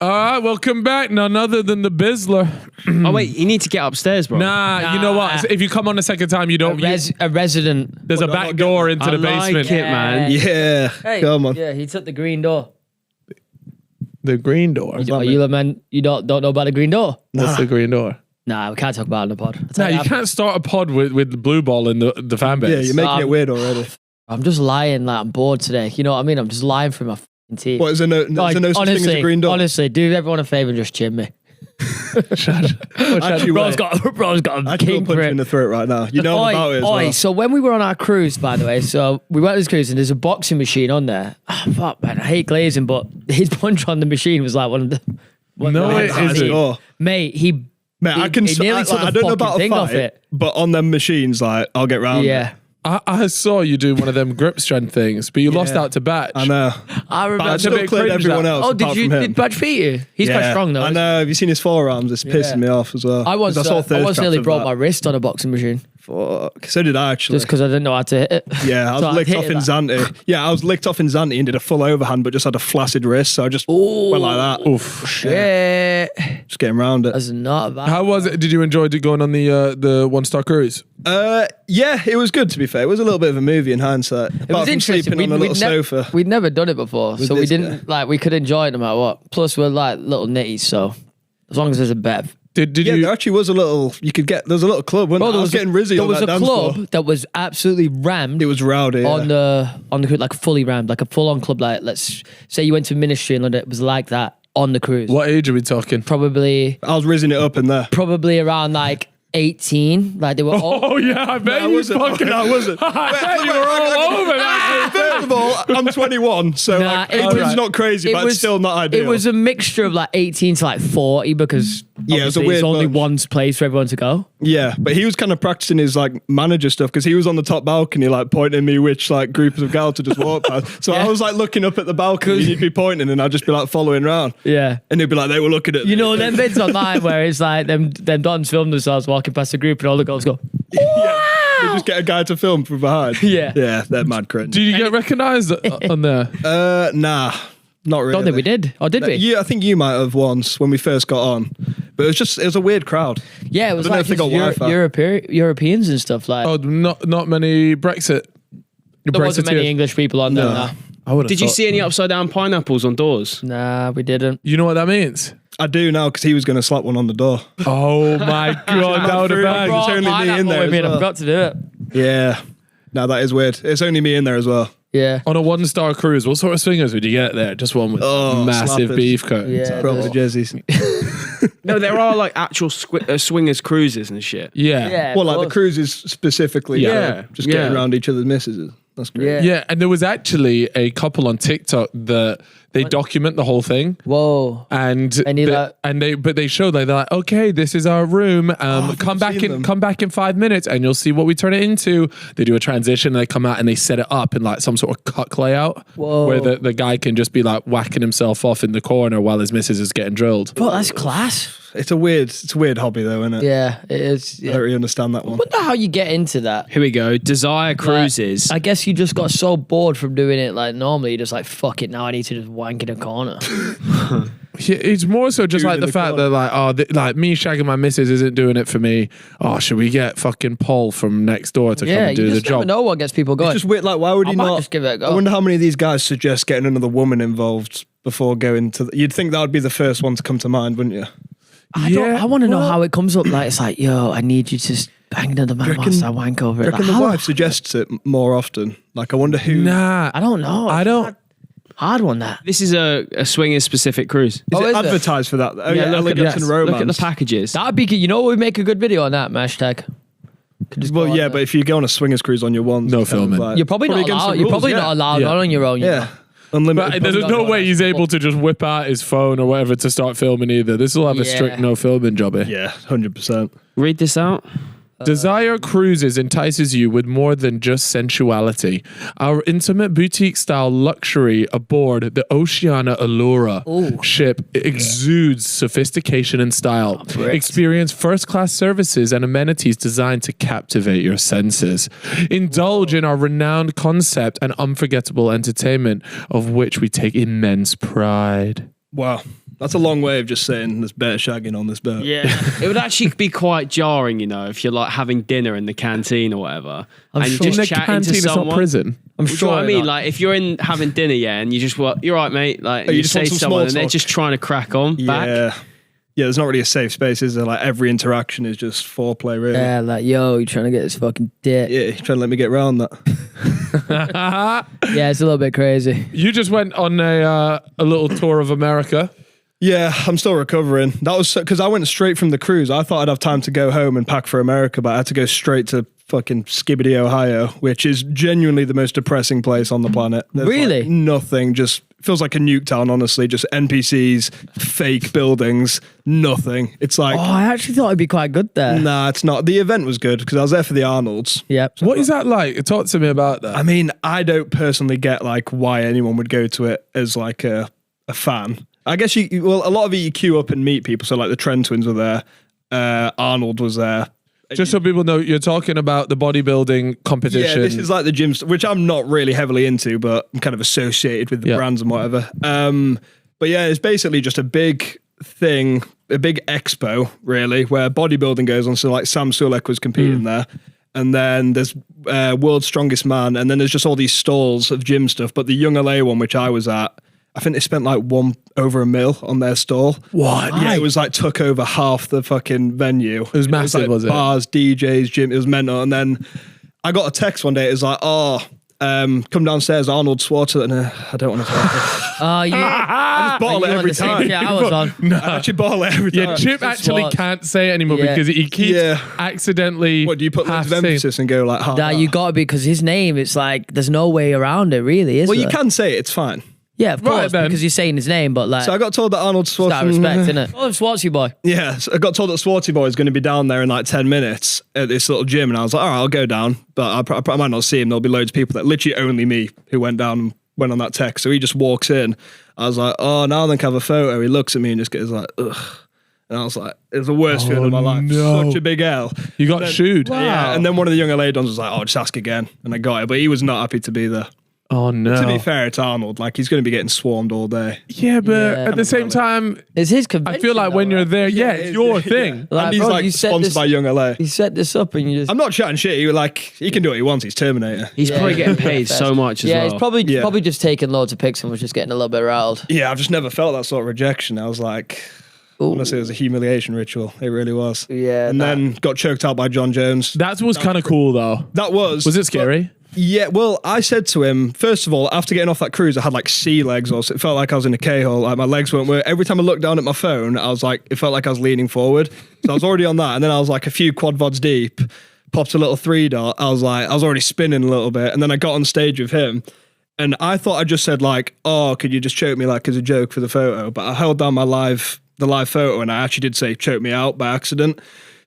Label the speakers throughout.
Speaker 1: All right, welcome back. None other than the Bizzler.
Speaker 2: Oh, wait, you need to get upstairs, bro.
Speaker 1: Nah, you know what? If you come on the second time, you don't...
Speaker 3: A resident.
Speaker 1: There's a back door into the basement.
Speaker 2: Like it, man.
Speaker 4: Yeah.
Speaker 3: Hey,
Speaker 4: Come on.
Speaker 3: Yeah, he took the green door.
Speaker 1: The green door.
Speaker 3: You man, you don't know about the green door?
Speaker 1: What's the green door?
Speaker 3: Nah, we can't talk about it in the pod.
Speaker 1: Nah, you can't start a pod with the blue ball in the fan base.
Speaker 4: Yeah, you're making it weird already.
Speaker 3: I'm just lying, like I'm bored today. You know what I mean? I'm just lying through my fucking teeth.
Speaker 4: What, is there no such thing as a green door?
Speaker 3: Honestly, do everyone a favour and just chin me.
Speaker 4: Actually,
Speaker 3: bro's got a
Speaker 4: I
Speaker 3: king
Speaker 4: can punch you in the throat right now. You know about it as well.
Speaker 3: So when we were on our cruise, by the way, so we went on this cruise and there's a boxing machine on there. Oh, fuck, man, I hate glazing, but his punch on the machine was like one of the...
Speaker 1: No, it isn't.
Speaker 3: Mate, he
Speaker 4: I can.
Speaker 3: nearly took the
Speaker 4: I don't know about a
Speaker 3: thing off
Speaker 4: fight,
Speaker 3: it.
Speaker 4: but on them machines, like I'll get round.
Speaker 3: Yeah.
Speaker 1: I saw you do one of them grip strength things, but you lost out to Batch.
Speaker 4: I know.
Speaker 3: I remember.
Speaker 4: But I still cleared everyone else.
Speaker 3: Oh, did you? Did Batch beat you? He's quite strong though.
Speaker 4: I know. Have you seen his forearms? It's pissing me off as well.
Speaker 3: I once nearly broke my wrist on a boxing machine.
Speaker 4: Fuck. So did I actually.
Speaker 3: Just because I didn't know how to hit it.
Speaker 4: Yeah, I was licked off in Zante. Yeah, I was licked off in Zante and did a full overhand, but just had a flaccid wrist, so I just went like that.
Speaker 1: Oof.
Speaker 3: Shit.
Speaker 4: Just getting around it.
Speaker 3: That's not bad.
Speaker 1: How was it? Did you enjoy going on the one-star cruise?
Speaker 4: Yeah, it was good to be fair. It was a little bit of a movie in hindsight.
Speaker 3: It was interesting.
Speaker 4: Sleeping on a little sofa.
Speaker 3: We'd never done it before, so we didn't we could enjoy it no matter what. Plus, we're like little nitties, so as long as there's a bet.
Speaker 1: Did
Speaker 4: yeah,
Speaker 1: you?
Speaker 4: there actually was a little. You could get. There was a little club. Wasn't there? I was getting rizzy.
Speaker 3: There
Speaker 4: on
Speaker 3: was
Speaker 4: that
Speaker 3: a
Speaker 4: dance
Speaker 3: club
Speaker 4: floor.
Speaker 3: that was absolutely rammed.
Speaker 4: It was rowdy
Speaker 3: on the like fully rammed, like a full on club. Like let's say you went to Ministry in London, it was like that on the cruise.
Speaker 1: What age are we talking?
Speaker 3: Probably.
Speaker 4: I was rizzing it up in there.
Speaker 3: Probably around like 18. Like they were all.
Speaker 1: Oh yeah, I bet you fucking.
Speaker 4: I wasn't.
Speaker 1: I bet you were all over that.
Speaker 4: First of all, I'm 21, so
Speaker 3: Nah,
Speaker 4: like, 18's not crazy, but it's still not ideal.
Speaker 3: It was a mixture of like 18 to like 40 because
Speaker 4: it was a
Speaker 3: there's
Speaker 4: weird
Speaker 3: only
Speaker 4: bunch.
Speaker 3: one place for everyone to go.
Speaker 4: Yeah, but he was kind of practicing his like manager stuff because he was on the top balcony, like pointing me which like groups of gals to just walk past. So I was like looking up at the balcony, and he'd be pointing, and I'd just be like following around.
Speaker 3: Yeah,
Speaker 4: and he'd be like, they were looking at
Speaker 3: you know them bits online where it's like them dons film themselves walking past the group, and all the girls go.
Speaker 4: Yeah, they just get a guy to film from behind.
Speaker 3: Yeah,
Speaker 4: they're mad cringe.
Speaker 1: Did you get recognised on there?
Speaker 4: Nah. Not really.
Speaker 3: Don't think we did. Or did we?
Speaker 4: Yeah, I think you might have once when we first got on. But it was a weird crowd.
Speaker 3: Yeah, it was like
Speaker 4: Wi-Fi.
Speaker 3: Europeans and stuff like.
Speaker 1: Oh, not many Brexit.
Speaker 3: There wasn't many English people on there. Nah.
Speaker 2: Did you see any upside down pineapples on doors?
Speaker 3: Nah, we didn't.
Speaker 1: You know what that means?
Speaker 4: I do now because he was going to slap one on the door.
Speaker 1: Oh my god, that would have been.
Speaker 4: It's only me in there.
Speaker 3: I forgot to do it.
Speaker 4: Yeah. No, that is weird. It's only me in there as well.
Speaker 3: Yeah.
Speaker 1: On a one-star cruise, what sort of swingers would you get there? Just one with massive
Speaker 4: slappers.
Speaker 1: beef cones.
Speaker 3: Yeah.
Speaker 4: Proper jerseys.
Speaker 2: No, there are like actual swingers cruises and shit.
Speaker 1: Yeah.
Speaker 4: Well, like the cruises specifically.
Speaker 2: Yeah.
Speaker 4: Just getting around each other's misses. That's great.
Speaker 3: Yeah.
Speaker 1: Yeah, and there was actually a couple on TikTok that they document the whole thing.
Speaker 3: Whoa.
Speaker 1: And they show they're like, okay, this is our room. Come back in 5 minutes and you'll see what we turn it into. They do a transition and they come out and they set it up in like some sort of cut layout.
Speaker 3: Whoa.
Speaker 1: Where the guy can just be like whacking himself off in the corner while his missus is getting drilled.
Speaker 3: Bro, that's class.
Speaker 4: It's a weird hobby though, isn't it?
Speaker 3: Yeah, it is. Yeah.
Speaker 4: I don't really understand that one.
Speaker 3: I wonder how you get into that.
Speaker 2: Here we go. Desire cruises.
Speaker 3: I guess you just got so bored from doing it like normally. You're just like, fuck it, now I need to just wank in a corner.
Speaker 1: Yeah, it's more so just like the fact that like, like me shagging my missus isn't doing it for me. Oh, should we get fucking Paul from next door to come and do the job?
Speaker 3: Yeah, you never know what gets people going.
Speaker 4: It's just weird. Like, why would he not
Speaker 3: just give it a go?
Speaker 4: I wonder how many of these guys suggest getting another woman involved before going to. You'd think that would be the first one to come to mind, wouldn't you?
Speaker 3: I want to know how it comes up. Like, it's like, yo, I need you to bang another man whilst I wank over it.
Speaker 4: Like, the wife suggests it more often. Like, I wonder who.
Speaker 1: Nah,
Speaker 3: I don't know.
Speaker 1: I don't.
Speaker 3: Hard one, that.
Speaker 2: This is a swingers specific cruise.
Speaker 4: Is it advertised for that? Oh yeah, elegance and romance.
Speaker 2: Look at the packages.
Speaker 3: That'd be good. You know what? We'd make a good video on that, hashtag.
Speaker 4: Well, yeah, but if you go on a swingers cruise on your ones,
Speaker 1: no filming.
Speaker 3: You're probably not allowed. You're probably not allowed on your own.
Speaker 4: Yeah. Unlimited.
Speaker 1: But there's no way he's able to just whip out his phone or whatever to start filming either. This will have a strict no filming job here.
Speaker 4: Yeah, 100%.
Speaker 2: Read this out.
Speaker 1: Desire Cruises entices you with more than just sensuality. Our intimate boutique-style luxury aboard the Oceania Allura ship exudes sophistication and style. Experience first-class services and amenities designed to captivate your senses. Indulge in our renowned concept and unforgettable entertainment, of which we take immense pride.
Speaker 4: Wow. That's a long way of just saying there's bear shagging on this boat.
Speaker 3: Yeah.
Speaker 2: It would actually be quite jarring, you know, if you're like having dinner in the canteen or whatever, and
Speaker 3: sure-
Speaker 2: you're
Speaker 1: In
Speaker 2: just
Speaker 1: the
Speaker 2: chatting
Speaker 1: canteen,
Speaker 2: to
Speaker 1: it's not
Speaker 2: someone.
Speaker 1: prison.
Speaker 3: I'm
Speaker 2: Do you know
Speaker 3: sure.
Speaker 2: what I mean?
Speaker 3: not.
Speaker 2: Like if you're in having dinner, yeah, and you just you're right, mate. Like and
Speaker 4: you
Speaker 2: you
Speaker 4: just
Speaker 2: say
Speaker 4: want some
Speaker 2: someone,
Speaker 4: small
Speaker 2: and they're
Speaker 4: talk.
Speaker 2: just trying to crack on back.
Speaker 4: Yeah, there's not really a safe space, is there? Like every interaction is just foreplay, really.
Speaker 3: Yeah, like, yo, you're trying to get this fucking dick.
Speaker 4: Yeah, you're trying to let me get around that.
Speaker 3: Yeah, it's a little bit crazy.
Speaker 1: You just went on a little tour of America.
Speaker 4: Yeah, I'm still recovering. That was because I went straight from the cruise. I thought I'd have time to go home and pack for America, but I had to go straight to fucking Skibbity, Ohio, which is genuinely the most depressing place on the planet. There's
Speaker 3: Really?
Speaker 4: like nothing, just feels like a nuke town, honestly. Just NPCs, fake buildings, nothing. It's like,
Speaker 3: Oh, I actually thought it'd be quite good there.
Speaker 4: nah, it's not. The event was good because I was there for the Arnolds.
Speaker 3: Yep.
Speaker 1: What is that like? Talk to me about that.
Speaker 4: I mean, I don't personally get like why anyone would go to it as like a fan. I guess well, a lot of it you queue up and meet people. So like the Trent twins were there. Arnold was there.
Speaker 1: Just so people know, you're talking about the bodybuilding competition.
Speaker 4: Yeah, this is like the gyms, which I'm not really heavily into, but I'm kind of associated with the
Speaker 1: Yeah.
Speaker 4: brands and whatever. But yeah, it's basically just a big thing, a big expo, really, where bodybuilding goes on. So like Sam Sulek was competing there. And then there's World's Strongest Man. And then there's just all these stalls of gym stuff. But the Young LA one, which I was at, I think they spent like over $1 million on their stall.
Speaker 1: What?
Speaker 4: Yeah, it was like took over half the fucking venue. It
Speaker 1: was massive, was it?
Speaker 4: Bars, DJs, gym. It was mental. And then I got a text one day. It was like, come downstairs, Arnold Schwarzenegger. I don't want to talk.
Speaker 3: Oh, you.
Speaker 4: I just bottle it every time.
Speaker 3: I was on.
Speaker 4: I actually bottle it every time.
Speaker 1: Yeah, Chip actually
Speaker 3: Schwartz.
Speaker 1: can't say it anymore
Speaker 3: Yeah.
Speaker 1: because he keeps
Speaker 4: Yeah.
Speaker 1: accidentally.
Speaker 4: What do you put
Speaker 1: half
Speaker 4: loads of
Speaker 1: saying-
Speaker 4: emphasis and go like hard?
Speaker 3: That you got to be, because his name, it's like, there's no way around it, really, is
Speaker 4: Well,
Speaker 3: there?
Speaker 4: you can say it. It's fine.
Speaker 3: Yeah, of
Speaker 1: Right
Speaker 3: course,
Speaker 1: then.
Speaker 3: because you're saying his name, but like,
Speaker 4: So I got told that Arnold
Speaker 3: it's out of respect,
Speaker 4: Schwarzenegger.
Speaker 3: isn't it? Oh, Swartzy boy.
Speaker 4: Yeah, so I got told that Swarty Boy is going to be down there in like 10 minutes at this little gym, and I was like, all right, I'll go down, but I might not see him. There'll be loads of people that literally only me who went down and went on that text. So he just walks in. I was like, oh, now then, can I have a photo? He looks at me and just goes like, ugh. And I was like, it was the worst feeling of my life.
Speaker 1: no.
Speaker 4: Such a big L.
Speaker 1: You got shooed.
Speaker 4: Yeah, and then one of the young LA dons was like, oh, just ask again. And I got it, but he was not happy to be there.
Speaker 1: Oh no.
Speaker 4: To be fair, it's Arnold. Like, he's going to be getting swarmed all day.
Speaker 1: Yeah, but
Speaker 3: Yeah.
Speaker 1: at the same time,
Speaker 3: It's his
Speaker 1: I
Speaker 3: convention.
Speaker 1: feel like when
Speaker 3: though,
Speaker 1: you're
Speaker 3: right?
Speaker 1: there, yeah, it's your thing.
Speaker 3: Like,
Speaker 4: and he's
Speaker 3: bro,
Speaker 4: like
Speaker 3: you set
Speaker 4: sponsored
Speaker 3: this-
Speaker 4: by Young LA.
Speaker 3: You set this up and you just.
Speaker 4: I'm not chatting shit. He can do what he wants. He's Terminator.
Speaker 2: He's probably getting paid so much as
Speaker 3: Yeah,
Speaker 2: well.
Speaker 3: he's probably
Speaker 4: Yeah.
Speaker 3: probably just taking loads of pics and was just getting a little bit riled.
Speaker 4: Yeah, I've just never felt that sort of rejection. I was like, honestly, it was a humiliation ritual. It really was.
Speaker 3: Yeah,
Speaker 4: And then got choked out by John Jones.
Speaker 1: That was kind of cool though.
Speaker 4: That was.
Speaker 1: Was it scary?
Speaker 4: Yeah, well, I said to him, first of all, after getting off that cruise, I had like sea legs, or so it felt like I was in a K-hole. Like my legs weren't working. Every time I looked down at my phone, I was like, it felt like I was leaning forward. So I was already on that. And then I was like a few quad vods deep, popped a little 3-dot. I was already spinning a little bit. And then I got on stage with him. And I thought I just said like, oh, could you just choke me like as a joke for the photo? But I held down the live photo and I actually did say choke me out by accident.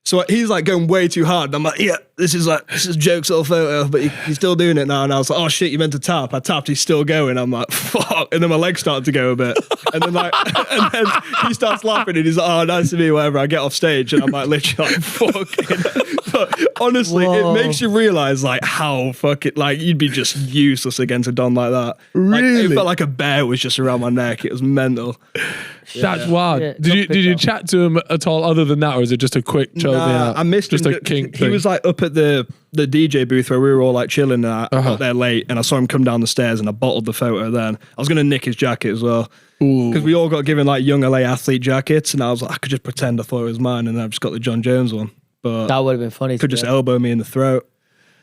Speaker 4: So he's like going way too hard. And I'm like, yeah, this is a joke's little photo, but he's still doing it now. And I was like, oh shit, you meant to tap. I tapped, he's still going. I'm like, fuck. And then my legs started to go a bit. And then and then he starts laughing and he's like, oh, nice to meet you, whatever. I get off stage and I'm like, literally like, fucking. But honestly,
Speaker 3: Whoa.
Speaker 4: it makes you realize like how fucking, like you'd be just useless against a don like that. Like,
Speaker 1: Really?
Speaker 4: it felt like a bear was just around my neck. It was mental.
Speaker 1: That's wild.
Speaker 3: Yeah,
Speaker 1: Did you chat to him at all other than that, or is it just a quick choke me out?
Speaker 4: I missed
Speaker 1: just
Speaker 4: him.
Speaker 1: a kink
Speaker 4: He
Speaker 1: thing?
Speaker 4: was like up at the DJ booth where we were all like chilling. And I got there late and I saw him come down the stairs and I bottled the photo then. I was going to nick his jacket as well. Because we all got given like young LA athlete jackets and I was like, I could just pretend I thought it was mine and then I've just got the John Jones one. But
Speaker 3: That would have been funny.
Speaker 4: could just elbow me in the throat.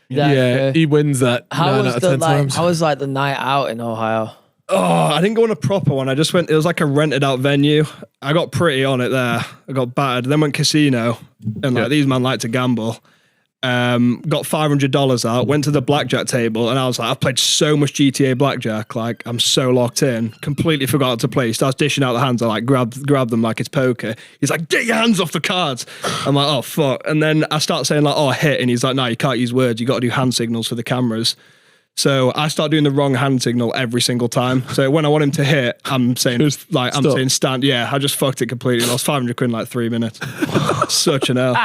Speaker 1: yeah, he wins that
Speaker 3: How
Speaker 1: 9
Speaker 3: was
Speaker 1: out of
Speaker 3: the
Speaker 1: 10 times.
Speaker 3: how was like the night out in Ohio?
Speaker 4: Oh, I didn't go on a proper one. I just went, it was like a rented out venue. I got pretty on it there. I got battered. Then went casino and like these men like to gamble. Got $500 out, went to the blackjack table and I was like, I've played so much GTA blackjack. Like I'm so locked in, completely forgot to play. He starts dishing out the hands. I like grab them like it's poker. He's like, get your hands off the cards. I'm like, oh fuck. And then I start saying like, oh hit. And he's like, no, you can't use words. You got to do hand signals for the cameras. So I start doing the wrong hand signal every single time. So when I want him to hit, I'm saying
Speaker 1: Just
Speaker 4: like I'm
Speaker 1: stop.
Speaker 4: saying stand. Yeah, I just fucked it completely. Lost 500 quid in like 3 minutes. Such an L.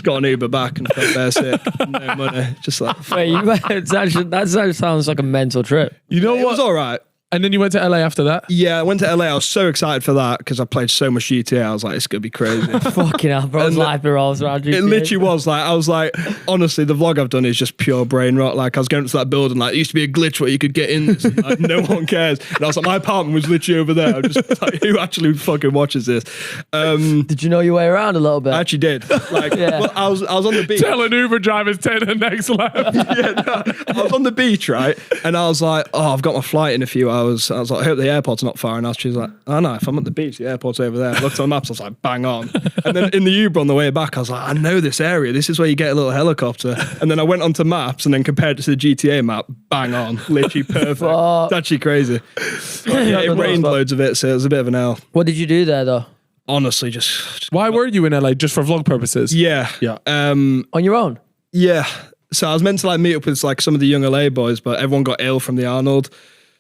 Speaker 4: Got an Uber back and felt bare sick. No money. Just like
Speaker 3: Wait, that sounds like a mental trip.
Speaker 1: You know
Speaker 4: it
Speaker 1: what?
Speaker 4: was all right.
Speaker 1: And then you went to LA after that?
Speaker 4: Yeah, I went to LA. I was so excited for that because I played so much GTA. I was like, it's going to be crazy.
Speaker 3: Fucking hell, bro's life revolves around you.
Speaker 4: It literally was like, I was like, honestly, the vlog I've done is just pure brain rot. Like, I was going to that building, like, it used to be a glitch where you could get in this, and, like, no one cares. And I was like, my apartment was literally over there. I'm just like, who actually fucking watches this?
Speaker 3: Did you know your way around a little bit?
Speaker 4: I actually did. Like, well, I was on the beach.
Speaker 1: Tell an Uber driver to take the next left.
Speaker 4: I was on the beach, right? And I was like, oh, I've got my flight in a few hours. I was like, I hope the airport's not far enough. She was like, oh no, if I'm at the beach, the airport's over there. I looked on the maps, I was like, bang on. And then in the Uber on the way back, I was like, I know this area. This is where you get a little helicopter. And then I went onto maps and then compared it to the GTA map, bang on. Literally perfect. It's actually crazy. It rained loads of it, so it was a bit of an L.
Speaker 3: What did you do there though?
Speaker 4: Honestly, just
Speaker 1: Why were you in LA? Just for vlog purposes?
Speaker 4: yeah.
Speaker 3: On your own?
Speaker 4: Yeah. So I was meant to like meet up with like some of the young LA boys, but everyone got ill from the Arnold.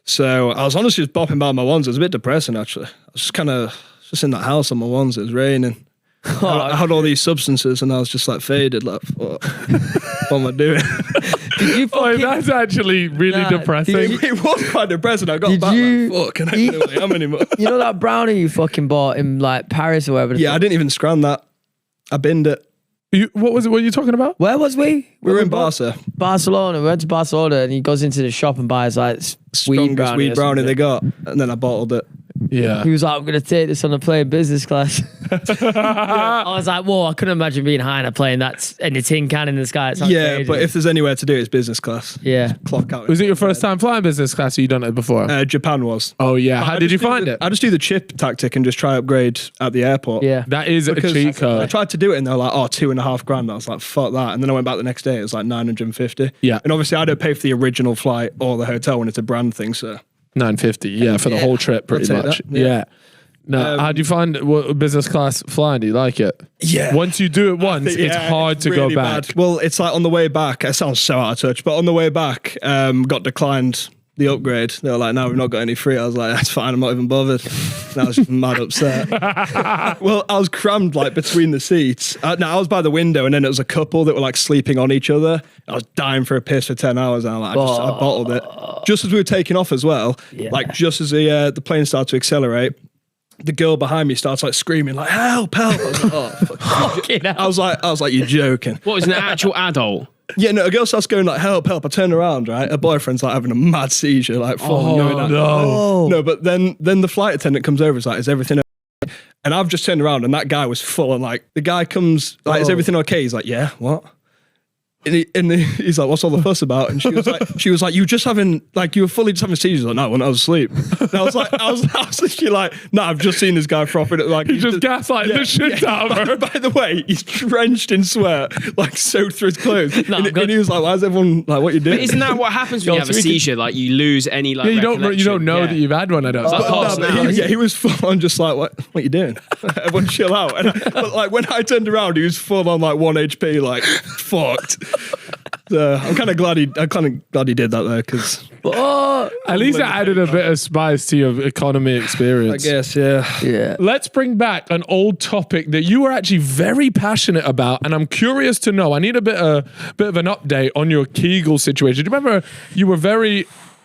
Speaker 4: So I was honestly just bopping by my ones. It was a bit depressing actually. I was just kind of just in that house on my ones. It was raining. I had all these substances and I was just like faded. Like, what am I doing?
Speaker 3: Did you
Speaker 1: Oh, that's actually really depressing.
Speaker 4: It was quite depressing. I got
Speaker 3: Did
Speaker 4: back
Speaker 3: you
Speaker 4: like, fuck, and I don't know who I am anymore.
Speaker 3: You know that brownie you fucking bought in like Paris or wherever?
Speaker 4: Yeah, I didn't even scran that. I binned it.
Speaker 1: What was it? What were you talking about?
Speaker 3: Where was we?
Speaker 4: We were in Barca.
Speaker 3: Barcelona. We went to Barcelona and he goes into the shop and buys like
Speaker 4: Strongest weed brownie they got. And then I bottled it.
Speaker 1: Yeah.
Speaker 3: He was like, I'm going to take this on a plane business class. I was like, whoa, I couldn't imagine being high on a plane that's in a tin can in the sky. It sounds
Speaker 4: Yeah,
Speaker 3: crazy.
Speaker 4: but if there's anywhere to do it, it's business class.
Speaker 3: Yeah.
Speaker 4: Clock out.
Speaker 1: Was it your first time flying business class or you done it before?
Speaker 4: Japan was.
Speaker 1: Oh, yeah. How
Speaker 4: I
Speaker 1: did you
Speaker 4: just do
Speaker 1: find
Speaker 4: the-
Speaker 1: it?
Speaker 4: I just do the chip tactic and just try upgrade at the airport.
Speaker 3: Yeah.
Speaker 1: That is a
Speaker 4: Because
Speaker 1: cheat
Speaker 4: I
Speaker 1: code.
Speaker 4: tried to do it and they were like, oh, $2,500. I was like, fuck that. And then I went back the next day. It was like 950.
Speaker 1: Yeah.
Speaker 4: And obviously I don't pay for the original flight or the hotel when it's a brand thing. So
Speaker 1: $950. Yeah, for the whole trip, pretty
Speaker 4: I'll take
Speaker 1: much.
Speaker 4: that, yeah.
Speaker 1: Yeah. No, how do you find business class flying? Do you like it?
Speaker 4: Yeah.
Speaker 1: Once you do it once, it's
Speaker 4: Yeah,
Speaker 1: hard to
Speaker 4: really
Speaker 1: go back.
Speaker 4: bad. Well, it's like on the way back, it sounds so out of touch, but on the way back, got declined the upgrade. They were like, no, we've not got any free. I was like, that's fine, I'm not even bothered. And I was just mad upset. Well, I was crammed like between the seats. I was by the window and then it was a couple that were like sleeping on each other. I was dying for a piss for 10 hours and I bottled it. Just as we were taking off as well, like just as the plane started to accelerate, the girl behind me starts like screaming like, help, help. I was like, oh, fuck. I was like, you're joking.
Speaker 2: What was an actual adult?
Speaker 4: Yeah, no, a girl starts going like, help, help. I turn around, right? Her boyfriend's like having a mad seizure, like falling going down.
Speaker 1: no.
Speaker 4: No, but then the flight attendant comes over, is like, is everything okay? And I've just turned around and that guy was full on like, the guy comes, like, is everything okay? He's like, yeah, what? And he's like, what's all the fuss about? And she was like, you were just having, like, you were fully just having seizures. Like, no, when I was asleep. And I was like, I was literally like, no, I've just seen this guy frothing it. Like,
Speaker 1: You just gaslight the shit out of her.
Speaker 4: By the way, he's drenched in sweat, like soaked through his clothes. and he was like, why is everyone, like, what are you doing?
Speaker 2: But isn't that what happens when you have a seizure? Like you lose any like.
Speaker 1: Yeah, you don't know
Speaker 2: recollection?
Speaker 1: that you've had one, I don't.
Speaker 2: Like,
Speaker 4: But
Speaker 2: now.
Speaker 4: he was full on just like, what are you doing? Everyone chill out. But like when I turned around, he was full on like 1 HP, like fucked. So I'm kind of glad he did that though, because
Speaker 1: At least it added a bit of spice to your economy
Speaker 4: I
Speaker 1: experience.
Speaker 4: guess, yeah.
Speaker 3: Yeah.
Speaker 1: Let's bring back an old topic that you were actually very passionate about, and I'm curious to know. I need a bit of an update on your Kegel situation. Do you remember you were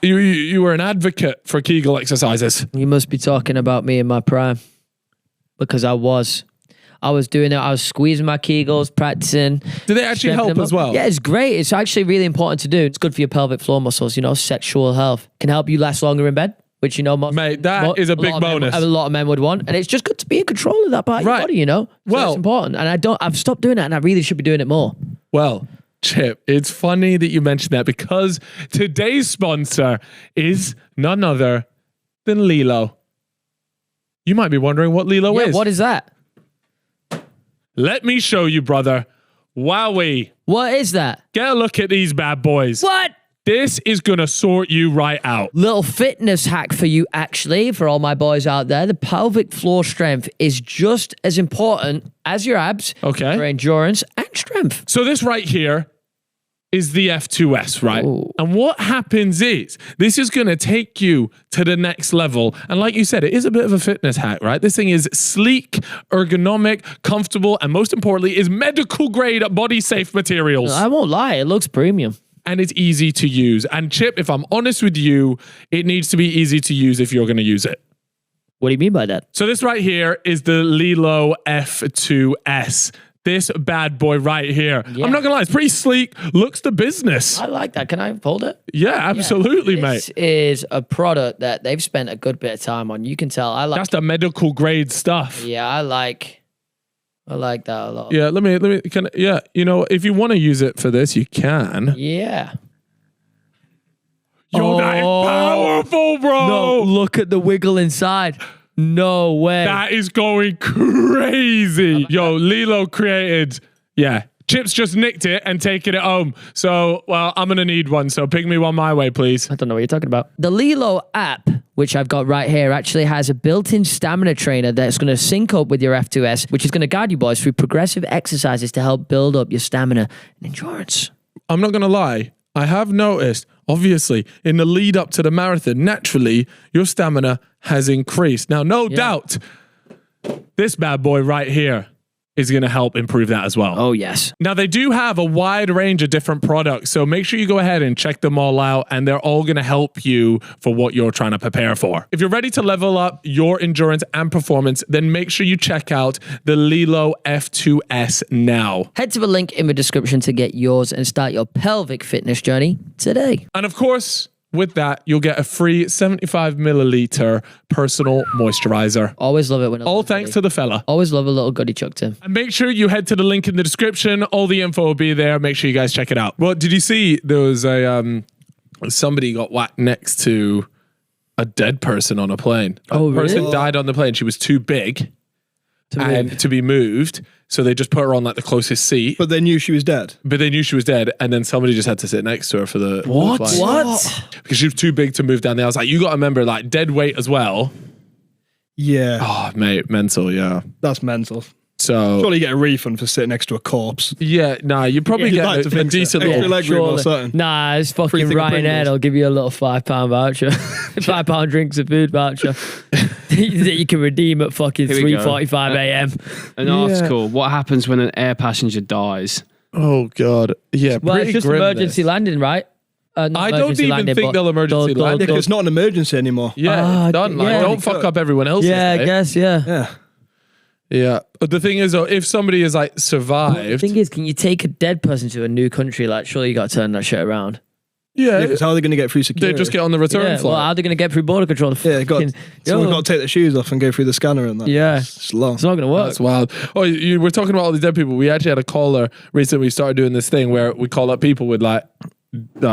Speaker 1: you were an advocate for Kegel exercises?
Speaker 3: You must be talking about me in my prime. Because I was doing it. I was squeezing my Kegels, practicing.
Speaker 1: Do they actually
Speaker 3: strengthening
Speaker 1: help
Speaker 3: them
Speaker 1: as
Speaker 3: up.
Speaker 1: well?
Speaker 3: Yeah, it's great. It's actually really important to do. It's good for your pelvic floor muscles, sexual health. Can help you last longer in bed, which,
Speaker 1: Mate, that is a big bonus.
Speaker 3: A lot of men would want. And it's just good to be in control of that part of
Speaker 1: Right.
Speaker 3: your body, So
Speaker 1: Well-
Speaker 3: it's important. And I've stopped doing it and I really should be doing it more.
Speaker 1: Well, Chip, it's funny that you mentioned that because today's sponsor is none other than Lilo. You might be wondering what Lilo is.
Speaker 3: What is that?
Speaker 1: Let me show you, brother. Wowee.
Speaker 3: What is that?
Speaker 1: Get a look at these bad boys.
Speaker 3: What?
Speaker 1: This is going to sort you right out.
Speaker 3: Little fitness hack for you, actually, for all my boys out there. The pelvic floor strength is just as important as your abs
Speaker 1: Okay.
Speaker 3: for endurance and strength.
Speaker 1: So this right here is the F2S, right?
Speaker 3: Ooh.
Speaker 1: And what happens is this is going to take you to the next level. And like you said, it is a bit of a fitness hack, right? This thing is sleek, ergonomic, comfortable, and most importantly, is medical grade body safe materials.
Speaker 3: I won't lie, it looks premium.
Speaker 1: and it's easy to use. And Chip, if I'm honest with you, it needs to be easy to use if you're going to use it.
Speaker 3: What do you mean by that?
Speaker 1: So this right here is the Lilo F2S. This bad boy right here.
Speaker 3: Yeah.
Speaker 1: I'm not gonna lie, it's pretty sleek. Looks the business.
Speaker 3: I like that. Can I hold it?
Speaker 1: Yeah, absolutely, mate.
Speaker 3: This is a product that they've spent a good bit of time on. You can tell. I like.
Speaker 1: That's the medical grade stuff.
Speaker 3: Yeah, I like that a lot.
Speaker 1: Yeah, let me you know, if you want to use it for this, you can.
Speaker 3: Yeah.
Speaker 1: Yo, that is powerful, bro.
Speaker 3: No, look at the wiggle inside. No way.
Speaker 1: That is going crazy. Yo, Lilo created, Chip's just nicked it and taken it home. So, well, I'm going to need one. So pick me one my way, please.
Speaker 3: I don't know what you're talking about. The Lilo app, which I've got right here, actually has a built-in stamina trainer that's going to sync up with your F2S, which is going to guide you boys through progressive exercises to help build up your stamina and endurance.
Speaker 1: I'm not going to lie. I have noticed, obviously, in the lead up to the marathon, naturally, your stamina has increased. Now, no doubt, this bad boy right here is going to help improve that as well.
Speaker 3: Oh, yes.
Speaker 1: Now, they do have a wide range of different products, so make sure you go ahead and check them all out, and they're all going to help you for what you're trying to prepare for. If you're ready to level up your endurance and performance, then make sure you check out the Lilo F2S now.
Speaker 3: Head to the link in the description to get yours and start your pelvic fitness journey today.
Speaker 1: And of course, with that, you'll get a free 75 milliliter personal moisturizer.
Speaker 3: Always love it when
Speaker 1: All thanks to the fella.
Speaker 3: Always love a little goodie chucked in.
Speaker 1: And make sure you head to the link in the description. All the info will be there. Make sure you guys check it out. Well, did you see there was a somebody got whacked next to a dead person on a plane?
Speaker 3: Oh,
Speaker 1: A person
Speaker 3: really?
Speaker 1: died on the plane. She was too big to be moved. So they just put her on like the closest seat.
Speaker 4: But they knew she was dead.
Speaker 1: But they knew she was dead, and then somebody just had to sit next to her for the flight.
Speaker 3: What?
Speaker 1: Because she was too big to move down there. I was like, you got to remember, like, dead weight as well.
Speaker 4: Yeah.
Speaker 1: Oh, mate, mental, yeah.
Speaker 4: That's mental.
Speaker 1: So,
Speaker 4: Surely you get a refund for sitting next to a corpse.
Speaker 1: yeah, nah, you probably
Speaker 4: You'd
Speaker 1: get
Speaker 4: like to
Speaker 1: a
Speaker 4: think so.
Speaker 1: decent
Speaker 4: Extra
Speaker 1: little...
Speaker 4: leg room or something.
Speaker 3: Nah, it's fucking
Speaker 4: Free thing of
Speaker 3: Ryanair.
Speaker 4: Pringles.
Speaker 3: They'll give you a little £5 voucher. £5 drinks and food voucher that you can redeem at fucking
Speaker 2: Here we go.
Speaker 3: 3:45 a.m.
Speaker 2: An article. What happens when an air passenger dies?
Speaker 1: Oh, God. Yeah,
Speaker 3: Well,
Speaker 1: pretty
Speaker 3: it's just
Speaker 1: grim,
Speaker 3: emergency
Speaker 1: this.
Speaker 3: landing, right? Not
Speaker 1: I don't
Speaker 3: emergency
Speaker 1: even
Speaker 3: landing,
Speaker 1: think
Speaker 3: but
Speaker 1: they'll emergency land.
Speaker 4: Yeah, 'cause it's not an emergency anymore.
Speaker 1: Yeah, it's done. Like,
Speaker 3: yeah.
Speaker 1: don't fuck up everyone else's
Speaker 3: Yeah,
Speaker 1: day.
Speaker 3: I guess, yeah.
Speaker 4: Yeah.
Speaker 1: Yeah. But the thing is, though, if somebody is, like,
Speaker 3: The
Speaker 1: survived...
Speaker 3: thing is, can you take a dead person to a new country? Like, surely you got to turn that shit around.
Speaker 1: Yeah,
Speaker 4: Because how are they going to get through
Speaker 1: they
Speaker 4: security?
Speaker 1: just get on the return
Speaker 3: Yeah,
Speaker 1: flight.
Speaker 3: well, how are they going to get through border control?
Speaker 4: Yeah,
Speaker 3: Fucking-
Speaker 4: someone's
Speaker 3: Yo,
Speaker 4: got to take their shoes off and go through the scanner and that.
Speaker 3: Yeah.
Speaker 4: It's long.
Speaker 3: it's not going to work.
Speaker 1: That's wild. Oh, you were talking about all these dead people. We actually had a caller recently. We started doing this thing where we call up people with like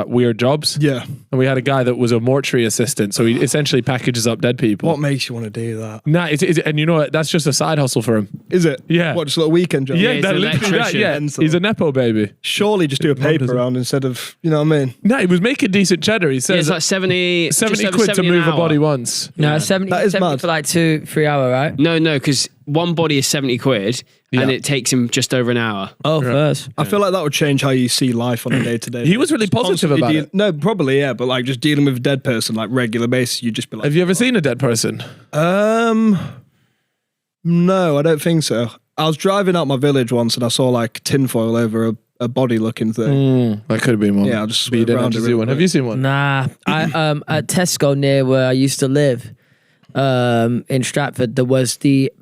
Speaker 1: weird jobs.
Speaker 4: Yeah.
Speaker 1: And we had a guy that was a mortuary assistant. So he essentially packages up dead people.
Speaker 4: What makes you want to do that?
Speaker 1: Nah, and you know what? That's just a side hustle for him.
Speaker 4: Is it?
Speaker 1: Yeah.
Speaker 4: What, just a little weekend job?
Speaker 2: he's an
Speaker 1: literally
Speaker 2: electrician.
Speaker 1: Yeah,
Speaker 4: Mental.
Speaker 1: he's a Nepo baby.
Speaker 4: Surely just do a paper round instead of, you know what I mean?
Speaker 1: No, he was making decent cheddar. He
Speaker 2: Yeah,
Speaker 1: says
Speaker 2: it's like 70
Speaker 1: 70
Speaker 2: just over
Speaker 1: quid to
Speaker 2: 70 an
Speaker 1: move a
Speaker 2: hour.
Speaker 1: body once.
Speaker 3: No, 70,
Speaker 4: That is
Speaker 3: 70
Speaker 4: mad.
Speaker 3: for like 2-3 hours, right?
Speaker 2: No, because one body is 70 quid and
Speaker 1: Yeah.
Speaker 2: it takes him just over an hour.
Speaker 3: Oh, first.
Speaker 4: I feel like that would change how you see life on a day-to-day.
Speaker 1: He was really positive about it.
Speaker 4: No, probably, yeah. But like just dealing with a dead person, like regular basis, you'd just be like...
Speaker 1: Have you ever seen a dead person?
Speaker 4: No, I don't think so. I was driving out my village once and I saw like tinfoil over a body-looking thing.
Speaker 1: That could have been one.
Speaker 4: Yeah, I'll just
Speaker 1: But you
Speaker 4: swerve
Speaker 1: didn't have
Speaker 4: around
Speaker 1: to
Speaker 4: it
Speaker 1: see
Speaker 4: real
Speaker 1: one. Have
Speaker 4: quick.
Speaker 1: you seen one?
Speaker 3: Nah, I at Tesco near where I used to live, in Stratford, there was the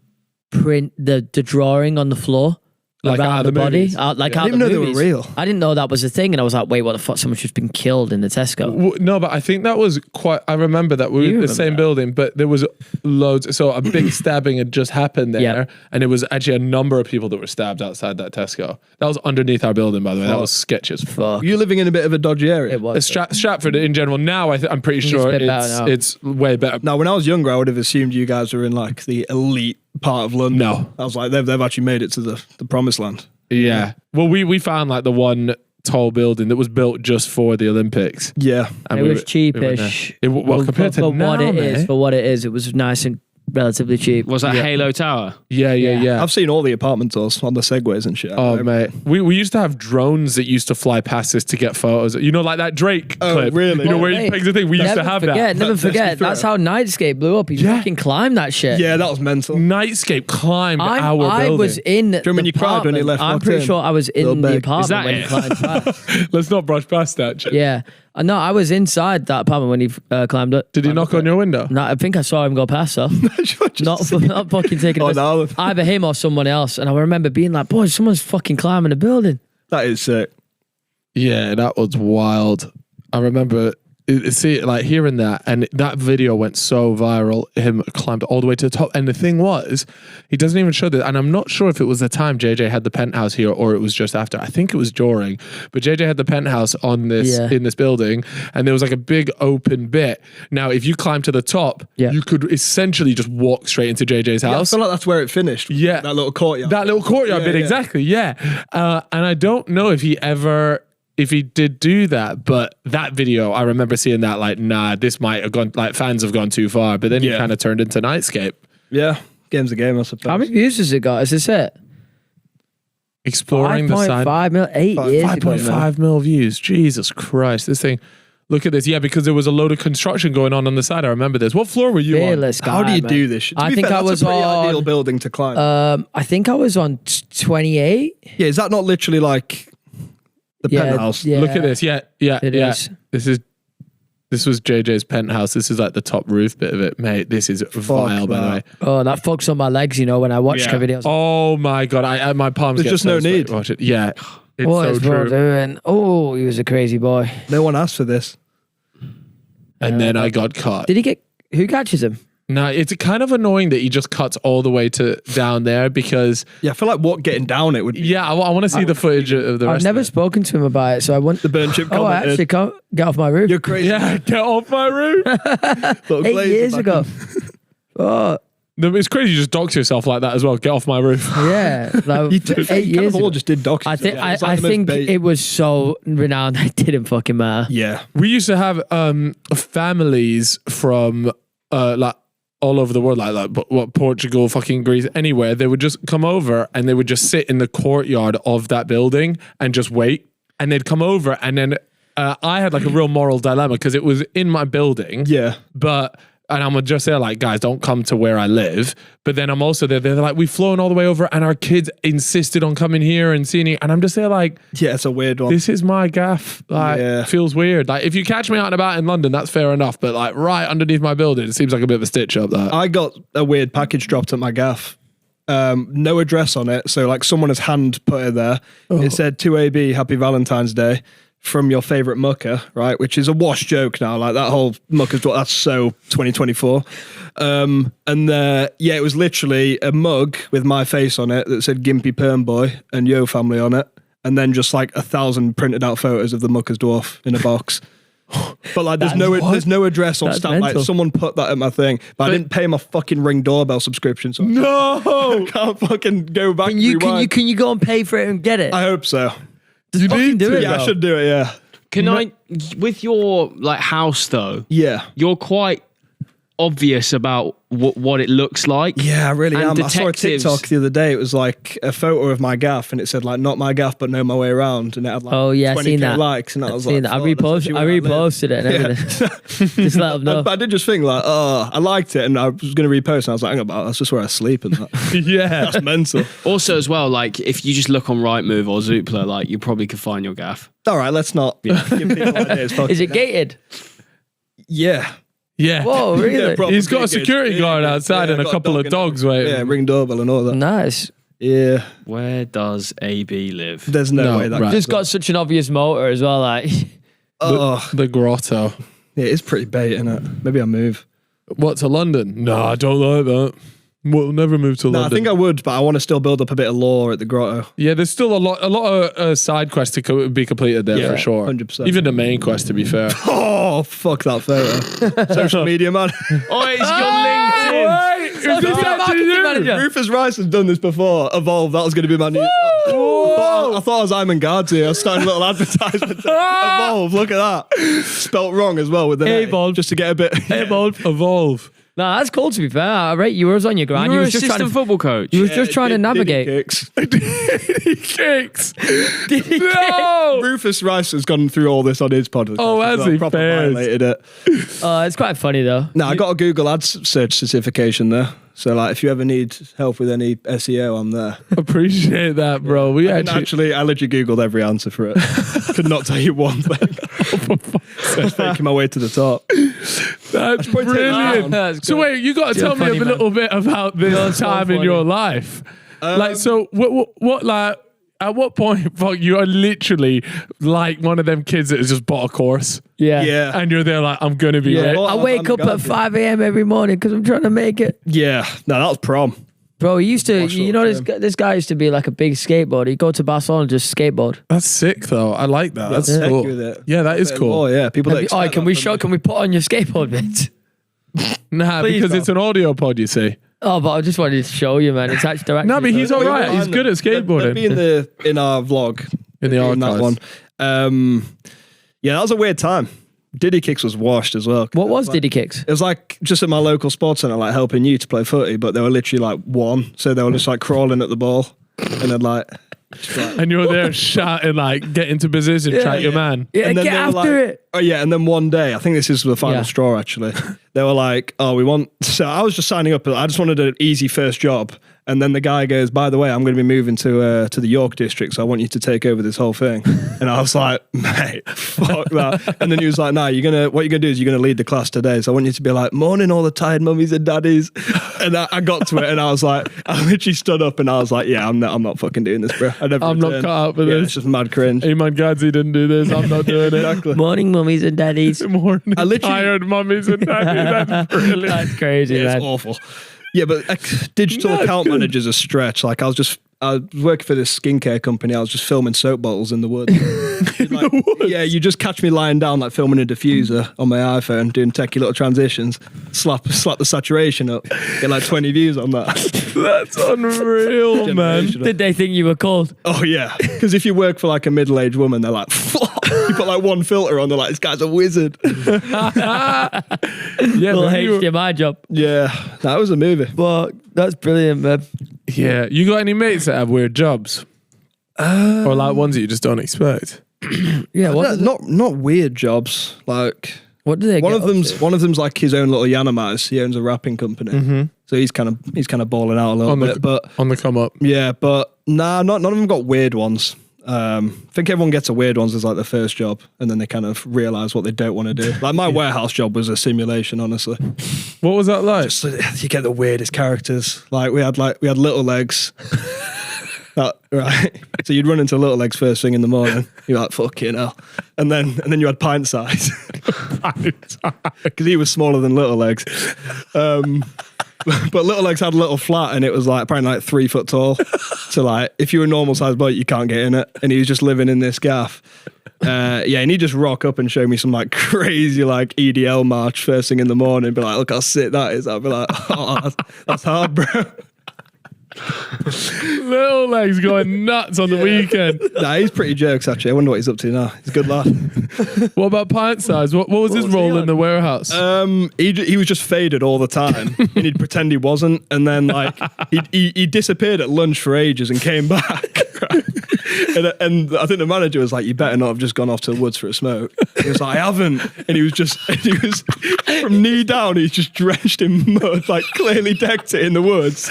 Speaker 3: print, the drawing on the floor.
Speaker 1: Like
Speaker 3: around
Speaker 1: out of
Speaker 3: the
Speaker 1: the
Speaker 3: body,
Speaker 1: movies?
Speaker 3: out, like
Speaker 1: Yeah.
Speaker 3: out
Speaker 4: I didn't
Speaker 3: the
Speaker 4: know they were
Speaker 3: movies.
Speaker 4: real.
Speaker 3: I didn't know that was a thing, and I was like, "Wait, what the fuck? Someone's just been killed in the Tesco."
Speaker 1: No, but I think that was quite. I remember that we were
Speaker 3: You
Speaker 1: in the
Speaker 3: remember
Speaker 1: same
Speaker 3: that?
Speaker 1: building, but there was loads. So a big stabbing had just happened there,
Speaker 3: Yeah.
Speaker 1: and it was actually a number of people that were stabbed outside that Tesco. That was underneath our building, by the way. That was sketchy as fuck.
Speaker 3: Fuck,
Speaker 4: You're living in a bit of a dodgy area.
Speaker 3: it was.
Speaker 1: Stratford in general. Now I'm pretty sure
Speaker 3: a bit better now.
Speaker 1: it's way better.
Speaker 4: Now, when I was younger, I would have assumed you guys were in like the elite part of London.
Speaker 1: No.
Speaker 4: I was like, they've actually made it to the promised land.
Speaker 1: Yeah. Well, we found like the one tall building that was built just for the Olympics.
Speaker 4: Yeah.
Speaker 1: And
Speaker 3: It
Speaker 1: we
Speaker 3: was
Speaker 1: were- we were there.
Speaker 3: cheapish.
Speaker 1: Well, compared to
Speaker 3: for
Speaker 1: now,
Speaker 3: what it is,
Speaker 1: mate.
Speaker 3: for what it is, it was nice and relatively cheap.
Speaker 2: Was that Halo Tower?
Speaker 1: Yeah.
Speaker 4: I've seen all the apartment tours on the segways and shit.
Speaker 1: Oh, mate. We used to have drones that used to fly past us to get photos. You know, like that Drake clip.
Speaker 4: Really?
Speaker 1: You know, where
Speaker 3: Mate,
Speaker 1: he pegs the thing? We used to have that.
Speaker 3: Never forget. That's how Nightscape blew up. He fucking climbed that shit.
Speaker 4: Yeah, that was mental.
Speaker 1: Nightscape climbed our
Speaker 3: I
Speaker 1: building.
Speaker 3: was in the
Speaker 4: when you cried when he
Speaker 3: apartment.
Speaker 4: left
Speaker 3: I'm
Speaker 4: locked
Speaker 3: pretty
Speaker 4: in?
Speaker 3: sure I was in
Speaker 4: Little
Speaker 3: the
Speaker 4: bit.
Speaker 3: apartment
Speaker 2: Is that
Speaker 3: when
Speaker 2: it?
Speaker 3: he climbed past.
Speaker 1: Let's not brush past that.
Speaker 3: Yeah. No, I was inside that apartment when he climbed up.
Speaker 1: Did he knock on your window?
Speaker 3: No, I think I saw him go past though. not fucking taking
Speaker 4: Oh,
Speaker 3: a
Speaker 4: no.
Speaker 3: either him or someone else. And I remember being like, boy, someone's fucking climbing the building.
Speaker 4: That is sick.
Speaker 1: Yeah, that was wild. I remember like hearing that, and that video went so viral. Him climbed all the way to the top, and the thing was, he doesn't even show that. And I'm not sure if it was the time JJ had the penthouse here or it was just after. I think it was during, but JJ had the penthouse on this in this building, and there was like a big open bit. Now, if you climb to the top, you could essentially just walk straight into JJ's
Speaker 4: Yeah, I
Speaker 1: house.
Speaker 4: feel like that's where it finished.
Speaker 1: Yeah.
Speaker 4: That little courtyard.
Speaker 1: That little courtyard bit,
Speaker 4: yeah.
Speaker 1: exactly. Yeah. And I don't know if he did do that, but that video, I remember seeing that like, nah, this might have gone, like fans have gone too far, but then he kind of turned into Nightscape.
Speaker 4: Yeah. Game's a game, I suppose.
Speaker 3: How many views has it got? Is this it?
Speaker 1: Exploring the side.
Speaker 3: 5.5 mil, 8 years ago.
Speaker 1: 5.5 mil views. Jesus Christ. This thing. Look at this. Yeah, because there was a load of construction going on the side. I remember this. What floor were you
Speaker 3: Fearless
Speaker 1: on?
Speaker 3: guy,
Speaker 4: How do you
Speaker 3: man.
Speaker 4: do this? To
Speaker 3: I
Speaker 4: be
Speaker 3: think
Speaker 4: fair,
Speaker 3: I
Speaker 4: that's
Speaker 3: was
Speaker 4: a pretty
Speaker 3: on.
Speaker 4: ideal building to climb.
Speaker 3: I think I was on 28.
Speaker 4: Yeah, is that not literally like the penthouse?
Speaker 3: Yeah.
Speaker 1: Look at this. Yeah.
Speaker 3: It is.
Speaker 1: This was JJ's penthouse. This is like the top roof bit of it. Mate, this is vile, by the way.
Speaker 3: Oh, that fucks on my legs, you know, when I watch the videos.
Speaker 1: Oh my God. My palms
Speaker 4: There's
Speaker 1: get
Speaker 4: just
Speaker 1: so
Speaker 4: no
Speaker 1: sweaty
Speaker 4: need.
Speaker 1: watch it. Yeah. It's
Speaker 3: What
Speaker 1: so
Speaker 3: is bro
Speaker 1: true.
Speaker 3: doing? Oh, he was a crazy boy.
Speaker 4: No one asked for this.
Speaker 1: And then I got caught.
Speaker 3: Did he get... Who catches him?
Speaker 1: No, it's kind of annoying that he just cuts all the way to down there because
Speaker 4: Yeah, I feel like getting down it would be.
Speaker 1: I want to see the footage of the rest.
Speaker 3: I've never
Speaker 1: of it.
Speaker 3: spoken to him about it, so I want...
Speaker 4: The burn chip
Speaker 3: Oh, I
Speaker 4: commented.
Speaker 3: actually can't get off my roof.
Speaker 4: You're crazy.
Speaker 1: Yeah, get off my roof.
Speaker 4: Little
Speaker 3: 8
Speaker 4: glazer
Speaker 3: years
Speaker 4: back
Speaker 3: ago.
Speaker 4: in.
Speaker 3: Oh,
Speaker 1: No, it's crazy you just dox yourself like that as well. Get off my roof.
Speaker 3: yeah. Like,
Speaker 4: You did,
Speaker 3: 8
Speaker 4: you kind
Speaker 3: years
Speaker 4: of all
Speaker 3: ago.
Speaker 4: just did dox.
Speaker 3: I think
Speaker 4: yourself.
Speaker 3: I
Speaker 4: It's like the most
Speaker 3: think
Speaker 4: bait.
Speaker 3: it was so renowned that it didn't fucking matter.
Speaker 4: Yeah.
Speaker 1: We used to have families from like all over the world, like what Portugal, fucking Greece, anywhere. They would just come over and they would just sit in the courtyard of that building and just wait. And they'd come over, and then I had like a real moral dilemma because it was in my building.
Speaker 4: Yeah.
Speaker 1: And I'm just there like, guys, don't come to where I live. But then I'm also there. They're like, we've flown all the way over, and our kids insisted on coming here and seeing it. And I'm just there like,
Speaker 4: Yeah, it's a weird one.
Speaker 1: this is my gaff. Like,
Speaker 4: Yeah.
Speaker 1: feels weird. Like, if you catch me out and about in London, that's fair enough. But like, right underneath my building, it seems like a bit of a stitch up. That
Speaker 4: I got a weird package dropped at my gaff. No address on it. So like someone has hand put it there. It said 2AB, Happy Valentine's Day. From your favorite mucker, right? Which is a wash joke now. Like that whole mucker's that's so 2024. It was literally a mug with my face on it that said Gimpy Perm Boy and Yo Family on it. And then just like 1,000 printed out photos of the mucker's dwarf in a box. But like there's no address on
Speaker 3: That's
Speaker 4: stamp. Like
Speaker 3: mental.
Speaker 4: someone put that at my thing. But I didn't pay my fucking Ring doorbell subscription. So
Speaker 1: no,
Speaker 4: I can't fucking go back
Speaker 3: Can
Speaker 4: and rewind.
Speaker 3: you go and pay for it and get it?
Speaker 4: I hope so.
Speaker 3: Just fucking do it.
Speaker 4: Yeah, I
Speaker 3: bro.
Speaker 4: should do it, yeah.
Speaker 2: Can I, with your like house though,
Speaker 4: Yeah.
Speaker 2: you're quite obvious about what it looks like.
Speaker 4: Yeah, I really
Speaker 2: And
Speaker 4: am. I saw a
Speaker 2: detectives-
Speaker 4: TikTok the other day. It was like a photo of my gaff, and it said like "not my gaff, but know my way around," and it had like
Speaker 3: Oh, yeah, I
Speaker 4: 20K
Speaker 3: seen that.
Speaker 4: likes, and I was
Speaker 3: Seen
Speaker 4: like,
Speaker 3: that. I
Speaker 4: "Fuck, that's
Speaker 3: reposted
Speaker 4: actually where live."
Speaker 3: it and everything. Just let them know.
Speaker 4: But I did just think like, oh, I liked it, and I was going to repost, and I was like, hang about, that's just where I sleep, and that.
Speaker 1: yeah.
Speaker 4: That's mental.
Speaker 2: Also, as well, like if you just look on Rightmove or Zoopla, like you probably could find your gaff.
Speaker 4: All right, let's not give people ideas. Fuck
Speaker 3: Is it gated?
Speaker 4: Yeah.
Speaker 1: Yeah.
Speaker 3: Whoa, really?
Speaker 4: Yeah, proper
Speaker 1: He's got a
Speaker 4: gated.
Speaker 1: security guard outside
Speaker 4: Yeah,
Speaker 1: and a
Speaker 4: got a
Speaker 1: couple
Speaker 4: dog
Speaker 1: of
Speaker 4: and
Speaker 1: dogs
Speaker 4: everything.
Speaker 1: waiting.
Speaker 4: Yeah, Ring doorbell and all that.
Speaker 3: Nice.
Speaker 4: Yeah.
Speaker 2: Where does AB live?
Speaker 4: There's no,
Speaker 1: No,
Speaker 4: way that
Speaker 1: right.
Speaker 3: Just got such an obvious motor as well. Like,
Speaker 4: Oh,
Speaker 1: The grotto.
Speaker 4: yeah, it's pretty bait, isn't it? Maybe I move.
Speaker 1: What, to London? No, I don't like that. We'll never move to
Speaker 4: No, I
Speaker 1: London.
Speaker 4: think I would, but I want to still build up a bit of lore at the grotto.
Speaker 1: Yeah, there's still a lot of side quests to be completed there
Speaker 4: Yeah,
Speaker 1: for sure.
Speaker 4: 100%.
Speaker 1: Even the main quest, to be fair.
Speaker 4: Oh, fuck that photo. Social media, man.
Speaker 2: Oh, it's your LinkedIn.
Speaker 1: Is this actually you?
Speaker 3: manager.
Speaker 4: Rufus Rice has done this before. Evolve, that was going to be my new... I thought I was Iman Gardzi. I was starting a little advertisement. Evolve, look at that. Spelt wrong as well with the
Speaker 3: Evolve.
Speaker 4: just to get a bit...
Speaker 3: Evolve.
Speaker 1: Evolve.
Speaker 3: No, that's cool to be fair. I rate you. Was on your grind.
Speaker 2: You were
Speaker 3: was just
Speaker 2: assistant football coach.
Speaker 3: You was just trying to navigate.
Speaker 4: Diddy
Speaker 1: Kicks.
Speaker 3: No.
Speaker 4: Rufus Rice has gone through all this on his podcast.
Speaker 1: Oh, has he?
Speaker 4: Proper
Speaker 1: Fairs.
Speaker 4: violated it.
Speaker 3: It's quite funny though.
Speaker 4: No, I got a Google Ads search certification there. So, like, if you ever need help with any SEO, I'm there.
Speaker 1: Appreciate that, bro. We
Speaker 4: I
Speaker 1: actually
Speaker 4: literally Googled every answer for it. Could not tell you one thing. Just making my way to the top.
Speaker 1: That's
Speaker 4: take that
Speaker 1: brilliant.
Speaker 4: down.
Speaker 3: That's
Speaker 1: So
Speaker 3: good.
Speaker 1: wait, you got to
Speaker 3: You're
Speaker 1: tell me
Speaker 3: funny,
Speaker 1: a
Speaker 3: man.
Speaker 1: little bit about this
Speaker 3: so
Speaker 1: time in
Speaker 3: funny.
Speaker 1: your life. Like, so what like, at what point, fuck, you are literally like one of them kids that has just bought a course.
Speaker 3: Yeah.
Speaker 4: Yeah.
Speaker 1: And you're there like, I'm going to be
Speaker 3: Yeah.
Speaker 1: rich.
Speaker 4: Well,
Speaker 3: I wake
Speaker 4: I'm
Speaker 3: up
Speaker 4: glad
Speaker 3: at
Speaker 4: to.
Speaker 3: 5 a.m. every morning because I'm trying to make it.
Speaker 4: Yeah. No, that was prom.
Speaker 3: Bro, he used to,
Speaker 4: Wash
Speaker 3: you
Speaker 4: up,
Speaker 3: know,
Speaker 4: yeah.
Speaker 3: this guy used to be like a big skateboarder. He'd go to Barcelona and just skateboard.
Speaker 1: That's sick though. I like that. That's
Speaker 4: Heck
Speaker 1: cool.
Speaker 4: with it.
Speaker 1: Yeah, that is cool.
Speaker 4: Oh, yeah. People don't expect
Speaker 3: Can
Speaker 4: that
Speaker 3: we
Speaker 4: from
Speaker 3: show?
Speaker 4: me.
Speaker 3: Can we put on your skateboard bit?
Speaker 1: Nah,
Speaker 3: Please
Speaker 1: because
Speaker 3: don't.
Speaker 1: it's an audio pod, you see.
Speaker 3: Oh, but I just wanted to show you, man. It's actually directly.
Speaker 1: No, but he's all right. He's good at skateboarding.
Speaker 4: They'd be in our vlog.
Speaker 1: In the
Speaker 4: that
Speaker 1: archives.
Speaker 4: one. Yeah, that was a weird time. Diddy Kicks was washed as well.
Speaker 3: What was Diddy Kicks?
Speaker 4: It was like just at my local sports centre, like helping you to play footy, but they were literally like one. So they were just like crawling at the ball. And then like... just like-
Speaker 1: And you're there shouting like, get into position, track your man.
Speaker 3: Yeah,
Speaker 4: and then
Speaker 3: get
Speaker 4: they were
Speaker 3: after
Speaker 4: like-
Speaker 3: it.
Speaker 4: Oh yeah, and then one day, I think this is the final
Speaker 3: Yeah.
Speaker 4: straw actually. They were like, "Oh, we want." So I was just signing up. I just wanted an easy first job, and then the guy goes, "By the way, I'm going to be moving to the York district, so I want you to take over this whole thing." And I was like, "Mate, fuck that." And then he was like, "No, what you're gonna do is you're gonna lead the class today. So I want you to be like, morning, all the tired mummies and daddies." And I got to it, and I was like, I literally stood up, and I was like, "Yeah, I'm not fucking doing this, bro.
Speaker 1: I'm not cut out for
Speaker 4: Yeah,
Speaker 1: this.
Speaker 4: it's just mad cringe."
Speaker 1: Hey man, Gadsy didn't do this. I'm not doing it.
Speaker 4: Exactly.
Speaker 3: Morning, mummies and daddies.
Speaker 1: Morning
Speaker 4: I literally-
Speaker 1: tired mummies and daddies. That's brilliant.
Speaker 3: That's crazy,
Speaker 4: Yeah,
Speaker 3: man.
Speaker 4: it's awful. Yeah, but digital
Speaker 1: That's
Speaker 4: account
Speaker 1: good.
Speaker 4: manager's a stretch. Like I was working for this skincare company. I was just filming soap bottles in the woods. Like, yeah, you just catch me lying down, like filming a diffuser on my iPhone, doing techie little transitions. Slap the saturation up. Get like 20 views on that.
Speaker 1: That's unreal, man.
Speaker 4: Generational.
Speaker 3: Did they think you were cold?
Speaker 4: Oh yeah, because if you work for like a middle-aged woman, they're like, you put like one filter on, they're like, this guy's a wizard.
Speaker 1: Yeah,
Speaker 3: Little
Speaker 1: man, you-
Speaker 3: HDMI job.
Speaker 4: Yeah, that was a movie.
Speaker 3: But that's brilliant, man.
Speaker 1: yeah. You got any mates that have weird jobs? Or like ones that you just don't expect?
Speaker 3: Yeah,
Speaker 4: Not weird jobs. Like
Speaker 3: what do they
Speaker 4: one
Speaker 3: get
Speaker 4: of them's
Speaker 3: up to?
Speaker 4: one of them's like his own little Yanamaz. He owns a rapping company, so he's kind of balling out a little
Speaker 1: On the-
Speaker 4: bit. But
Speaker 1: On the come up.
Speaker 4: yeah, but nah, none of them got weird ones. I think everyone gets a weird ones as like their first job, and then they kind of realize what they don't want to do. Like my warehouse job was a simulation, honestly.
Speaker 1: What was that like?
Speaker 4: So you get the weirdest characters. Like we had little legs. Right. So you'd run into little legs first thing in the morning. You're like, fucking hell. And then you had pint size. Because he was smaller than little legs. But little legs had a little flat and it was like apparently like 3 foot tall. So like if you're a normal sized boat, you can't get in it. And he was just living in this gaff. Yeah, and he'd just rock up and show me some like crazy like EDL march first thing in the morning. Be like, look how sick that is. I'd be like, oh, that's hard, bro.
Speaker 1: Little legs going nuts on the weekend.
Speaker 4: Nah, he's pretty jokes actually. I wonder what he's up to now. He's a good lad.
Speaker 1: What about pint size? What was his
Speaker 4: was he
Speaker 1: role in
Speaker 4: on? Uh,
Speaker 1: the warehouse?
Speaker 4: He was just faded all the time, and he'd pretend he wasn't, and then like he disappeared at lunch for ages and came back. Right? And I think the manager was like, "You better not have just gone off to the woods for a smoke." He was like, "I haven't," and he was from knee down. He's just drenched in mud, like clearly decked it in the woods.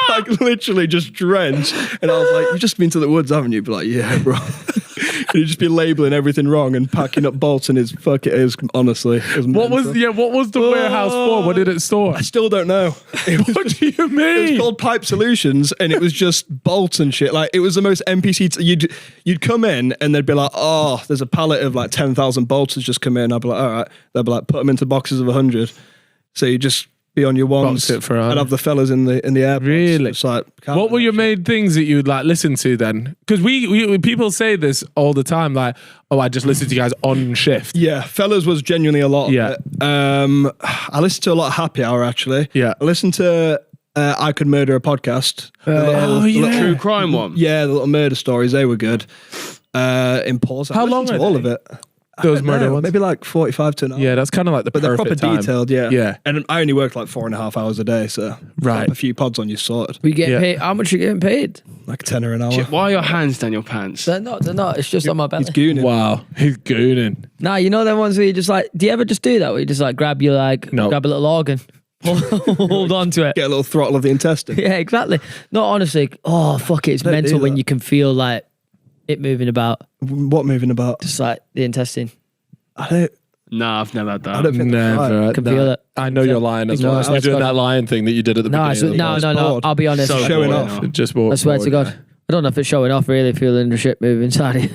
Speaker 4: Like literally just drenched. And I was like, "You've just been to the woods, haven't you?" Be like, "Yeah, bro." And he'd just be labeling everything wrong and packing up bolts in his fucking. It was honestly. It was
Speaker 1: what
Speaker 4: mental.
Speaker 1: was the warehouse for? What did it store?
Speaker 4: I still don't know. It was
Speaker 1: What
Speaker 4: just-
Speaker 1: do you
Speaker 4: It was
Speaker 1: mean?
Speaker 4: called Pipe Solutions, and it was just bolts and shit. Like it was the most NPC. You'd come in, and they'd be like, "Oh, there's a pallet of like 10,000 bolts has just come in." I'd be like, "All right." They'd be like, "Put them into boxes of 100." So you just be on your ones.
Speaker 1: Box it for 100.
Speaker 4: I'd have the fellas in the air.
Speaker 1: Really?
Speaker 4: It's like,
Speaker 1: What were your main things that you'd like listen to then? Because we people say this all the time, like, "Oh, I just listen to you guys on shift."
Speaker 4: Yeah, fellas was genuinely a lot. Of
Speaker 1: Yeah.
Speaker 4: it. I listened to a lot of Happy Hour actually.
Speaker 1: Yeah.
Speaker 4: I listened to I Could Murder a Podcast.
Speaker 1: Oh, yeah.
Speaker 2: True crime one.
Speaker 4: Yeah, the little murder stories, they were good. In pause.
Speaker 1: How long
Speaker 4: to
Speaker 1: are
Speaker 4: all
Speaker 1: they?
Speaker 4: of it?
Speaker 1: Those murder
Speaker 4: No,
Speaker 1: ones?
Speaker 4: maybe like 45 to an hour.
Speaker 1: Yeah, that's kind of like the
Speaker 4: But they're
Speaker 1: perfect
Speaker 4: proper
Speaker 1: time.
Speaker 4: detailed, yeah.
Speaker 1: Yeah.
Speaker 4: And I only work like 4.5 hours a day, so
Speaker 1: Right.
Speaker 4: a few pods on you sorted.
Speaker 3: We get
Speaker 1: Yeah.
Speaker 3: paid. How much are you getting paid?
Speaker 4: Like a tenner an hour.
Speaker 2: Shit, why are your hands down your pants?
Speaker 3: They're not. They're not. It's just on my belly.
Speaker 4: He's gooning.
Speaker 1: Wow, he's gooning.
Speaker 3: Nah, you know them ones where you just like. Do you ever just do that? Where you just like grab your like,
Speaker 1: No.
Speaker 3: grab a little organ, hold on to it.
Speaker 4: Get a little throttle of the intestine.
Speaker 3: Yeah, exactly. No, honestly. Oh fuck it, it's
Speaker 4: Don't
Speaker 3: mental
Speaker 4: do
Speaker 3: when
Speaker 4: that.
Speaker 3: you can feel like it moving about,
Speaker 4: What moving about?
Speaker 3: just like the intestine.
Speaker 4: I don't
Speaker 2: Nah, I've never had that.
Speaker 4: I don't think that's right.
Speaker 1: Never.
Speaker 3: Can feel it.
Speaker 1: I know you're lying as
Speaker 3: No,
Speaker 1: well.
Speaker 3: I swear
Speaker 1: You're
Speaker 3: to
Speaker 1: doing
Speaker 3: God.
Speaker 1: that lying thing that you did at the
Speaker 3: No,
Speaker 1: beginning.
Speaker 3: no,
Speaker 4: it's
Speaker 3: no, no.
Speaker 4: bored.
Speaker 3: I'll be honest.
Speaker 2: So
Speaker 4: Showing
Speaker 2: bored
Speaker 4: off.
Speaker 2: now.
Speaker 1: Just
Speaker 3: I swear to God. I don't know if it's showing off really, feeling the shit move inside you.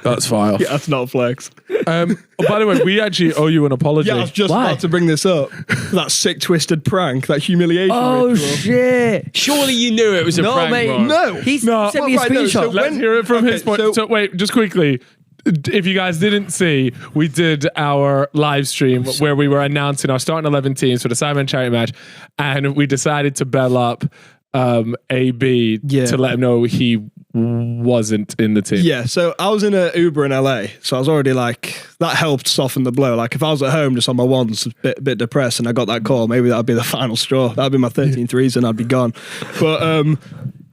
Speaker 1: That's vile.
Speaker 4: Yeah, that's not a flex.
Speaker 1: Oh, by the way, we actually owe you an apology.
Speaker 4: Yeah, I was just
Speaker 3: Why?
Speaker 4: about to bring this up. That sick, twisted prank, that humiliation.
Speaker 3: Oh
Speaker 4: ritual.
Speaker 3: shit.
Speaker 2: Surely you knew it was a
Speaker 3: No,
Speaker 2: prank,
Speaker 3: mate,
Speaker 2: bro.
Speaker 4: No.
Speaker 3: He's
Speaker 1: No.
Speaker 3: sent me a
Speaker 4: Right, no, so
Speaker 3: screenshot.
Speaker 1: Let's
Speaker 4: when-
Speaker 1: hear it from his
Speaker 4: okay,
Speaker 1: point.
Speaker 4: so-
Speaker 1: So wait, just quickly. If you guys didn't see, we did our live stream where we were announcing our starting 11 teams for the Simon charity match, and we decided to bell up AB
Speaker 4: Yeah.
Speaker 1: to let him know he wasn't in the team.
Speaker 4: Yeah, so I was in an Uber in LA, so I was already like, that helped soften the blow. Like, if I was at home just on my ones, a bit depressed, and I got that call, maybe that'd be the final straw. That'd be my 13th reason, I'd be gone. But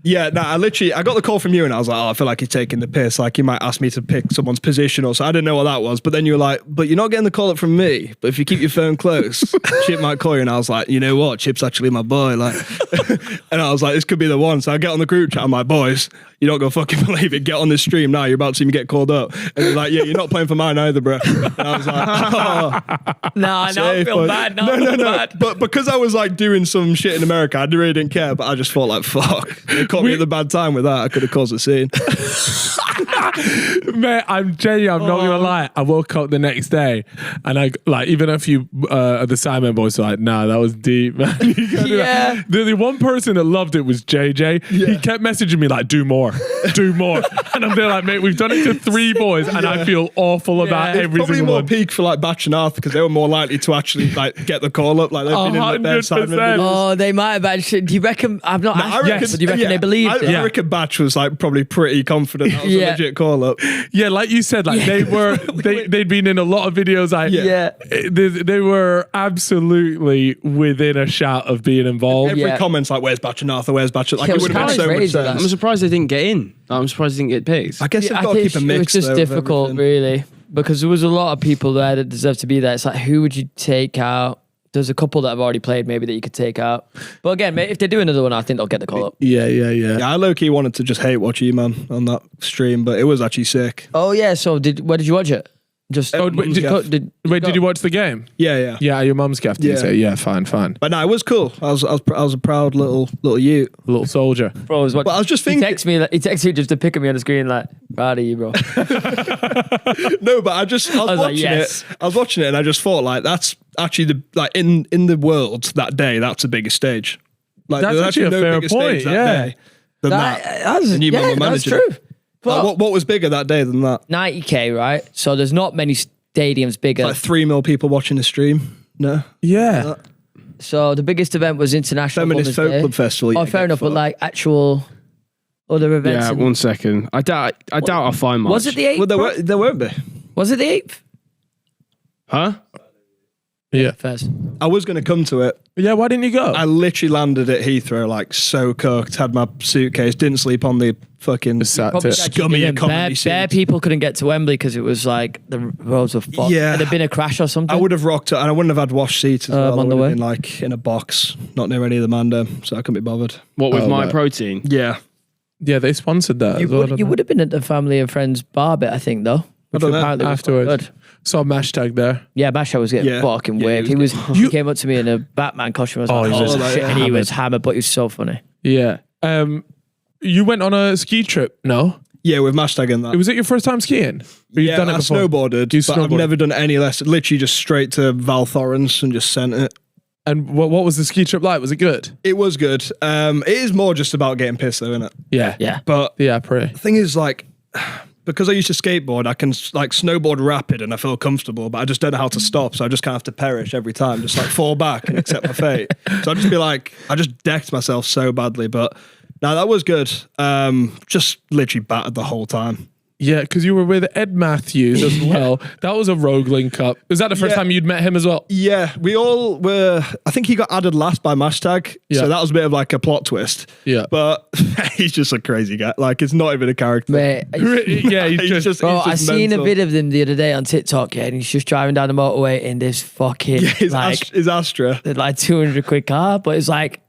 Speaker 4: yeah, I got the call from you, and I was like, oh, I feel like he's taking the piss. Like, he might ask me to pick someone's position or so. I didn't know what that was. But then you were like, but you're not getting the call up from me. But if you keep your phone close, Chip might call you. And I was like, you know what? Chip's actually my boy. Like, and I was like, this could be the one. So I get on the group chat. I'm like, boys, you're not going to fucking believe it. Get on this stream now. You're about to see me get called up. And they're like, yeah, you're not playing for mine either, bro. And I was like, oh.
Speaker 3: Nah, I
Speaker 4: Safe,
Speaker 3: feel
Speaker 4: but-
Speaker 3: bad. No,
Speaker 4: no,
Speaker 3: I feel bad.
Speaker 4: But because I was like doing some shit in America, I really didn't care. But I just thought like, fuck, they caught me at the bad time with that. I could have caused a scene.
Speaker 1: Man, I'm genuine. I'm not gonna lie. I woke up the next day, and I like even a few of the Simon boys were like, "Nah, that was deep, man." You gotta do that.
Speaker 3: Yeah.
Speaker 1: The one person that loved it was JJ. He kept messaging me like, "Do more, do more," and I'm there like, "Mate, we've done it to 3 boys, and I feel awful about
Speaker 3: Yeah.
Speaker 1: every
Speaker 4: Probably
Speaker 1: single
Speaker 4: more
Speaker 1: one."
Speaker 4: peak for like Batch and Arthur because they were more likely to actually like get the call up. Like they've been in like, their
Speaker 1: 100%.
Speaker 4: Simon videos.
Speaker 3: Oh, they might have actually. Do you reckon? I've not asked
Speaker 4: I
Speaker 3: yet,
Speaker 4: reckon,
Speaker 3: but do you reckon
Speaker 4: yeah,
Speaker 3: they believed it?
Speaker 4: I reckon Batch was like probably pretty confident that was
Speaker 3: Yeah.
Speaker 4: a legit call up.
Speaker 1: Yeah, like you said, like they were, they'd been in a lot of videos. Like,
Speaker 3: Yeah.
Speaker 1: they were absolutely within a shout of being involved.
Speaker 4: Every
Speaker 3: Yeah.
Speaker 4: comment's like, "Where's Batch and Arthur? Where's Batch?" Like
Speaker 3: Yeah,
Speaker 4: it
Speaker 3: it
Speaker 4: would have
Speaker 3: was
Speaker 4: made so much
Speaker 3: crazy,
Speaker 4: sense.
Speaker 3: that.
Speaker 2: I'm surprised they didn't get in. I'm surprised they didn't get picked.
Speaker 4: I guess they've
Speaker 3: I
Speaker 4: got to
Speaker 3: think
Speaker 4: keep a mix.
Speaker 3: it was just
Speaker 4: though, of
Speaker 3: difficult,
Speaker 4: everything.
Speaker 3: really, because there was a lot of people there that deserve to be there. It's like, who would you take out? There's a couple that have already played, maybe that you could take out. But again, mate, if they do another one, I think they'll get the call up.
Speaker 1: Yeah.
Speaker 4: Yeah, I low key wanted to just hate watch E-Man on that stream, but it was actually sick.
Speaker 3: Oh yeah, so where did you watch it? Just
Speaker 1: Oh, wait, did,
Speaker 4: Yeah.
Speaker 1: did you watch the game?
Speaker 4: Yeah.
Speaker 1: Yeah, your mum's gaff. Did you
Speaker 4: Yeah.
Speaker 1: say? Yeah, fine.
Speaker 4: But no, it was cool. I was a proud little ute.
Speaker 1: Little soldier.
Speaker 3: bro, was watching.
Speaker 4: But I was just
Speaker 3: He
Speaker 4: thinking.
Speaker 3: texted me. He texted me just to pick me on the screen, like, proud of you, bro.
Speaker 4: No, but I was
Speaker 3: was like,
Speaker 4: watching
Speaker 3: yes.
Speaker 4: it. I was watching it, and I just thought like that's actually the like in the world that day. That's the biggest stage. Like
Speaker 1: That's
Speaker 4: there's
Speaker 1: actually a fair
Speaker 4: bigger
Speaker 1: point,
Speaker 4: stage that
Speaker 1: yeah.
Speaker 4: day than that.
Speaker 3: That's,
Speaker 4: And you
Speaker 3: yeah,
Speaker 4: were
Speaker 3: that's
Speaker 4: managing
Speaker 3: true.
Speaker 4: it.
Speaker 3: But
Speaker 4: Like, what was bigger that day than that?
Speaker 3: 90K, right? So there's not many stadiums bigger.
Speaker 4: Like 3 mil people watching the stream. No,
Speaker 1: Yeah.
Speaker 3: So the biggest event was International
Speaker 4: Feminist
Speaker 3: Women's
Speaker 4: Folk
Speaker 3: Day.
Speaker 4: Club Festival.
Speaker 3: Oh,
Speaker 4: yeah,
Speaker 3: fair
Speaker 4: get
Speaker 3: enough, but
Speaker 4: fucked.
Speaker 3: like actual other events.
Speaker 2: Yeah,
Speaker 3: in-
Speaker 2: 1 second. I doubt I'll find much.
Speaker 3: was it the 8th?
Speaker 4: well, there won't be.
Speaker 3: Was it the 8th?
Speaker 2: Huh?
Speaker 1: Yeah.
Speaker 3: First.
Speaker 4: I was going to come to it.
Speaker 1: Yeah. Why didn't you go?
Speaker 4: I literally landed at Heathrow like so cooked. Had my suitcase. Didn't sleep on the fucking.
Speaker 1: Sat
Speaker 3: Probably
Speaker 1: it.
Speaker 3: actually
Speaker 4: Scummy
Speaker 3: didn't.
Speaker 4: economy
Speaker 3: Bare
Speaker 4: seats.
Speaker 3: people couldn't get to Wembley because it was like the roads were fucked.
Speaker 4: Yeah.
Speaker 3: Had there been a crash or something?
Speaker 4: I would have rocked it, and I wouldn't have had wash seats as well.
Speaker 3: on
Speaker 4: I
Speaker 3: the
Speaker 4: would
Speaker 3: way.
Speaker 4: have been like in a box, not near any of the Mando, so I couldn't be bothered.
Speaker 2: What with
Speaker 1: Oh,
Speaker 2: my
Speaker 1: right.
Speaker 2: protein?
Speaker 4: Yeah,
Speaker 1: Yeah, they sponsored that.
Speaker 3: You
Speaker 1: as well,
Speaker 3: would,
Speaker 1: didn't
Speaker 3: you
Speaker 1: they?
Speaker 3: would have been at the family and friends bar bit, I think, though. Which
Speaker 4: don't know.
Speaker 3: apparently was quite
Speaker 1: Afterwards.
Speaker 3: good.
Speaker 1: Saw hashtag there.
Speaker 3: Yeah, Basha was getting
Speaker 4: Yeah.
Speaker 3: fucking
Speaker 4: Yeah,
Speaker 3: weird.
Speaker 4: he
Speaker 3: He came up to me in a Batman costume. I was
Speaker 1: Oh,
Speaker 3: like,
Speaker 1: he was
Speaker 3: oh,
Speaker 4: just
Speaker 3: shit. And he
Speaker 1: hammered.
Speaker 3: was hammered, but he was so funny.
Speaker 1: Yeah. You went on a ski trip? No.
Speaker 4: yeah, with Mashtag and that.
Speaker 1: Was it your first time skiing? Or you've
Speaker 4: Yeah,
Speaker 1: done it
Speaker 4: I
Speaker 1: before?
Speaker 4: snowboarded,
Speaker 1: You
Speaker 4: but I've
Speaker 1: snowboarded?
Speaker 4: never done any lessons. Literally just straight to Val Thorens and just sent it.
Speaker 1: And what was the ski trip like? Was it good?
Speaker 4: It was good. It is more just about getting pissed though, isn't it?
Speaker 1: Yeah.
Speaker 3: Yeah.
Speaker 4: But
Speaker 1: Yeah, pretty.
Speaker 4: the thing is, like, because I used to skateboard, I can like snowboard rapid and I feel comfortable, but I just don't know how to stop. So I just kind of have to perish every time, just like fall back and accept my fate. So I'd just be like, I just decked myself so badly. But no, that was good. Just literally battered the whole time.
Speaker 1: Yeah, because you were with Ed Matthews as well. That was a rogue link up. Was that the first time you'd met him as well?
Speaker 4: Yeah, we all were. I think he got added last by Mashtag, so that was a bit of like a plot twist.
Speaker 1: Yeah,
Speaker 4: but he's just a crazy guy. Like, it's not even a character.
Speaker 3: Mate,
Speaker 1: yeah, he's just.
Speaker 3: Bro, I seen
Speaker 4: mental.
Speaker 3: a bit of them the other day on TikTok, and he's just driving down the motorway in this fucking
Speaker 4: his Astra,
Speaker 3: like 200 quid car, but it's like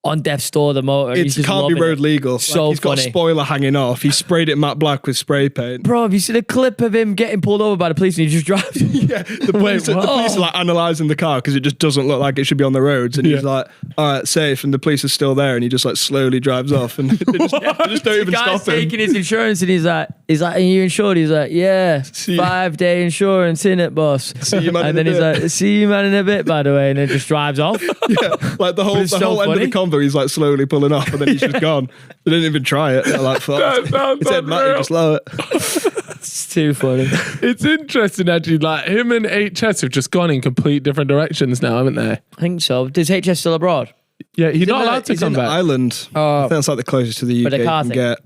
Speaker 3: on death's door, the motor.
Speaker 4: It can't be road legal.
Speaker 3: So
Speaker 4: he's got a spoiler hanging off. He sprayed it matte black with spray paint.
Speaker 3: Bro, have you seen a clip of him getting pulled over by the police and he just drives?
Speaker 4: Yeah, the police are like analysing the car because it just doesn't look like it should be on the roads. And he's like, all right, safe. And the police are still there. And he just like slowly drives off. And they just don't even stop him.
Speaker 3: Taking his insurance and he's like, are you insured? He's like, yeah, 5-day insurance in it, boss.
Speaker 4: See you, man,
Speaker 3: and then he's like, see you, man, in a bit, by the way. And then just drives off.
Speaker 4: Yeah, like the whole end of the convo, he's like slowly pulling off, and then he's just gone. They didn't even try it. They're like, fuck. It's Ed Matty, just slow it.
Speaker 3: It's too funny.
Speaker 1: It's interesting, actually. Like, him and HS have just gone in complete different directions now, haven't they?
Speaker 3: I think so. Is HS still abroad?
Speaker 1: Yeah, he's not allowed to
Speaker 4: he's
Speaker 1: come
Speaker 4: in
Speaker 1: back.
Speaker 4: Ireland. I think that's like the closest to the UK you can get.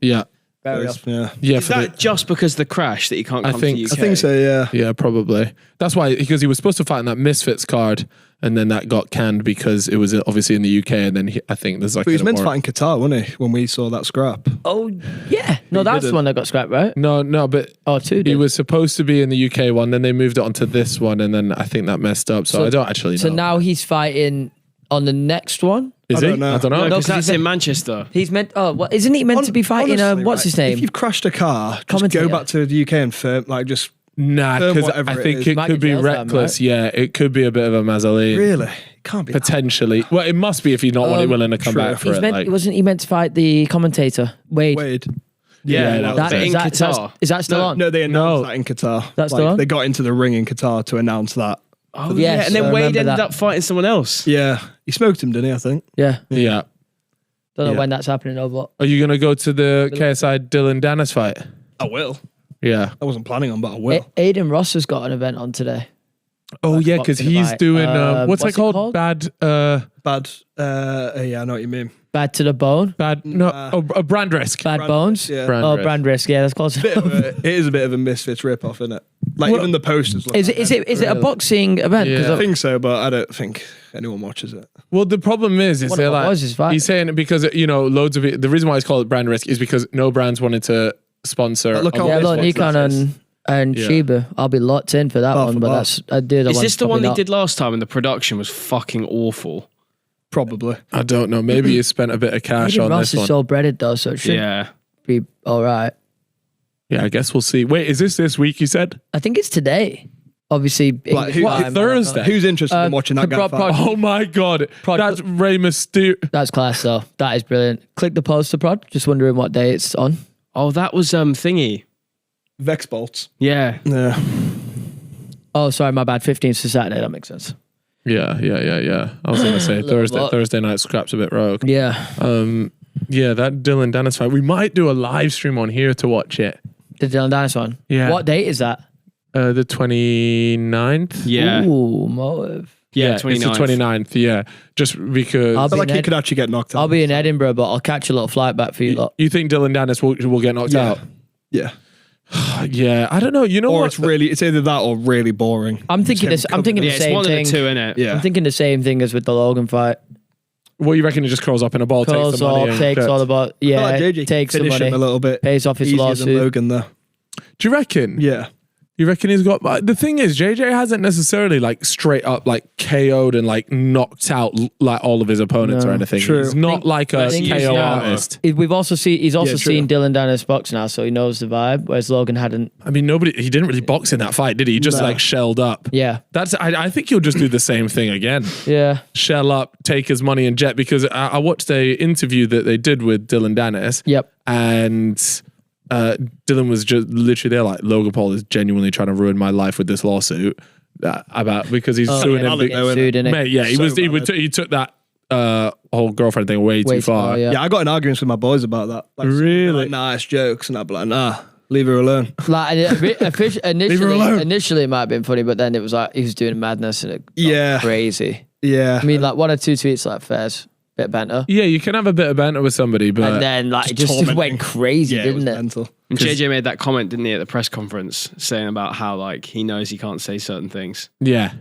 Speaker 1: Yeah.
Speaker 4: Yeah.
Speaker 2: Is that just because of the crash that he can't come to the UK?
Speaker 4: I think so, yeah.
Speaker 1: Yeah, probably. That's why, because he was supposed to fight in that Misfits card, and then that got canned because it was obviously in the UK, and then I think there's like...
Speaker 4: But he was meant to fight in Qatar, wasn't he, when we saw that scrap?
Speaker 3: Oh, yeah. No, that's the one that got scrapped, right?
Speaker 1: No, but
Speaker 3: two did.
Speaker 1: He was supposed to be in the UK one, then they moved it onto this one, and then I think that messed up, so I don't actually know.
Speaker 3: So now he's fighting on the next one?
Speaker 1: Is he? I don't know.
Speaker 2: No, because that's in Manchester.
Speaker 3: He's meant... Oh, what, isn't he meant to be fighting...
Speaker 4: Honestly,
Speaker 3: what's his name?
Speaker 4: If you've crashed a car, just go back to the UK and firm, like just...
Speaker 1: Nah, because I think it could be reckless. Yeah, it could be a bit of a mazzoline.
Speaker 4: Really? It can't be.
Speaker 1: Potentially. Well, it must be if he's not willing to come back for it.
Speaker 3: Wasn't he meant to fight the commentator, Wade?
Speaker 2: Yeah, that in Qatar.
Speaker 3: Is that still on?
Speaker 4: No, they announced that in Qatar.
Speaker 3: That's still on?
Speaker 4: They got into the ring in Qatar to announce that.
Speaker 2: Oh, yeah. And then Wade ended up fighting someone else.
Speaker 4: Yeah. He smoked him, didn't he, I think?
Speaker 3: Yeah.
Speaker 1: Don't
Speaker 3: know when that's happening, though, but...
Speaker 1: Are you going to go to the KSI Dylan Dennis fight?
Speaker 4: I will.
Speaker 1: Yeah.
Speaker 4: I wasn't planning on, but I will.
Speaker 3: Aiden Ross has got an event on today.
Speaker 1: Oh, yeah, because he's doing... what's it called?
Speaker 4: Bad... yeah, I know what you mean.
Speaker 3: Bad to the bone?
Speaker 1: Brand risk.
Speaker 3: Bad bones?
Speaker 4: Yeah.
Speaker 3: Brand risk. Yeah, that's close.
Speaker 4: It is a bit of a Misfits rip-off, isn't it? Like, even the posters look
Speaker 3: Is it a boxing event?
Speaker 4: Yeah. I think so, but I don't think anyone watches it.
Speaker 1: Well, the problem is they're like... He's saying it because, loads of it... The reason why it's called brand risk is because no brands wanted to sponsor...
Speaker 3: Nikon and Shiba. I'll be locked in for that one, but that's...
Speaker 2: Is this the one they did last time and the production was fucking awful?
Speaker 4: Probably.
Speaker 1: I don't know. Maybe you spent a bit of cash on
Speaker 3: Ross
Speaker 1: this one.
Speaker 3: is so breaded, though, so it should be all right.
Speaker 1: Yeah, I guess we'll see. Wait, is this week, you said?
Speaker 3: I think it's today. Obviously,
Speaker 1: Thursday.
Speaker 4: Who's interested in watching that guy fight?
Speaker 1: Oh my God. That's Rey Mysterio.
Speaker 3: That's class, though. That is brilliant. Click the poster, Prod. Just wondering what day it's on.
Speaker 2: Oh, that was thingy.
Speaker 4: Vex bolts.
Speaker 2: Yeah.
Speaker 3: Oh, sorry, my bad. 15th to Saturday. That makes sense.
Speaker 1: Yeah. I was going to say Thursday night scraps a bit rogue.
Speaker 3: Yeah.
Speaker 1: Yeah, that Dylan Dennis fight. We might do a live stream on here to watch it.
Speaker 3: The Dylan Dennis one?
Speaker 1: Yeah.
Speaker 3: What date is that?
Speaker 1: The 29th.
Speaker 2: Yeah.
Speaker 3: Ooh, motive.
Speaker 2: Yeah, 29th.
Speaker 1: It's the 29th, yeah. Just because...
Speaker 4: I feel like he could actually get knocked out.
Speaker 3: I'll be in Edinburgh, but I'll catch a little flight back for you lot.
Speaker 1: You think Dylan Dennis will get knocked out?
Speaker 4: Yeah.
Speaker 1: Yeah, I don't know. You know
Speaker 4: or
Speaker 1: what?
Speaker 4: it's either that or really boring.
Speaker 3: I'm thinking the same thing.
Speaker 2: It's one of the two, innit?
Speaker 4: Yeah.
Speaker 3: I'm thinking the same thing as with the Logan fight.
Speaker 1: What, you reckon he just curls up in a ball, takes the money,
Speaker 3: takes all the ball, takes the money,
Speaker 4: a little bit,
Speaker 3: pays off his
Speaker 4: easier
Speaker 3: lawsuit.
Speaker 4: than Logan, though.
Speaker 1: Do you reckon?
Speaker 4: Yeah.
Speaker 1: You reckon he's got... The thing is, JJ hasn't necessarily like straight up like KO'd and like knocked out like all of his opponents or anything.
Speaker 4: True.
Speaker 1: He's not like a KO artist.
Speaker 3: We've also seen... He's also seen Dylan Dennis box now, so he knows the vibe, whereas Logan hadn't.
Speaker 1: I mean, he didn't really box in that fight, did he? He just like shelled up.
Speaker 3: Yeah.
Speaker 1: I think he'll just do the same thing again.
Speaker 3: Yeah.
Speaker 1: Shell up, take his money and jet, because I watched a interview that they did with Dylan Dennis.
Speaker 3: Yep.
Speaker 1: And... Dylan was just literally there like, Logan Paul is genuinely trying to ruin my life with this lawsuit because he's suing him. Mate, yeah, he took that whole girlfriend thing way too far.
Speaker 3: Yeah,
Speaker 4: I got in arguments with my boys about that. Like,
Speaker 1: really?
Speaker 4: Like, nah, it's jokes, and I'd be like, nah, leave her alone.
Speaker 3: Like initially it might have been funny, but then it was like he was doing madness and it got crazy.
Speaker 4: Yeah,
Speaker 3: I mean, like one or two tweets like fairs. Bit of banter.
Speaker 1: Yeah, you can have a bit of banter with somebody, but
Speaker 3: And then like it just
Speaker 4: tormenting.
Speaker 3: went crazy,
Speaker 4: Yeah, it was
Speaker 3: didn't it?
Speaker 4: mental.
Speaker 2: And JJ made that comment, didn't he, at the press conference, saying about how like he knows he can't say certain things.
Speaker 1: yeah,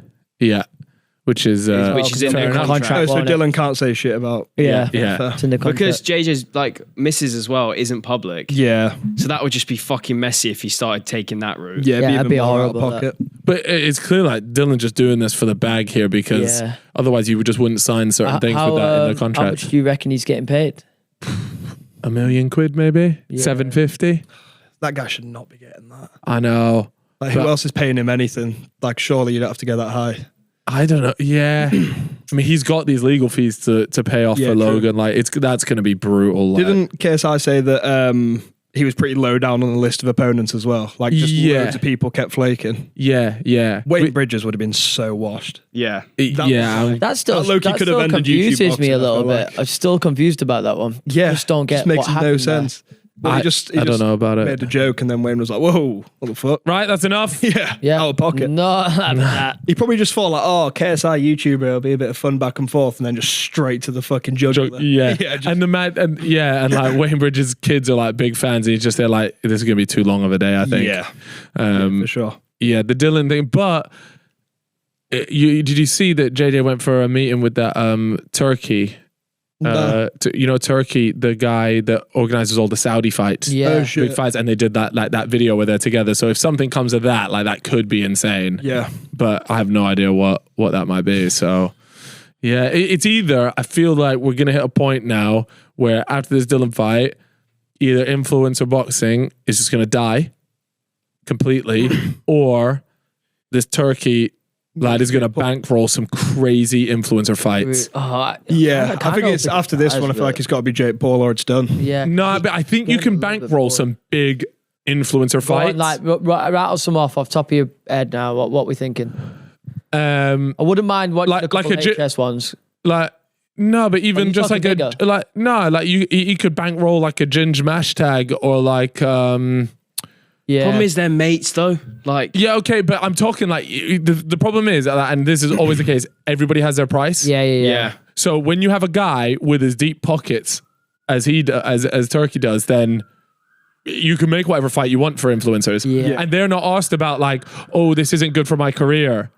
Speaker 1: which is
Speaker 2: Which is in
Speaker 3: because
Speaker 2: their
Speaker 3: of the
Speaker 2: contract.
Speaker 4: Oh, so
Speaker 3: won't it?
Speaker 4: Dylan can't say shit about.
Speaker 3: Yeah.
Speaker 1: Yeah.
Speaker 3: It's in the contract.
Speaker 2: Because JJ's like missus as well isn't public.
Speaker 4: Yeah.
Speaker 2: So that would just be fucking messy if he started taking that route.
Speaker 4: Yeah,
Speaker 3: that'd be
Speaker 4: even more
Speaker 3: horrible,
Speaker 4: out of pocket.
Speaker 1: But it's clear like Dylan just doing this for the bag here because
Speaker 3: Yeah.
Speaker 1: otherwise you just wouldn't sign certain things
Speaker 3: How,
Speaker 1: with that in the
Speaker 3: how much
Speaker 1: contract.
Speaker 3: do you reckon he's getting paid?
Speaker 1: £1 million maybe,
Speaker 3: Yeah.
Speaker 1: 750.
Speaker 4: That guy should not be getting that.
Speaker 1: I know.
Speaker 4: Like, who
Speaker 1: But-
Speaker 4: else is paying him anything? Like, surely you don't have to go that high.
Speaker 1: I don't know. Yeah, I mean he's got these legal fees to pay off
Speaker 4: Yeah,
Speaker 1: for
Speaker 4: true.
Speaker 1: Logan. Like that's going to be brutal. Like.
Speaker 4: Didn't KSI say that he was pretty low down on the list of opponents as well? Like, just
Speaker 1: Yeah.
Speaker 4: loads of people kept flaking.
Speaker 1: Yeah.
Speaker 4: Wayne Bridges would have been so washed.
Speaker 2: Yeah.
Speaker 4: That
Speaker 1: Yeah.
Speaker 4: was like-
Speaker 3: That still,
Speaker 4: That low-key
Speaker 3: that
Speaker 4: could have
Speaker 3: still
Speaker 4: ended YouTube
Speaker 3: confuses me
Speaker 4: boxing,
Speaker 3: a
Speaker 4: I
Speaker 3: little
Speaker 4: feel
Speaker 3: bit.
Speaker 4: like.
Speaker 3: I'm still confused about that one.
Speaker 4: Yeah,
Speaker 3: Just don't get
Speaker 4: makes
Speaker 3: what
Speaker 4: no
Speaker 3: happened
Speaker 4: sense. Well,
Speaker 1: I
Speaker 4: he just
Speaker 1: don't know about it.
Speaker 4: made a joke, and then Wayne was like, "Whoa, what the fuck?"
Speaker 1: Right, that's enough.
Speaker 4: Yeah,
Speaker 3: Yeah.
Speaker 4: out of pocket.
Speaker 3: No, that.
Speaker 4: He probably just thought like, "Oh, KSI YouTuber, it'll be a bit of fun back and forth," and then just straight to the fucking jugular.
Speaker 1: Yeah,
Speaker 4: just-
Speaker 1: and the man, and like Wayne Bridges' kids are like big fans. And he's just they're like, this is gonna be too long of a day. I think.
Speaker 4: yeah, for sure.
Speaker 1: Yeah, the Dylan thing. But did you see that JJ went for a meeting with that Turkey? Turkey, the guy that organizes all the Saudi fights.
Speaker 3: Yeah.
Speaker 4: Oh,
Speaker 1: Big
Speaker 4: shit.
Speaker 1: fights, and they did that video where they're together. So if something comes of that, like that could be insane.
Speaker 4: Yeah,
Speaker 1: But I have no idea what that might be. So yeah, it's either I feel like we're gonna hit a point now where after this Dylan fight, either influencer boxing is just gonna die completely, or this Turkey lad is gonna bankroll some crazy influencer fights.
Speaker 4: yeah. I think it's after this one. I feel like it's got to be Jake Paul or it's done.
Speaker 3: Yeah.
Speaker 1: No, but I think you can bankroll some big influencer
Speaker 3: Go on,
Speaker 1: fights.
Speaker 3: like rattle some off top of your head now. What we thinking? I wouldn't mind watching
Speaker 1: Like-
Speaker 3: a couple
Speaker 1: like a
Speaker 3: HS ones.
Speaker 1: Like no, but even
Speaker 3: you
Speaker 1: just like
Speaker 3: talking bigger?
Speaker 1: you could bankroll like a Ginge Mash tag or like
Speaker 3: Yeah.
Speaker 2: Problem is they're mates though. Like
Speaker 1: yeah, okay, but I'm talking like the problem is, and this is always the case, everybody has their price.
Speaker 3: yeah.
Speaker 1: So when you have a guy with his deep pockets, as Turkey does, then you can make whatever fight you want for influencers.
Speaker 3: Yeah.
Speaker 1: And they're not asked about like, oh, this isn't good for my career.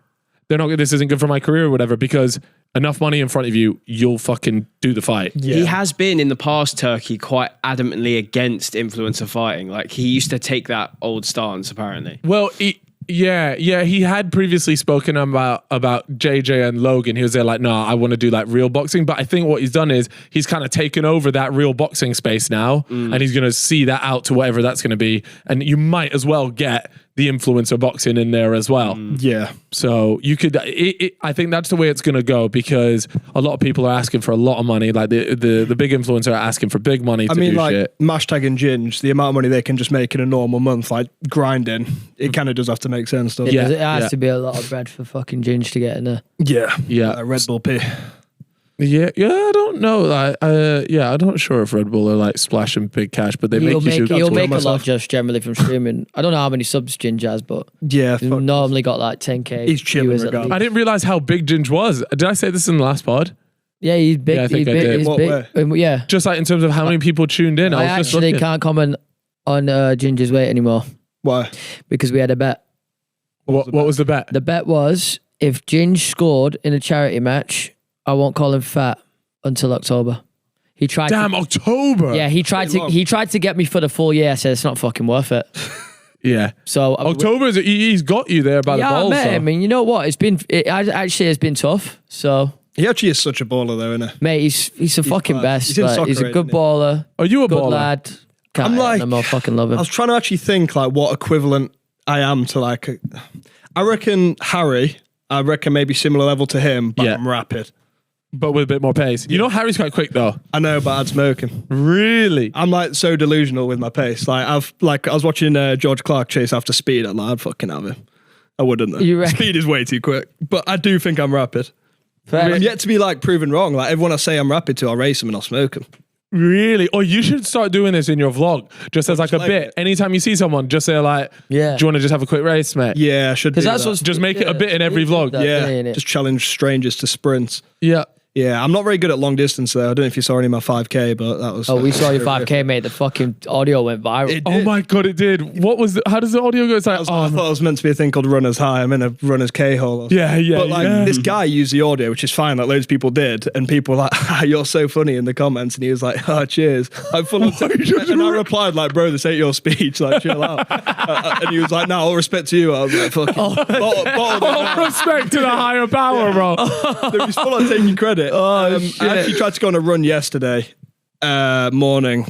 Speaker 1: This isn't good for my career or whatever, because enough money in front of you, you'll fucking do the fight.
Speaker 2: he has been in the past, Turkey, quite adamantly against influencer fighting. Like he used to take that old stance apparently.
Speaker 1: Well, he had previously spoken about JJ and Logan. He was there like, no, I want to do like real boxing. But I think what he's done is he's kind of taken over that real boxing space now, and he's going to see that out to whatever that's going to be. And you might as well get the influencer boxing in there as well.
Speaker 4: Yeah,
Speaker 1: So you could, I think that's the way it's going to go, because a lot of people are asking for a lot of money. Like the big influencer are asking for big money to do
Speaker 4: like
Speaker 1: shit.
Speaker 4: Mashtag and Ginge, the amount of money they can just make in a normal month, like grinding, it kind of does have to make sense, doesn't
Speaker 1: Yeah.
Speaker 4: it?
Speaker 3: It has to be a lot of bread for fucking Ginge to get in there.
Speaker 4: Yeah,
Speaker 1: Yeah.
Speaker 4: Red Bull P.
Speaker 1: Yeah, I don't know. Like, I'm not sure if Red Bull are like splashing big cash, but they
Speaker 3: He'll
Speaker 1: make you
Speaker 3: make,
Speaker 1: shoot.
Speaker 3: he'll make a
Speaker 4: myself.
Speaker 3: lot just generally from streaming. I don't know how many subs Ginge has, but
Speaker 4: Yeah,
Speaker 3: he's
Speaker 4: fuck.
Speaker 3: normally got like 10k.
Speaker 4: He's chilling
Speaker 3: viewers at
Speaker 4: regardless.
Speaker 1: I
Speaker 3: least.
Speaker 1: didn't realize how big Ginge was. Did I say this in the last pod?
Speaker 3: Yeah, he's big.
Speaker 1: Yeah, I think
Speaker 3: he's
Speaker 1: I
Speaker 3: big.
Speaker 1: did.
Speaker 3: He's
Speaker 4: What
Speaker 3: big.
Speaker 4: way?
Speaker 3: Yeah.
Speaker 1: Just like in terms of how many people tuned in.
Speaker 3: I
Speaker 1: I was just
Speaker 3: actually
Speaker 1: looking.
Speaker 3: can't comment on Ginger's weight anymore
Speaker 4: Why?
Speaker 3: because we had a bet.
Speaker 1: What was the bet?
Speaker 3: The bet was if Ginge scored in a charity match, I won't call him fat until October. He tried.
Speaker 1: Damn, October.
Speaker 3: Yeah, he tried to.
Speaker 4: long.
Speaker 3: He tried to get me for the full year. I said it's not fucking worth it.
Speaker 1: Yeah.
Speaker 3: So
Speaker 1: October he's got you there by the
Speaker 3: Yeah,
Speaker 1: balls.
Speaker 3: mate.
Speaker 1: so.
Speaker 3: I mean, you know what? It actually has been tough. So,
Speaker 4: He actually is such a baller, though, isn't he?
Speaker 3: mate, he's the fucking
Speaker 4: class.
Speaker 3: best.
Speaker 4: He's in
Speaker 3: Like,
Speaker 4: soccer,
Speaker 3: he's a good
Speaker 4: isn't he?
Speaker 3: baller.
Speaker 1: Are you a
Speaker 3: Good
Speaker 1: baller?
Speaker 3: lad. Can't
Speaker 4: I'm like-
Speaker 3: him, I fucking love
Speaker 4: I
Speaker 3: him.
Speaker 4: was trying to actually think like what equivalent I am to like. I reckon Harry. I reckon maybe similar level to him, but
Speaker 1: Yeah.
Speaker 4: I'm rapid.
Speaker 1: But with a bit more pace. You know, Harry's quite quick though.
Speaker 4: I know, but I'd smoke him.
Speaker 1: Really?
Speaker 4: I'm like so delusional with my pace. Like I was watching George Clark chase after speed. I'm like, I'd fucking have him. I wouldn't though.
Speaker 3: You reckon?
Speaker 4: Speed is way too quick. But I do think I'm rapid.
Speaker 3: Fair.
Speaker 4: I'm yet to be like proven wrong. Like everyone I say I'm rapid to, I'll race them and I'll smoke them.
Speaker 1: Really? Or you should start doing this in your vlog, just as like a
Speaker 4: like
Speaker 1: bit.
Speaker 4: it.
Speaker 1: Anytime you see someone, just say like,
Speaker 3: Yeah.
Speaker 1: do you want to just have a quick race, mate?
Speaker 4: Yeah, I should do
Speaker 3: Because that's
Speaker 4: that.
Speaker 3: what's
Speaker 1: Just make it a bit in every vlog.
Speaker 3: That,
Speaker 4: Yeah,
Speaker 3: innit?
Speaker 4: just challenge strangers to sprints.
Speaker 1: Yeah.
Speaker 4: Yeah, I'm not very good at long distance though. I don't know if you saw any of my 5K, but that was.
Speaker 3: Oh, we saw your 5K, mate. The fucking audio went viral.
Speaker 1: Oh my God, it did. What was how does the audio go? It's like,
Speaker 4: I thought it was meant to be a thing called Runner's High. I'm in a Runner's K-hole.
Speaker 1: Yeah.
Speaker 4: But like this guy used the audio, which is fine. Like loads of people did, and people were like, "You're so funny" in the comments, and he was like, "Oh, cheers." I'm full of and I replied like, "Bro, this ain't your speech. Like, chill out." And he was like, "No, all respect to you." I was like, "Fucking
Speaker 1: all respect to the higher power, bro."
Speaker 4: He's full on taking credit. I actually tried to go on a run yesterday morning.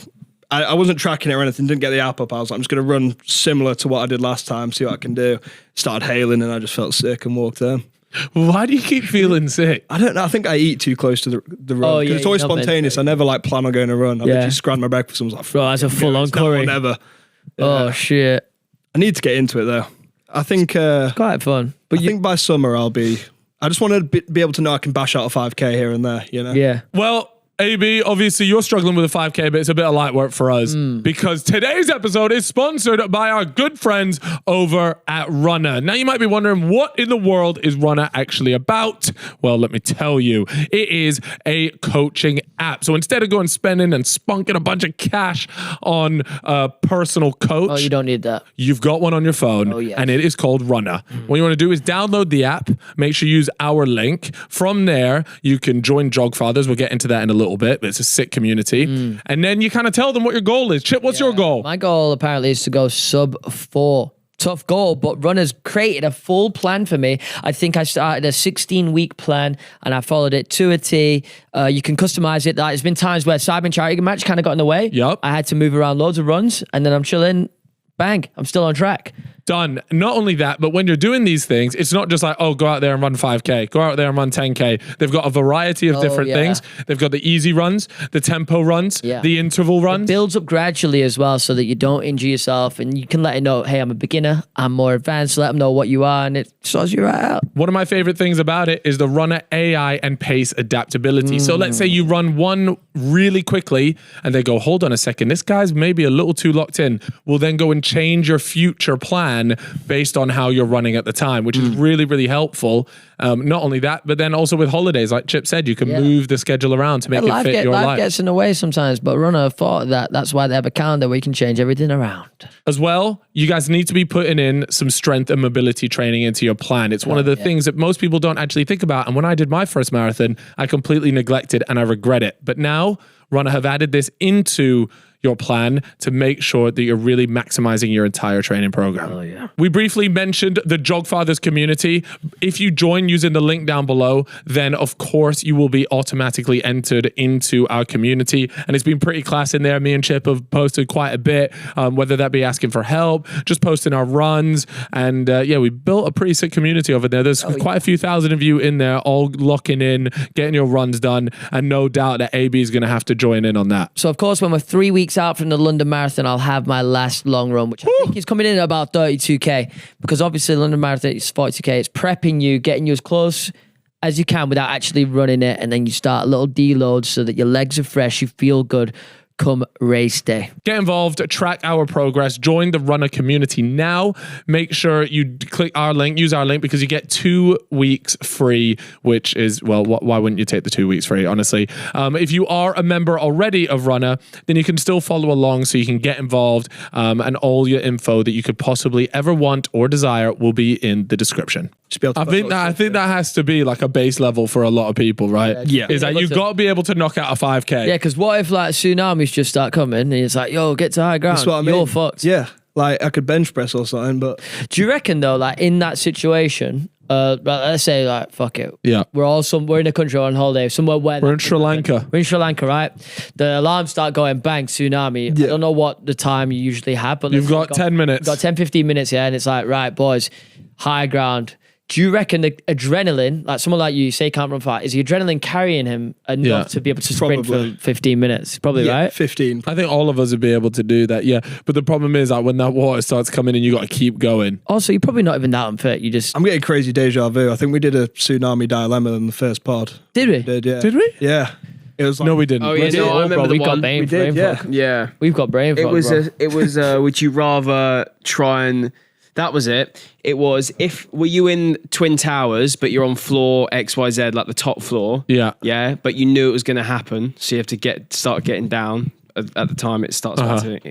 Speaker 4: I wasn't tracking it or anything, didn't get the app up. I was like, I'm just going to run similar to what I did last time, see what I can do. Started hailing and I just felt sick and walked home.
Speaker 1: Why do you keep feeling sick?
Speaker 4: I don't know. I think I eat too close to the run.
Speaker 3: Oh, yeah,
Speaker 4: it's always spontaneous. I never like plan on going to run. I literally scrambled my breakfast and was like,
Speaker 3: bro, that's a full-on curry.
Speaker 4: Never.
Speaker 3: Oh, shit.
Speaker 4: I need to get into it though. I think...
Speaker 3: quite fun.
Speaker 4: But I think by summer I just want to be able to know I can bash out a 5K here and there, you know?
Speaker 3: Yeah.
Speaker 1: Well, AB, obviously you're struggling with a 5K, but it's a bit of light work for us because today's episode is sponsored by our good friends over at Runner. Now you might be wondering, what in the world is Runner actually about? Well, let me tell you, it is a coaching app. So instead of going spending and spunking a bunch of cash on a personal coach,
Speaker 3: Oh, you don't need that.
Speaker 1: you've got one on your phone and it is called Runner. What you want to do is download the app, make sure you use our link. From there, you can join Jogfathers. We'll get into that in a little bit, but it's a sick community. And then you kind of tell them what your goal is. Chip, what's your goal?
Speaker 3: My goal apparently is to go sub 4. Tough goal, but Runner's created a full plan for me. I think I started a 16-week plan and I followed it to a T. You can customize it. There's been times where Cyber Charity Match kind of got in the way.
Speaker 1: Yep.
Speaker 3: I had to move around loads of runs and then I'm chilling. Bang, I'm still on track.
Speaker 1: Done. Not only that, but when you're doing these things, it's not just like, oh, go out there and run 5K, go out there and run 10K. They've got a variety of different things. They've got the easy runs, the tempo runs, the interval runs.
Speaker 3: It builds up gradually as well so that you don't injure yourself and you can let it know, hey, I'm a beginner, I'm more advanced, let them know what you are and it sorts you right out.
Speaker 1: One of my favorite things about it is the Runner AI and pace adaptability. So let's say you run one really quickly and they go, hold on a second, this guy's maybe a little too locked in. We'll then go and change your future plan based on how you're running at the time, which is really, really helpful. Not only that, but then also with holidays, like Chip said, you can move the schedule around to make it fit your life.
Speaker 3: Life gets in the way sometimes, but Runner thought that. That's why they have a calendar where you can change everything around.
Speaker 1: As well, you guys need to be putting in some strength and mobility training into your plan. It's one of the things that most people don't actually think about. And when I did my first marathon, I completely neglected and I regret it. But now Runner have added this into your plan to make sure that you're really maximizing your entire training program.
Speaker 3: Oh, yeah.
Speaker 1: We briefly mentioned the Jogfathers community. If you join using the link down below, then of course you will be automatically entered into our community. And it's been pretty class in there. Me and Chip have posted quite a bit, whether that be asking for help, just posting our runs. And we built a pretty sick community over there. There's quite a few thousand of you in there, all locking in, getting your runs done. And no doubt that AB is going to have to join in on that.
Speaker 3: So of course, when we're 3 weeks out from the London Marathon, I'll have my last long run, which I think is coming in at about 32K, because obviously London Marathon is 42K. It's prepping you, getting you as close as you can without actually running it, and then you start a little deload so that your legs are fresh, you feel good come race day.
Speaker 1: Get involved, track our progress, join the Runner community now. Make sure you click our link, use our link, because you get 2 weeks free, which is, well, why wouldn't you take the 2 weeks free, honestly? If you are a member already of Runner, then you can still follow along so you can get involved, and all your info that you could possibly ever want or desire will be in the description. I think that has to be like a base level for a lot of people, right?
Speaker 4: Yeah.
Speaker 1: Is that you've got to be able to knock out a 5K.
Speaker 3: Yeah, because what if like tsunamis just start coming and it's like, yo, get to high ground.
Speaker 4: That's what I mean.
Speaker 3: You're fucked.
Speaker 4: Yeah. Like I could bench press or something, but
Speaker 3: do you reckon though, like in that situation, let's say like, fuck it.
Speaker 1: Yeah.
Speaker 3: We're in a country on holiday, somewhere where
Speaker 1: we're in Sri Lanka.
Speaker 3: We're in Sri Lanka, right? The alarms start going bang, tsunami.
Speaker 4: Yeah.
Speaker 3: I don't know what the time you usually have, but
Speaker 1: you've got 10 minutes.
Speaker 3: You've got 10, 15 minutes, yeah, and it's like, right, boys, high ground. Do you reckon the adrenaline, like someone like you, say can't run far, is the adrenaline carrying him enough to be able to sprint for 15 minutes? Probably, right?
Speaker 4: 15.
Speaker 1: I think all of us would be able to do that, yeah. But the problem is like when that water starts coming in, you got to keep going.
Speaker 3: Also, you're probably not even that unfit. You just...
Speaker 4: I'm getting crazy deja vu. I think we did a tsunami dilemma in the first pod.
Speaker 3: Did we?
Speaker 4: Did, yeah.
Speaker 1: Did we?
Speaker 4: Yeah. It was like,
Speaker 1: no, we didn't.
Speaker 2: Oh, yeah, no, I remember
Speaker 3: we
Speaker 2: the
Speaker 3: got
Speaker 2: one.
Speaker 3: brain,
Speaker 4: We did,
Speaker 3: brain fog.
Speaker 2: Yeah.
Speaker 3: We've got brain fog,
Speaker 2: It was, would you rather try and That was it. It was, were you in Twin Towers, but you're on floor XYZ, like the top floor?
Speaker 1: Yeah.
Speaker 2: Yeah, but you knew it was going to happen, so you have to start getting down at the time it starts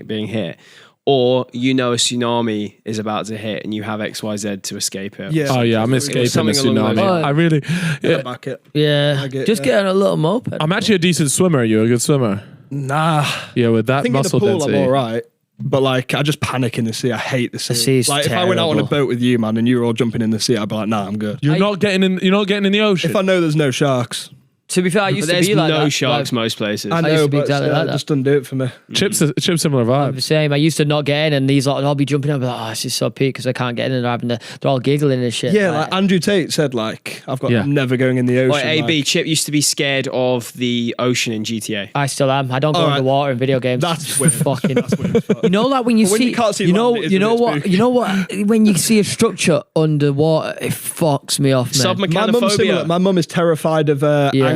Speaker 2: being hit. Or a tsunami is about to hit and you have XYZ to escape it.
Speaker 4: Yeah.
Speaker 1: Oh yeah, I'm escaping the
Speaker 2: Something along
Speaker 1: tsunami.
Speaker 2: those lines.
Speaker 1: I really. Yeah.
Speaker 4: Back it.
Speaker 3: Yeah, just get on a little moped.
Speaker 1: I'm actually a decent swimmer. Are you a good swimmer?
Speaker 4: Nah.
Speaker 1: Yeah, with
Speaker 4: I
Speaker 1: that
Speaker 4: think in the
Speaker 1: muscle
Speaker 4: pool
Speaker 1: density.
Speaker 4: I'm all right. But like, I just panic in the sea. I hate the sea.
Speaker 3: sea is
Speaker 4: like, if I went out on a
Speaker 3: terrible.
Speaker 4: boat with you, man, and you were all jumping in the sea, I'd be like, nah, I'm good.
Speaker 1: You're not getting in the ocean.
Speaker 4: If I know there's no sharks,
Speaker 3: To be fair, I used
Speaker 2: But
Speaker 3: to
Speaker 2: there's
Speaker 3: be like
Speaker 2: no
Speaker 3: that.
Speaker 2: sharks
Speaker 3: Like,
Speaker 2: most places.
Speaker 4: I
Speaker 3: used
Speaker 4: know,
Speaker 3: to be
Speaker 4: but
Speaker 3: exactly like
Speaker 4: it
Speaker 3: that.
Speaker 4: just doesn't do it for me.
Speaker 1: Chips similar
Speaker 3: I'm
Speaker 1: vibe.
Speaker 3: the same. I used to not get in, and these lot, I'll be jumping up, like, oh, this is so peak because I can't get in, and they're all giggling and shit.
Speaker 4: Yeah, like Andrew Tate said, like, I'm never going in the ocean.
Speaker 2: Like AB,
Speaker 4: like,
Speaker 2: Chip used to be scared of the ocean in GTA.
Speaker 3: I still am. I don't go
Speaker 4: Alright.
Speaker 3: underwater in video games.
Speaker 4: That's weird.
Speaker 3: Fucking.
Speaker 4: That's weird as fuck.
Speaker 3: You know, like when you
Speaker 4: But when
Speaker 3: see,
Speaker 4: you can't see
Speaker 3: you know,
Speaker 4: land, it is
Speaker 3: you
Speaker 4: a
Speaker 3: know
Speaker 4: bit
Speaker 3: what,
Speaker 4: spooky.
Speaker 3: you know what. When you see a structure underwater, it fucks me off, man.
Speaker 4: My mum's similar.
Speaker 2: Submechanophobia.
Speaker 4: My mum is terrified of anchors.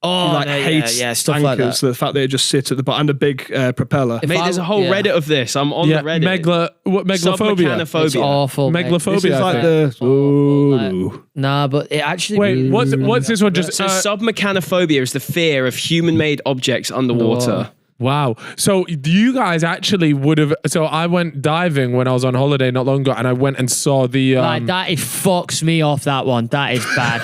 Speaker 3: Oh,
Speaker 4: She, like,
Speaker 3: no,
Speaker 4: hates
Speaker 3: yeah, stuff
Speaker 4: anchors.
Speaker 3: like that.
Speaker 4: So the fact that it just sits at the bottom and a big propeller.
Speaker 3: If
Speaker 2: Mate,
Speaker 3: I-
Speaker 2: there's a whole
Speaker 3: yeah.
Speaker 2: Reddit of this. I'm on
Speaker 1: Yeah,
Speaker 2: the Reddit.
Speaker 1: megalophobia.
Speaker 2: Submechanophobia.
Speaker 3: It's awful. mate.
Speaker 4: This
Speaker 1: Megalophobia.
Speaker 4: is
Speaker 1: I
Speaker 4: like
Speaker 1: think.
Speaker 4: the ooh.
Speaker 3: Nah, but it actually.
Speaker 1: Wait, what's this one? Just
Speaker 2: So submechanophobia is the fear of human-made objects underwater.
Speaker 1: wow. So you guys actually would have. So I went diving when I was on holiday not long ago, and I went and saw the.
Speaker 3: Like that, it fucks me off. That one, that is bad.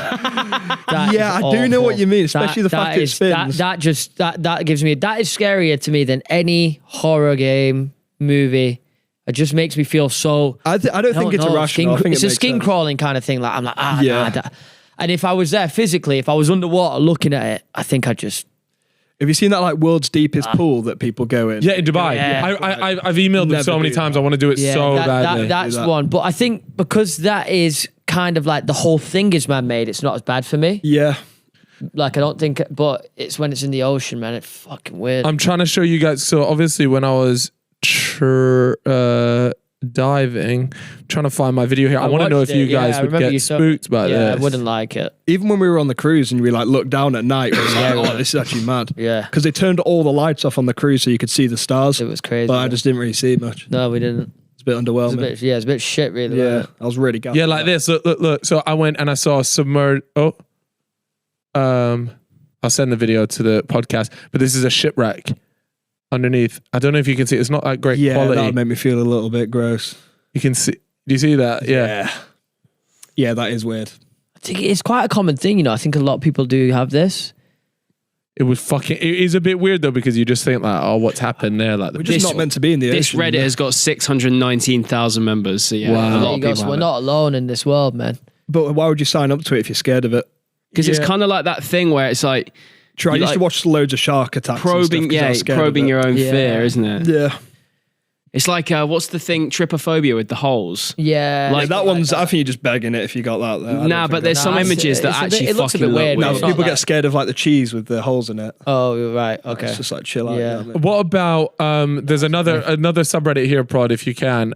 Speaker 3: That
Speaker 4: Yeah,
Speaker 3: is
Speaker 4: I do know
Speaker 3: awful.
Speaker 4: what you mean, especially the fact it spins.
Speaker 3: That gives me that is scarier to me than any horror game movie. It just makes me feel so.
Speaker 4: I don't think it's
Speaker 3: know,
Speaker 4: irrational. I think
Speaker 3: it's
Speaker 4: it
Speaker 3: a
Speaker 4: makes
Speaker 3: skin
Speaker 4: sense.
Speaker 3: crawling kind of thing. Like I'm like
Speaker 4: Yeah.
Speaker 3: nah. And if I was there physically, if I was underwater looking at it, I think I'd just.
Speaker 4: Have you seen that like world's deepest pool that people go in?
Speaker 1: Yeah, in Dubai.
Speaker 3: Yeah.
Speaker 1: I've emailed them
Speaker 4: Never
Speaker 1: so many
Speaker 4: do
Speaker 1: times.
Speaker 4: that.
Speaker 1: I want to do it so badly.
Speaker 3: That's
Speaker 4: Do that.
Speaker 3: one. But I think because that is kind of like the whole thing is man-made, it's not as bad for me.
Speaker 4: Yeah.
Speaker 3: Like I don't think, but it's when it's in the ocean, man. It's fucking weird.
Speaker 1: I'm trying to show you guys. So obviously, when I was diving, trying to find my video here. I want to know if
Speaker 3: watched
Speaker 1: you
Speaker 3: it, yeah,
Speaker 1: guys
Speaker 3: I
Speaker 1: would
Speaker 3: remember
Speaker 1: get
Speaker 3: you saw-
Speaker 1: spooked by
Speaker 3: yeah,
Speaker 1: this.
Speaker 3: I wouldn't like it.
Speaker 4: Even when we were on the cruise and we like looked down at night, we were like, oh, this is actually mad.
Speaker 3: Yeah.
Speaker 4: Because they turned all the lights off on the cruise so you could see the stars.
Speaker 3: It was crazy.
Speaker 4: But I just didn't really see much.
Speaker 3: No, we didn't.
Speaker 4: It's a bit
Speaker 3: It's a
Speaker 4: underwhelming.
Speaker 3: bit, it's a bit shit, really.
Speaker 4: Yeah,
Speaker 3: wasn't it?
Speaker 4: I was really gassed.
Speaker 1: Yeah, like this. Look. So I went and I saw a submerged. I'll send the video to the podcast. But this is a shipwreck underneath. I don't know if you can see. It's not that great
Speaker 4: Yeah,
Speaker 1: quality.
Speaker 4: that would make me feel a little bit gross.
Speaker 1: You can see. Do you see that? Yeah.
Speaker 4: Yeah, that is weird.
Speaker 3: I think it's quite a common thing, you know. I think a lot of people do have this.
Speaker 1: It was fucking. It is a bit weird though because you just think like, oh, what's happened there? Like
Speaker 4: We're just not meant to be in the
Speaker 2: This
Speaker 4: ocean.
Speaker 2: Reddit has got 619,000 members. So yeah,
Speaker 1: Wow.
Speaker 2: a
Speaker 3: There
Speaker 2: lot
Speaker 3: you
Speaker 2: of
Speaker 3: go.
Speaker 2: people
Speaker 3: So
Speaker 2: have
Speaker 3: we're
Speaker 2: it.
Speaker 3: not alone in this world, man.
Speaker 4: But why would you sign up to it if you're scared of it?
Speaker 2: Because it's
Speaker 1: Yeah.
Speaker 2: kind of like that thing where it's like
Speaker 4: True, I
Speaker 2: You
Speaker 4: used to
Speaker 2: like
Speaker 4: watch loads of shark attacks.
Speaker 2: probing, probing your own
Speaker 3: Yeah.
Speaker 2: fear, isn't it?
Speaker 4: Yeah.
Speaker 2: It's like what's the thing? Trypophobia with the holes.
Speaker 3: Yeah.
Speaker 2: Like
Speaker 4: That one's, I think you're just begging it if you got that there. I don't
Speaker 2: Nah,
Speaker 4: think
Speaker 2: but there's
Speaker 4: that's-
Speaker 2: some
Speaker 3: Nah, it's-
Speaker 2: images that
Speaker 3: it's a bit-
Speaker 2: actually
Speaker 3: it looks a
Speaker 2: fucking
Speaker 3: bit
Speaker 2: look
Speaker 3: weird.
Speaker 2: weird.
Speaker 3: No,
Speaker 4: No,
Speaker 3: it's not
Speaker 4: people
Speaker 3: like-
Speaker 4: get scared of like the cheese with the holes in it.
Speaker 3: Oh, right. Okay.
Speaker 4: It's just like chill out.
Speaker 3: Yeah.
Speaker 4: You know what I mean?
Speaker 1: What about there's another subreddit here, Prod, if you can,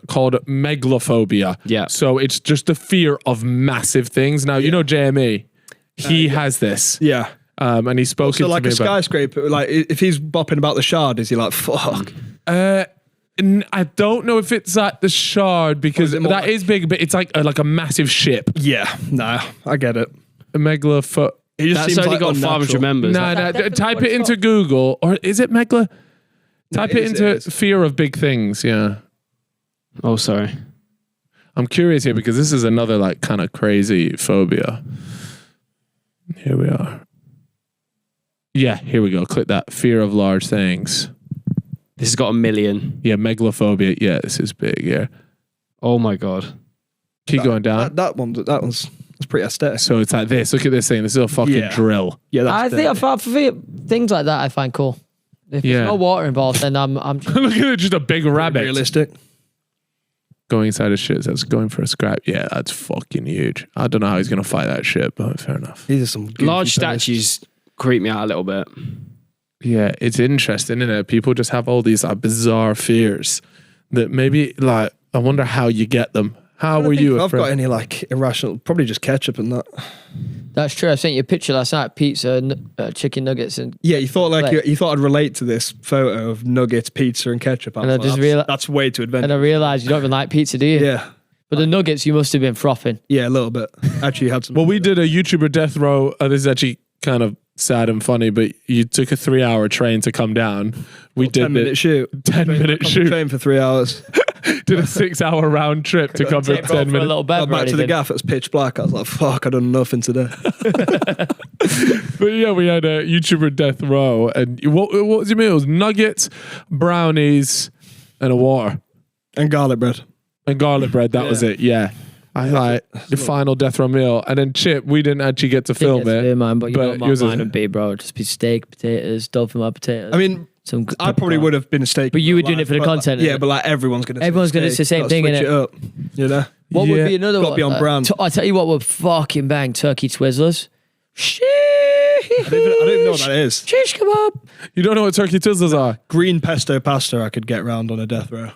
Speaker 1: called megalophobia.
Speaker 2: Yeah.
Speaker 1: So it's just the fear of massive things. Now you know JME, he has this.
Speaker 4: Yeah.
Speaker 1: And he's spoken
Speaker 4: So
Speaker 1: to
Speaker 4: like
Speaker 1: me
Speaker 4: a
Speaker 1: about.
Speaker 4: skyscraper, like if he's bopping about the shard, is he like, fuck?
Speaker 1: I don't know if it's at the Shard because
Speaker 4: Or is it more
Speaker 1: that
Speaker 4: like-
Speaker 1: is big, but it's like a massive ship.
Speaker 4: Yeah. Nah, I get it.
Speaker 1: A megalopho.
Speaker 4: He just
Speaker 2: That's
Speaker 4: seems
Speaker 2: only
Speaker 4: like
Speaker 2: got
Speaker 4: unnatural.
Speaker 2: 500 members.
Speaker 1: No,
Speaker 3: definitely
Speaker 1: type
Speaker 3: what
Speaker 1: it
Speaker 3: it's
Speaker 1: into Google, or is it megla? Type
Speaker 4: it
Speaker 1: it
Speaker 4: is,
Speaker 1: into
Speaker 4: it is.
Speaker 1: fear of big things. Yeah,
Speaker 2: Oh, sorry.
Speaker 1: I'm curious here because this is another like kind of crazy phobia. Here we are. Yeah, here we go. Click that. Fear of large things.
Speaker 2: This has got 1 million.
Speaker 1: Yeah, megalophobia. Yeah, this is big. Yeah,
Speaker 2: Oh my god.
Speaker 1: keep going down.
Speaker 4: That one's that's pretty aesthetic.
Speaker 1: So it's like this. Look at this thing. This is a fucking
Speaker 4: Yeah.
Speaker 1: drill.
Speaker 4: Yeah,
Speaker 3: I
Speaker 4: that's
Speaker 3: think things like that I find cool. If
Speaker 1: Yeah.
Speaker 3: there's no water involved, then I'm
Speaker 1: Look at it, just a big rabbit
Speaker 4: realistic.
Speaker 1: going inside his shit. That's going for a scrap. Yeah, that's fucking huge. I don't know how he's gonna fight that shit, but fair enough.
Speaker 4: These are some goofy
Speaker 2: Large
Speaker 4: posts.
Speaker 2: statues creep me out a little bit.
Speaker 1: Yeah, it's interesting, isn't it? People just have all these bizarre fears that maybe, like, I wonder how you get them. How were you?
Speaker 4: I've got any like irrational, probably just ketchup and that.
Speaker 3: That's true. I sent you a picture last night. Pizza, chicken nuggets, and
Speaker 4: Yeah, you thought you thought I'd relate to this photo of nuggets, pizza, and ketchup.
Speaker 3: And I just realized
Speaker 4: that's way too adventurous.
Speaker 3: and I realised you don't even like pizza, do you?
Speaker 4: Yeah,
Speaker 3: But the nuggets, you must have been frothing.
Speaker 4: yeah, a little bit. Actually, had some.
Speaker 1: Well, we did a YouTuber death row. This is actually kind of sad and funny, but you took a 3-hour train to come down. We did
Speaker 4: 10-minute shoot.
Speaker 1: 10-minute shoot.
Speaker 4: Train for 3 hours.
Speaker 1: Did a 6-hour round trip to come for
Speaker 3: Take bro
Speaker 1: 10
Speaker 3: for a
Speaker 1: minutes.
Speaker 3: little
Speaker 4: Got
Speaker 3: bed.
Speaker 4: back to the gaff. It was pitch black. I was like, "Fuck, I done nothing today."
Speaker 1: But yeah, we had a YouTuber death row, and what was your meal? It was nuggets, brownies, and a water
Speaker 4: And garlic bread.
Speaker 1: and garlic bread. That was it. Yeah, I like the final death row meal, and then chip. We didn't actually get to film it.
Speaker 3: Mine, but you know what
Speaker 1: yours
Speaker 3: mine
Speaker 1: is-
Speaker 3: would be, bro. Just be steak, potatoes, dolphin potatoes.
Speaker 4: I mean,
Speaker 3: some.
Speaker 4: I probably would have been a steak.
Speaker 3: But you were doing
Speaker 4: life,
Speaker 3: it for the
Speaker 4: but
Speaker 3: content,
Speaker 4: Yeah,
Speaker 3: isn't it?
Speaker 4: but like everyone's gonna.
Speaker 3: It's the same thing,
Speaker 4: Switch
Speaker 3: innit?
Speaker 4: it up. You know.
Speaker 3: What
Speaker 1: Yeah.
Speaker 3: would be another
Speaker 4: Gotta
Speaker 3: one?
Speaker 4: be on brand.
Speaker 3: I tell you what would fucking bang turkey Twizzlers.
Speaker 4: I don't even know what that is.
Speaker 3: Shish kebab.
Speaker 1: You don't know what turkey twizzlers are?
Speaker 4: Green pesto pasta. I could get round on a death row.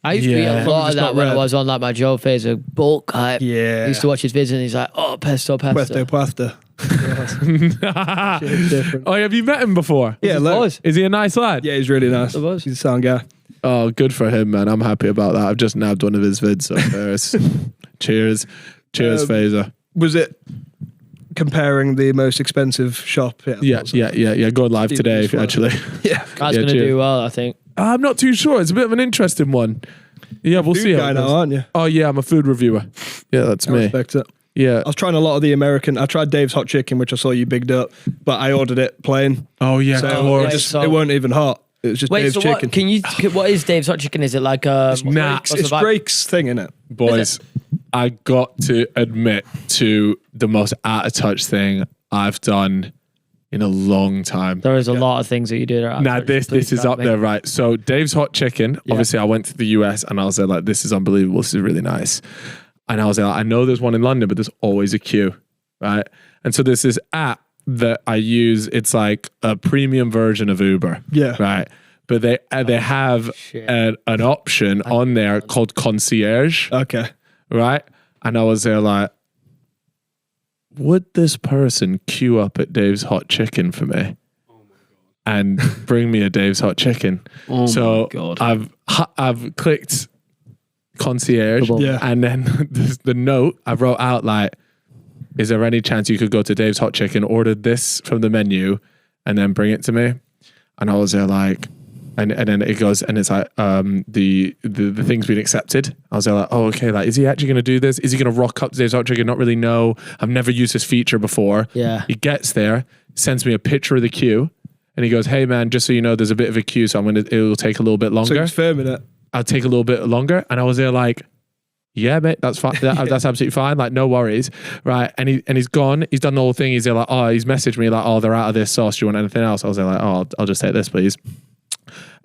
Speaker 3: I used to eat
Speaker 1: Yeah.
Speaker 3: a lot of
Speaker 4: It's
Speaker 3: that
Speaker 4: not
Speaker 3: when I
Speaker 4: red.
Speaker 3: was on like my Joe phase of bulk hype.
Speaker 4: Yeah.
Speaker 3: I used to watch his videos and he's like, oh, pesto.
Speaker 4: Pesto pasta. Different.
Speaker 1: Oh, have you met him before?
Speaker 4: Yeah,
Speaker 3: Boys.
Speaker 1: Is he a nice lad?
Speaker 4: yeah, he's really nice.
Speaker 3: It was.
Speaker 4: He's a sound guy.
Speaker 1: Oh, good for him, man. I'm happy about that. I've just nabbed one of his vids, so there's cheers. Cheers, Phaser.
Speaker 4: Was it comparing the most expensive shop?
Speaker 1: Yeah. Go live
Speaker 4: Steve
Speaker 1: today,
Speaker 4: was fine.
Speaker 1: actually.
Speaker 4: Yeah.
Speaker 3: That's
Speaker 1: Yeah,
Speaker 3: going to
Speaker 1: cheers.
Speaker 3: do well, I think.
Speaker 1: I'm not too sure. It's a bit of an interesting one. Yeah, we'll see
Speaker 4: Food
Speaker 1: how
Speaker 4: guy
Speaker 1: it
Speaker 4: now,
Speaker 1: goes.
Speaker 4: aren't you?
Speaker 1: Oh, yeah, I'm a food reviewer. Yeah, that's
Speaker 4: I
Speaker 1: me.
Speaker 4: respect it.
Speaker 1: Yeah.
Speaker 4: I was trying a lot of the American. I tried Dave's hot chicken, which I saw you bigged up, but I ordered it plain.
Speaker 1: Oh, yeah,
Speaker 4: So
Speaker 1: of
Speaker 3: yeah,
Speaker 1: course.
Speaker 3: so-
Speaker 4: it weren't even hot. It was just
Speaker 3: Wait,
Speaker 4: Dave's
Speaker 3: so
Speaker 4: chicken.
Speaker 3: what is Dave's hot chicken? Is it like a...
Speaker 1: Nah,
Speaker 3: what's the
Speaker 4: It's
Speaker 3: vibe?
Speaker 4: Drake's thing, isn't it?
Speaker 1: Boys, I got to admit to the most out of touch thing I've done in a long time.
Speaker 3: There is a lot of things that you do there.
Speaker 1: Now this is up there, right? So Dave's hot chicken. Obviously, I went to the US and I was there like, this is unbelievable. This is really nice. And I was like, I know there's one in London, but there's always a queue, right? And so there's this app that I use. It's like a premium version of Uber,
Speaker 4: Yeah.
Speaker 1: right? But they have an option on there called concierge,
Speaker 4: Okay.
Speaker 1: right? And I was there like, would this person queue up at Dave's hot chicken for me? And bring me a Dave's hot chicken.
Speaker 2: Oh
Speaker 1: So
Speaker 2: my God.
Speaker 1: I've clicked concierge,
Speaker 4: Yeah.
Speaker 1: and then the note I wrote out like, is there any chance you could go to Dave's hot chicken, order this from the menu, and then bring it to me? And I was there like, and then it goes and it's like the thing's been accepted. I was there like, oh okay, like is he actually going to do this? Is he going to rock up to Dave's hot chicken? Not really know. I've never used this feature before.
Speaker 3: Yeah.
Speaker 1: He gets there, sends me a picture of the queue, and he goes, hey man, just so you know, there's a bit of a queue, so it will take a little bit
Speaker 4: So
Speaker 1: longer.
Speaker 4: he's firming it.
Speaker 1: I'll take a little bit longer. And I was there like, yeah, mate, that's fine. That's absolutely fine. Like, no worries. Right. And he's gone. He's done the whole thing. He's there like, oh, he's messaged me like, oh, they're out of this sauce. Do you want anything else? I was there like, oh, I'll just take this, please.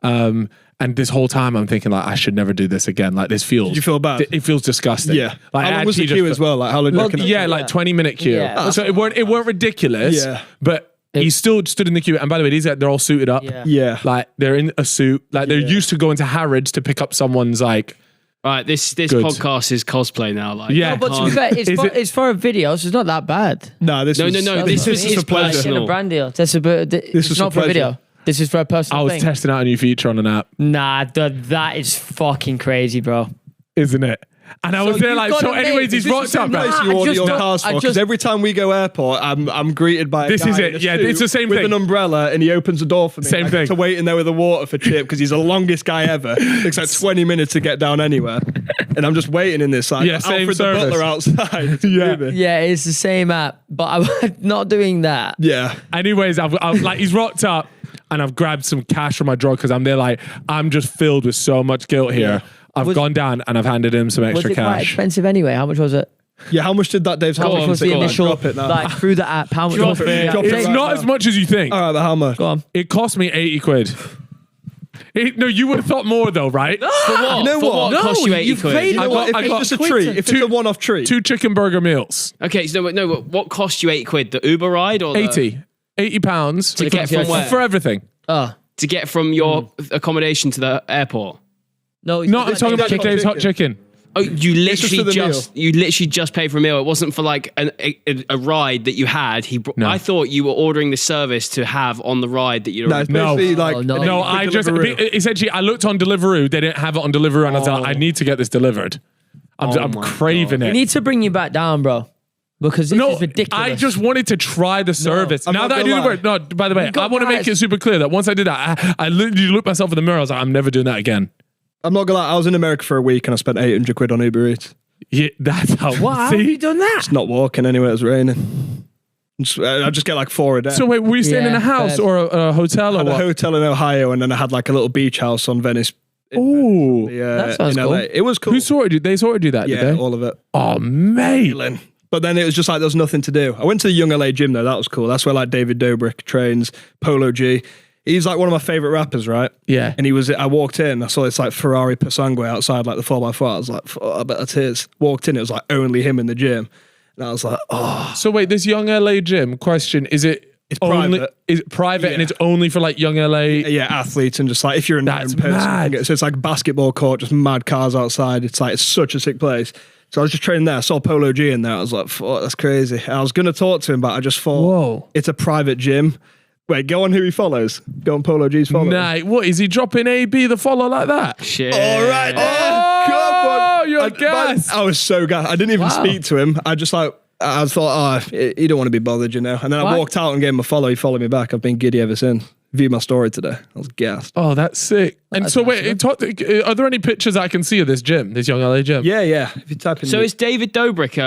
Speaker 1: And this whole time I'm thinking like, I should never do this again. Like this feels.
Speaker 4: Did you feel bad?
Speaker 1: It feels disgusting.
Speaker 4: Yeah.
Speaker 1: Like,
Speaker 4: How
Speaker 1: I
Speaker 4: long was the
Speaker 1: actually
Speaker 4: queue
Speaker 1: just-
Speaker 4: as well? Like how long?
Speaker 1: Well, yeah, like 20-minute queue.
Speaker 3: Yeah.
Speaker 1: So it weren't ridiculous.
Speaker 4: Yeah.
Speaker 1: But he still stood in the queue. And by the way, they're all suited up.
Speaker 3: Yeah.
Speaker 4: Yeah.
Speaker 1: Like they're in a suit. Like they're used to going to Harrods to pick up someone's like.
Speaker 2: Right, this
Speaker 1: Good.
Speaker 2: podcast is cosplay now. Like,
Speaker 1: Yeah.
Speaker 2: I
Speaker 3: But to be
Speaker 2: can't-
Speaker 3: fair,
Speaker 1: Is
Speaker 3: it's for a video, so it's not that bad.
Speaker 4: No, this
Speaker 2: No,
Speaker 4: was,
Speaker 2: no, no,
Speaker 3: This
Speaker 2: this
Speaker 3: is
Speaker 2: is
Speaker 4: for pleasure.
Speaker 3: It's
Speaker 2: personal.
Speaker 3: a brand deal. This
Speaker 4: was
Speaker 3: is
Speaker 4: for
Speaker 3: not for a
Speaker 4: pleasure.
Speaker 3: video. This is for a
Speaker 1: I
Speaker 3: personal
Speaker 1: was
Speaker 3: thing.
Speaker 1: testing out a new feature on an app,
Speaker 3: Nah, that is fucking crazy, bro.
Speaker 1: isn't it? And I was there
Speaker 3: you've
Speaker 1: like,
Speaker 3: got
Speaker 1: so
Speaker 3: to
Speaker 1: anyways,
Speaker 3: make-
Speaker 1: he's
Speaker 3: this is
Speaker 1: rocked
Speaker 3: the
Speaker 1: up.
Speaker 3: same
Speaker 1: Right?
Speaker 3: place
Speaker 4: you
Speaker 3: I
Speaker 4: order
Speaker 3: just
Speaker 4: your
Speaker 3: don't-
Speaker 4: cars for
Speaker 3: I
Speaker 4: because
Speaker 3: just-
Speaker 4: every time we go airport, I'm greeted by a
Speaker 1: This
Speaker 4: guy
Speaker 1: is
Speaker 4: in
Speaker 1: it.
Speaker 4: a
Speaker 1: Yeah,
Speaker 4: suit
Speaker 1: it's the same
Speaker 4: with
Speaker 1: thing.
Speaker 4: an umbrella, and he opens the door for me.
Speaker 1: Same
Speaker 4: I
Speaker 1: thing.
Speaker 4: get to wait in there with a water for Chip because he's the longest guy ever. It takes like 20 minutes to get down anywhere, and I'm just waiting in this like
Speaker 1: Yeah, same
Speaker 4: Alfred the
Speaker 1: service.
Speaker 4: butler outside.
Speaker 1: Yeah.
Speaker 3: Yeah, it's the same app, but I'm not doing that.
Speaker 4: Yeah.
Speaker 1: Anyways, I've like he's rocked up, and I've grabbed some cash from my drawer because I'm there like I'm just filled with so much guilt here. I've gone down and I've handed him some
Speaker 3: Was
Speaker 1: extra
Speaker 3: it quite
Speaker 1: cash.
Speaker 3: expensive anyway? How much was it?
Speaker 4: Yeah. How much did that Dave's
Speaker 3: How
Speaker 4: hot
Speaker 3: much
Speaker 4: chicken
Speaker 3: was the
Speaker 4: thing cost?
Speaker 3: initial,
Speaker 4: Drop it now.
Speaker 3: like through the app? How much
Speaker 2: Drop
Speaker 3: was
Speaker 2: it.
Speaker 4: Drop it
Speaker 1: It's
Speaker 4: right
Speaker 1: not
Speaker 4: now.
Speaker 1: as much as you think.
Speaker 4: All right, but how much?
Speaker 3: Go on.
Speaker 1: It cost me 80 quid. No, you would have thought more though, right?
Speaker 2: For what?
Speaker 4: You know
Speaker 2: For
Speaker 4: what?
Speaker 2: what cost you 80
Speaker 3: you've
Speaker 2: quid?
Speaker 3: paid
Speaker 4: You
Speaker 1: I
Speaker 4: know
Speaker 1: got-
Speaker 4: what? If
Speaker 1: I got
Speaker 4: it's just a treat, if it's a one-off treat,
Speaker 1: 2 chicken burger meals.
Speaker 2: Okay, so no, but what cost you 80 quid? The Uber ride or
Speaker 1: 80 pounds
Speaker 2: To get from where?
Speaker 1: for everything.
Speaker 3: Oh.
Speaker 2: to get from your accommodation to the airport?
Speaker 3: No,
Speaker 1: No, I'm talking about Dave's hot chicken.
Speaker 2: Oh, you
Speaker 4: for the
Speaker 2: literally just paid for a meal. It wasn't for like a ride that you had. I thought you were ordering the service to have on the ride that you're.
Speaker 4: No, it's basically
Speaker 1: No, I just essentially I looked on Deliveroo. They didn't have it on Deliveroo, and I was like, I need to get this delivered. I'm craving it.
Speaker 3: We need to bring you back down, bro. Because this is ridiculous.
Speaker 1: I just wanted to try the service. Now that I do the work, no, by the way, I want to make it super clear that once I did that, I literally looked myself in the mirror. I was like, I'm never doing that again.
Speaker 4: I'm not gonna lie, I was in America for a week and I spent 800 quid on Uber Eats.
Speaker 1: Yeah, that's how.
Speaker 3: How have you done that?
Speaker 4: It's not walking anyway, it was raining. I just get like 4 a day.
Speaker 1: So wait, were you staying in a house or a hotel or
Speaker 4: I had
Speaker 1: what?
Speaker 4: a hotel in Ohio and then I had like a little beach house on Venice.
Speaker 1: Oh,
Speaker 3: that sounds
Speaker 4: in
Speaker 3: cool.
Speaker 4: LA. It was cool.
Speaker 1: who sorted you? They sorted you that,
Speaker 4: Yeah,
Speaker 1: did they?
Speaker 4: all of it.
Speaker 1: Oh, mate.
Speaker 4: But then it was just like there was nothing to do. I went to the Young LA gym though. That was cool. That's where like David Dobrik trains, Polo G. He's like one of my favorite rappers, right?
Speaker 1: Yeah.
Speaker 4: And I walked in, I saw this like Ferrari Passangue outside like the 4x4. I was like, I bet that's his. Walked in, it was like only him in the gym. And I was like, oh.
Speaker 1: So wait, this Young LA gym question, it's only,
Speaker 4: private.
Speaker 1: Is it private and it's only for like Young LA?
Speaker 4: Yeah, athletes and just like if you're a known
Speaker 1: That's
Speaker 4: person.
Speaker 1: mad.
Speaker 4: So it's like a basketball court, just mad cars outside. It's such a sick place. So I was just training there. I saw Polo G in there. I was like, that's crazy. And I was going to talk to him, but I just thought, it's a private gym. Wait, go on who he follows. Go on Polo G's follow.
Speaker 1: Nah, what, is he dropping AB the follow like that?
Speaker 2: Shit.
Speaker 4: All right. Come on.
Speaker 1: You're gas.
Speaker 4: I was so gassed. I didn't even speak to him. I just like, I thought, you don't want to be bothered, you know. And then I walked out and gave him a follow. He followed me back. I've been giddy ever since. Viewed my story today. I was gassed.
Speaker 1: Oh, that's sick. And so wait, are there any pictures I can see of this gym, this Young LA gym?
Speaker 4: Yeah. If you type in.
Speaker 2: So it's David Dobrik.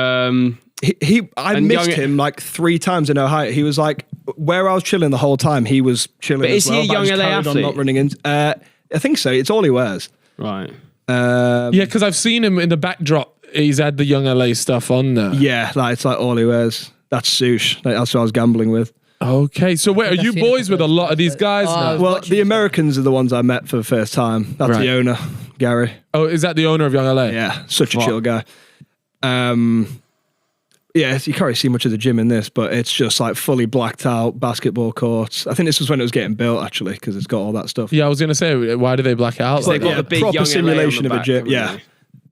Speaker 4: I missed him like 3 times in Ohio. He was like where I was chilling the whole time. He was chilling.
Speaker 2: But is he a Young LA athlete?
Speaker 4: Not running in. I think so. It's all he wears.
Speaker 2: Right.
Speaker 1: Yeah, because I've seen him in the backdrop. He's had the Young LA stuff on there.
Speaker 4: Yeah, like it's like all he wears. That's sush. Like, that's what I was gambling with.
Speaker 1: Okay, so wait, are you boys with a lot of these guys now?
Speaker 4: Well, the Americans are the ones I met for the first time. That's the owner, Gary.
Speaker 1: Oh, is that the owner of Young LA?
Speaker 4: Yeah, such a chill guy. Yeah, you can't really see much of the gym in this, but it's just like fully blacked out basketball courts. I think this was when it was getting built, actually, because it's got all that stuff.
Speaker 1: Yeah, I was going to say, why do they black it out?
Speaker 2: They've got the big
Speaker 4: proper
Speaker 2: Young
Speaker 4: simulation
Speaker 2: LA on the
Speaker 4: of a gym.
Speaker 2: back,
Speaker 4: Yeah.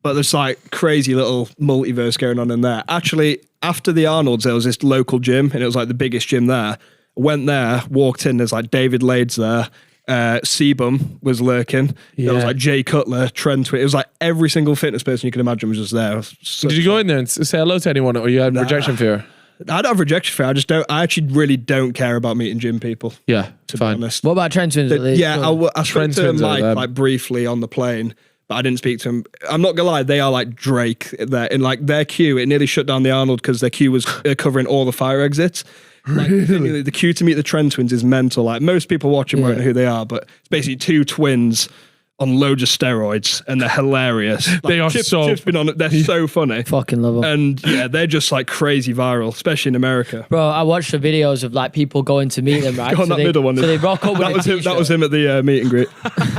Speaker 4: But there's like crazy little multiverse going on in there. Actually, after the Arnold's, there was this local gym, and it was like the biggest gym there. Went there, walked in, there's like David Lades there. Sebum was lurking. There was like Jay Cutler, Trent. It was like every single fitness person you can imagine was just there.
Speaker 1: Did you go in there and say hello to anyone, or you had rejection fear?
Speaker 4: I don't have rejection fear. I actually really don't care about meeting gym people.
Speaker 1: Yeah,
Speaker 4: to
Speaker 1: fine.
Speaker 4: be honest.
Speaker 3: What about Trent Twins?
Speaker 4: I spoke to Mike like briefly on the plane, but I didn't speak to him. I'm not gonna lie, they are like Drake. In like their queue, it nearly shut down the Arnold because their queue was covering all the fire exits. Like, really? The queue to meet the Trent Twins is mental. Like most people watching won't know who they are, but it's basically 2 twins on loads of steroids, and they're hilarious. Like,
Speaker 1: they are Chip's
Speaker 4: been on it. They're so funny.
Speaker 3: Fucking love them.
Speaker 4: And yeah, they're just like crazy viral, especially in America.
Speaker 3: Bro, I watched the videos of like people going to meet them, right?
Speaker 4: Go on, that middle one.
Speaker 3: So they rock up with
Speaker 4: that was him. That was him at the meet and greet.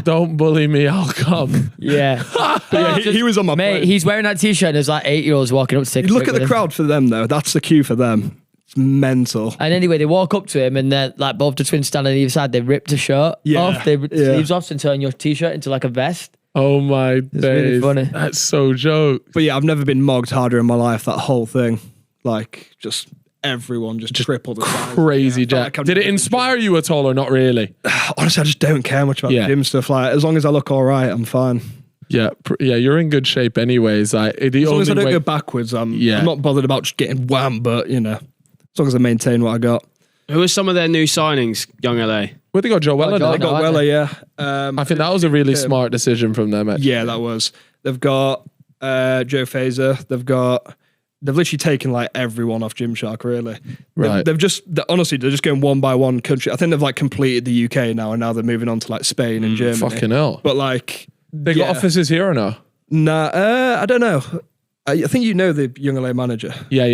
Speaker 1: Don't bully me, I'll come.
Speaker 3: Yeah.
Speaker 4: Yeah, he was on my
Speaker 3: mate.
Speaker 4: plane.
Speaker 3: He's wearing that t-shirt and there's like 8-year-olds walking up to take a
Speaker 4: Look
Speaker 3: pic
Speaker 4: at
Speaker 3: with
Speaker 4: the
Speaker 3: him.
Speaker 4: crowd for them though. That's the queue for them. It's mental.
Speaker 3: And anyway, they walk up to him and they're like both the twins standing on either side. They rip the shirt off. They rip the sleeves off and turn your t-shirt into like a vest.
Speaker 1: Oh my days.
Speaker 3: really funny.
Speaker 1: That's so joke.
Speaker 4: But yeah, I've never been mogged harder in my life. That whole thing, like just everyone just tripled the size.
Speaker 1: Crazy, Jack. Did it inspire you at all or not really?
Speaker 4: Honestly, I just don't care much about the gym stuff. Like as long as I look all right, I'm fine.
Speaker 1: Yeah, you're in good shape anyways. As
Speaker 4: long as I don't go backwards, I'm not bothered about just getting whammed, but you know, as long as I maintain what I got.
Speaker 2: Who are some of their new signings, Young LA?
Speaker 1: Well, they got Joe Weller.
Speaker 3: Joe,
Speaker 4: They got Weller, yeah.
Speaker 1: I think that was a really smart decision from them, actually.
Speaker 4: Yeah, that was. They've got Joe Fazer. They've literally taken like everyone off Gymshark, really.
Speaker 1: Right.
Speaker 4: Honestly, they're just going one by one country. I think they've like completed the UK now, and now they're moving on to like Spain and Germany.
Speaker 1: Fucking hell.
Speaker 4: But like,
Speaker 1: They got offices here or no?
Speaker 4: Nah, I don't know. I think you know the Young LA manager.
Speaker 1: Yeah.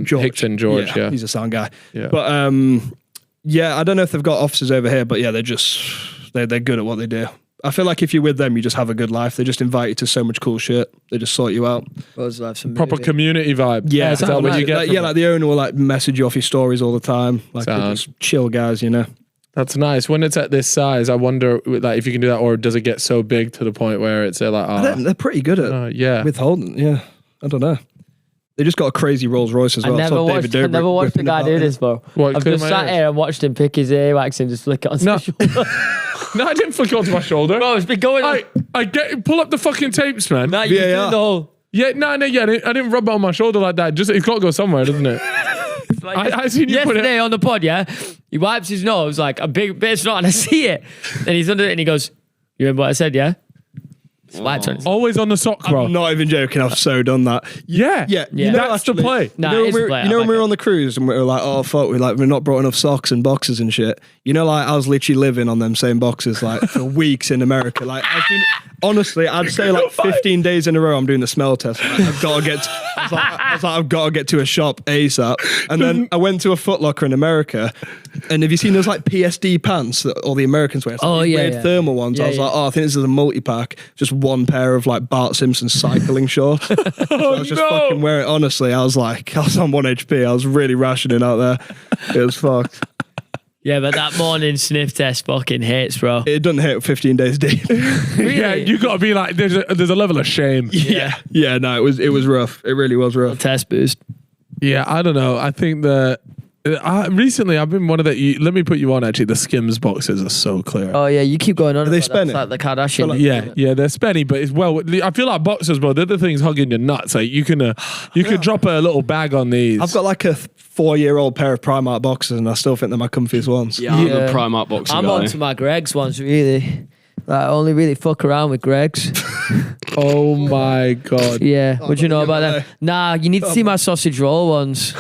Speaker 4: George.
Speaker 1: Hickton George, yeah.
Speaker 4: He's a sound guy.
Speaker 1: Yeah.
Speaker 4: But I don't know if they've got offices over here, but yeah, they're good at what they do. I feel like if you're with them, you just have a good life. They just invite you to so much cool shit. They just sort you out.
Speaker 1: Proper community vibe.
Speaker 4: Yeah,
Speaker 1: is that what you get?
Speaker 4: Like the owner will like message you off your stories all the time. Like they're just chill guys, you know.
Speaker 1: That's nice. When it's at this size, I wonder like if you can do that, or does it get so big to the point where it's like,
Speaker 4: They're pretty good at withholding. Yeah, I don't know. They just got a crazy Rolls Royce as well.
Speaker 3: I never watched the guy do this, bro. I've just sat here and watched him pick his earwax and just flick it onto my shoulder.
Speaker 1: No, I didn't flick it onto my shoulder.
Speaker 3: Bro, it's been going on.
Speaker 1: Pull up the fucking tapes, man.
Speaker 3: Nah, you didn't know.
Speaker 1: Yeah, I didn't rub it on my shoulder like that. Just it's got to go somewhere, doesn't it?
Speaker 3: Like
Speaker 1: I seen you put it
Speaker 3: yesterday on the pod, yeah. He wipes his nose like a big bit of snot, and I see it. And he's under it, and he goes, "You remember what I said, yeah?" Wipes on his.
Speaker 1: Always on the sock, bro.
Speaker 4: I'm not even joking. I've so done that.
Speaker 1: Yeah.
Speaker 4: You know,
Speaker 1: that's the play.
Speaker 3: Nah,
Speaker 4: you
Speaker 3: it's
Speaker 4: know,
Speaker 3: a play.
Speaker 4: when we
Speaker 3: I
Speaker 4: were
Speaker 3: like
Speaker 4: on the cruise and we were like, oh fuck, we've not brought enough socks and boxes and shit. You know, like I was literally living on them same boxes like for weeks in America. Like honestly, I'd say like 15 days in a row I'm doing the smell test. Like, I've got to get. I was like, I've got to get to a shop ASAP. And then I went to a Foot Locker in America. And have you seen those like PSD pants that all the Americans wear? It's like weird thermal ones. I was like, I think this is a multi-pack. Just one pair of like Bart Simpson cycling shorts. So I was just fucking wearing it. Honestly, I was on 1 HP. I was really rationing out there. It was fucked.
Speaker 3: Yeah, but that morning sniff test fucking hits, bro.
Speaker 4: It doesn't hit 15 days deep.
Speaker 3: Really?
Speaker 1: Yeah, you got to be like, there's a level of shame.
Speaker 4: Yeah, no, it was rough. It really was rough.
Speaker 3: Test boost.
Speaker 1: Yeah, I don't know. I think that recently I've been one of the. Let me put you on. Actually, the Skims boxes are so clear.
Speaker 3: Oh yeah, you keep going on.
Speaker 4: Are they
Speaker 3: about that.
Speaker 4: spenny?
Speaker 3: It's like the Kardashian.
Speaker 1: Yeah, they're spenny, but it's I feel like boxers, bro. They're the things hugging your nuts. Like you can drop a little bag on these.
Speaker 4: I've got like a 4-year-old pair of Primark boxers, and I still think they're my comfiest ones.
Speaker 2: Yeah, I'm a Primark boxer
Speaker 3: I'm
Speaker 2: guy.
Speaker 3: on to my Greg's ones, really. Like, I only really fuck around with Greg's.
Speaker 1: Oh my god.
Speaker 3: Yeah, what do you know about that? Nah, you need to see my sausage roll ones.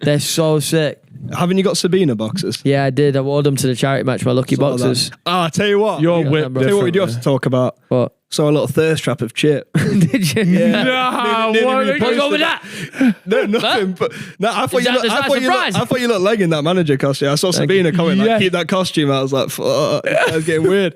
Speaker 3: They're so sick.
Speaker 4: Haven't you got Sabina boxers?
Speaker 3: Yeah, I did. I wore them to the charity match, my lucky boxers.
Speaker 4: I tell you what.
Speaker 1: You're
Speaker 3: Yeah,
Speaker 1: whipped.
Speaker 3: bro.
Speaker 4: Tell you what we do
Speaker 1: different,
Speaker 4: have to talk about.
Speaker 3: What?
Speaker 4: Saw a little thirst trap of Chip.
Speaker 3: Did you?
Speaker 4: Yeah.
Speaker 1: Nah,
Speaker 4: Nearly
Speaker 1: what?
Speaker 4: reposted
Speaker 3: What's wrong with that?
Speaker 4: No, nothing. But no, I thought
Speaker 3: Is that
Speaker 4: I thought you looked leg in that manager costume. I saw Sabina comment like, keep that costume. I was like, fuck, that's getting weird.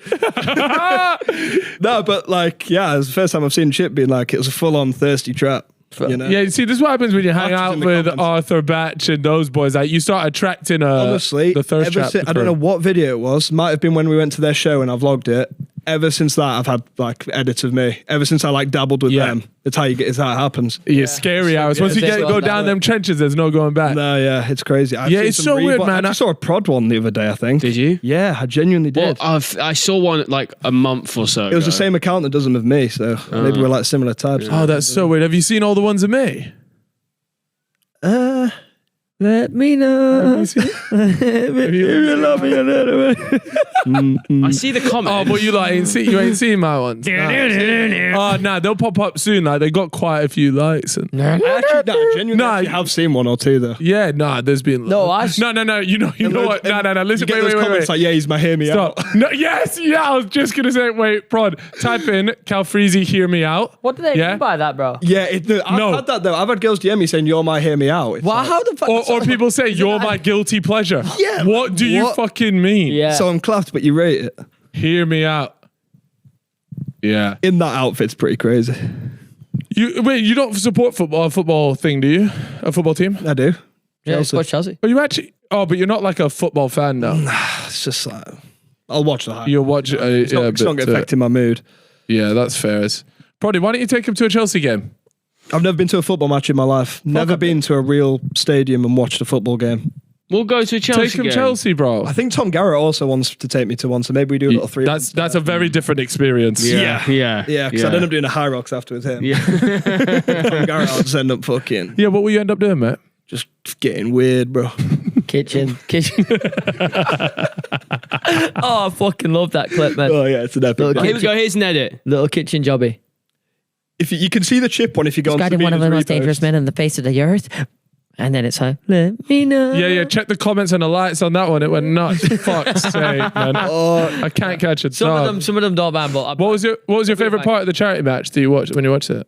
Speaker 4: No, but like, yeah, it's the first time I've seen Chip being like, it was a full-on thirsty trap. You know?
Speaker 1: Yeah, you see, this is what happens when you hang
Speaker 4: Archers
Speaker 1: out
Speaker 4: in the
Speaker 1: with
Speaker 4: comments.
Speaker 1: Arthur Batch and those boys. Like, you start attracting
Speaker 4: Honestly,
Speaker 1: the thirst trap.
Speaker 4: I don't know what video it was. Might have been when we went to their show and I vlogged it. Ever since that, I've had like edits of me. Ever since I like dabbled with them, it's how it's how it happens.
Speaker 1: Yeah, scary hours. Once you go down them trenches, there's no going back.
Speaker 4: No, yeah, it's crazy. I've
Speaker 1: Yeah,
Speaker 4: seen
Speaker 1: it's
Speaker 4: some
Speaker 1: so weird,
Speaker 4: Reebok-
Speaker 1: man.
Speaker 4: I just saw a prod one the other day, I think.
Speaker 2: Did you?
Speaker 4: Yeah, I genuinely did.
Speaker 2: Well, I saw one like a month or so
Speaker 4: It was
Speaker 2: ago.
Speaker 4: the same account that does them with me, so maybe we're like similar types.
Speaker 1: Oh, that's so weird. Have you seen all the ones of me?
Speaker 3: Let me know.
Speaker 1: Have you seen it?
Speaker 3: If you love me a little bit.
Speaker 2: I see the
Speaker 1: Oh,
Speaker 2: comments.
Speaker 1: but you ain't seen my ones. Oh, nah, they'll pop up soon. Like they got quite a few likes. And
Speaker 4: I have seen one or two though.
Speaker 1: yeah, nah, there's been
Speaker 3: No,
Speaker 1: no. You know what? No. Listen,
Speaker 4: You get those
Speaker 1: wait.
Speaker 4: comments like, yeah, he's my hear me out.
Speaker 1: Stop. No, yes, yeah. I was just gonna say, wait, prod. Type in Calfreezy, hear me out.
Speaker 3: What do they
Speaker 1: Yeah?
Speaker 3: mean by that, bro?
Speaker 4: Yeah, I've had that though. I've had girls DM me saying, "You're my hear me out." It's
Speaker 3: Well,
Speaker 4: like-
Speaker 3: how the fuck?
Speaker 1: Or people say you're my guilty pleasure.
Speaker 4: Yeah,
Speaker 1: What do you
Speaker 4: what?
Speaker 1: fucking mean?
Speaker 3: Yeah.
Speaker 4: So I'm clapped, but you rate it.
Speaker 1: Hear me out. Yeah.
Speaker 4: In that outfit's pretty crazy.
Speaker 1: You don't support a football thing, do you? A football team?
Speaker 4: I do.
Speaker 3: Yeah,
Speaker 4: Chelsea.
Speaker 3: watch Chelsea.
Speaker 1: Are you actually? Oh, but you're not like a football fan now.
Speaker 4: It's just like I'll watch the highlights.
Speaker 1: You'll watch.
Speaker 4: It's not going to affect my mood.
Speaker 1: Yeah, that's fair. Proddy, why don't you take him to a Chelsea game?
Speaker 4: I've never been to a football match in my life. Never been to a real stadium and watched a football game.
Speaker 2: We'll go to a Chelsea
Speaker 1: Take him
Speaker 2: game.
Speaker 1: Chelsea, bro.
Speaker 4: I think Tom Garrett also wants to take me to one, so maybe we do a little three.
Speaker 1: That's a very different experience.
Speaker 2: Yeah.
Speaker 4: Yeah, because I'd end up doing a high rocks after with him.
Speaker 2: Yeah.
Speaker 4: Tom Garrett, I'll just end up fucking
Speaker 1: Yeah, what will you end up doing, mate?
Speaker 4: just getting weird, bro.
Speaker 3: Kitchen. Oh, I fucking love that clip, man.
Speaker 4: Oh yeah, it's an epic.
Speaker 3: Look,
Speaker 4: day.
Speaker 2: Here we go. Here's an edit.
Speaker 3: Little kitchen jobby.
Speaker 4: If you can see the chip one, if you go on
Speaker 3: Describing one of the most dangerous men on the face of the earth. And then it's like, let me know.
Speaker 1: Yeah. Check the comments and the likes on that one. It went nuts. Fuck's sake, man. I can't catch it.
Speaker 3: Some of them don't ban, but
Speaker 1: What was your favorite part of the charity match? Do you watch when you watched it?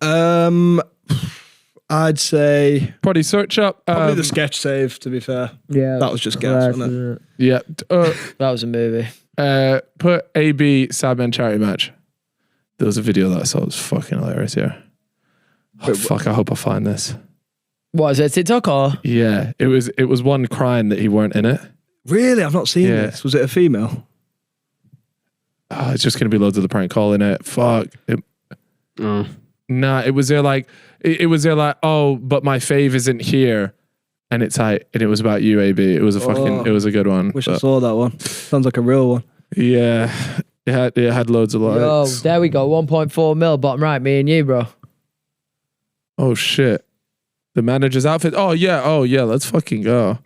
Speaker 4: I'd say
Speaker 1: Probably search up.
Speaker 4: probably the sketch save. To be fair,
Speaker 3: yeah,
Speaker 4: that was just gas, wasn't it?
Speaker 1: Yeah.
Speaker 3: that was a movie.
Speaker 1: Put AB Sadman charity match. There was a video that I saw. It was fucking hilarious. Yeah. Oh, fuck! I hope I find this.
Speaker 3: What is it? TikTok or?
Speaker 1: Yeah, it was one crying that he weren't in it.
Speaker 4: Really? I've not seen
Speaker 1: Yeah.
Speaker 4: this. Was it a female?
Speaker 1: Oh, it's just gonna be loads of the prank calling it. Fuck. Nah, it was there like it was there like, oh, but my fave isn't here. And it's like, and it was about you, AB. It was a fucking, it was a good one.
Speaker 4: Wish I saw that one. Sounds like a real one.
Speaker 1: Yeah. It had loads of likes.
Speaker 3: Yo, there we go. 1.4 mil, bottom right, me and you, bro.
Speaker 1: Oh shit. The manager's outfit. Oh yeah, let's fucking go.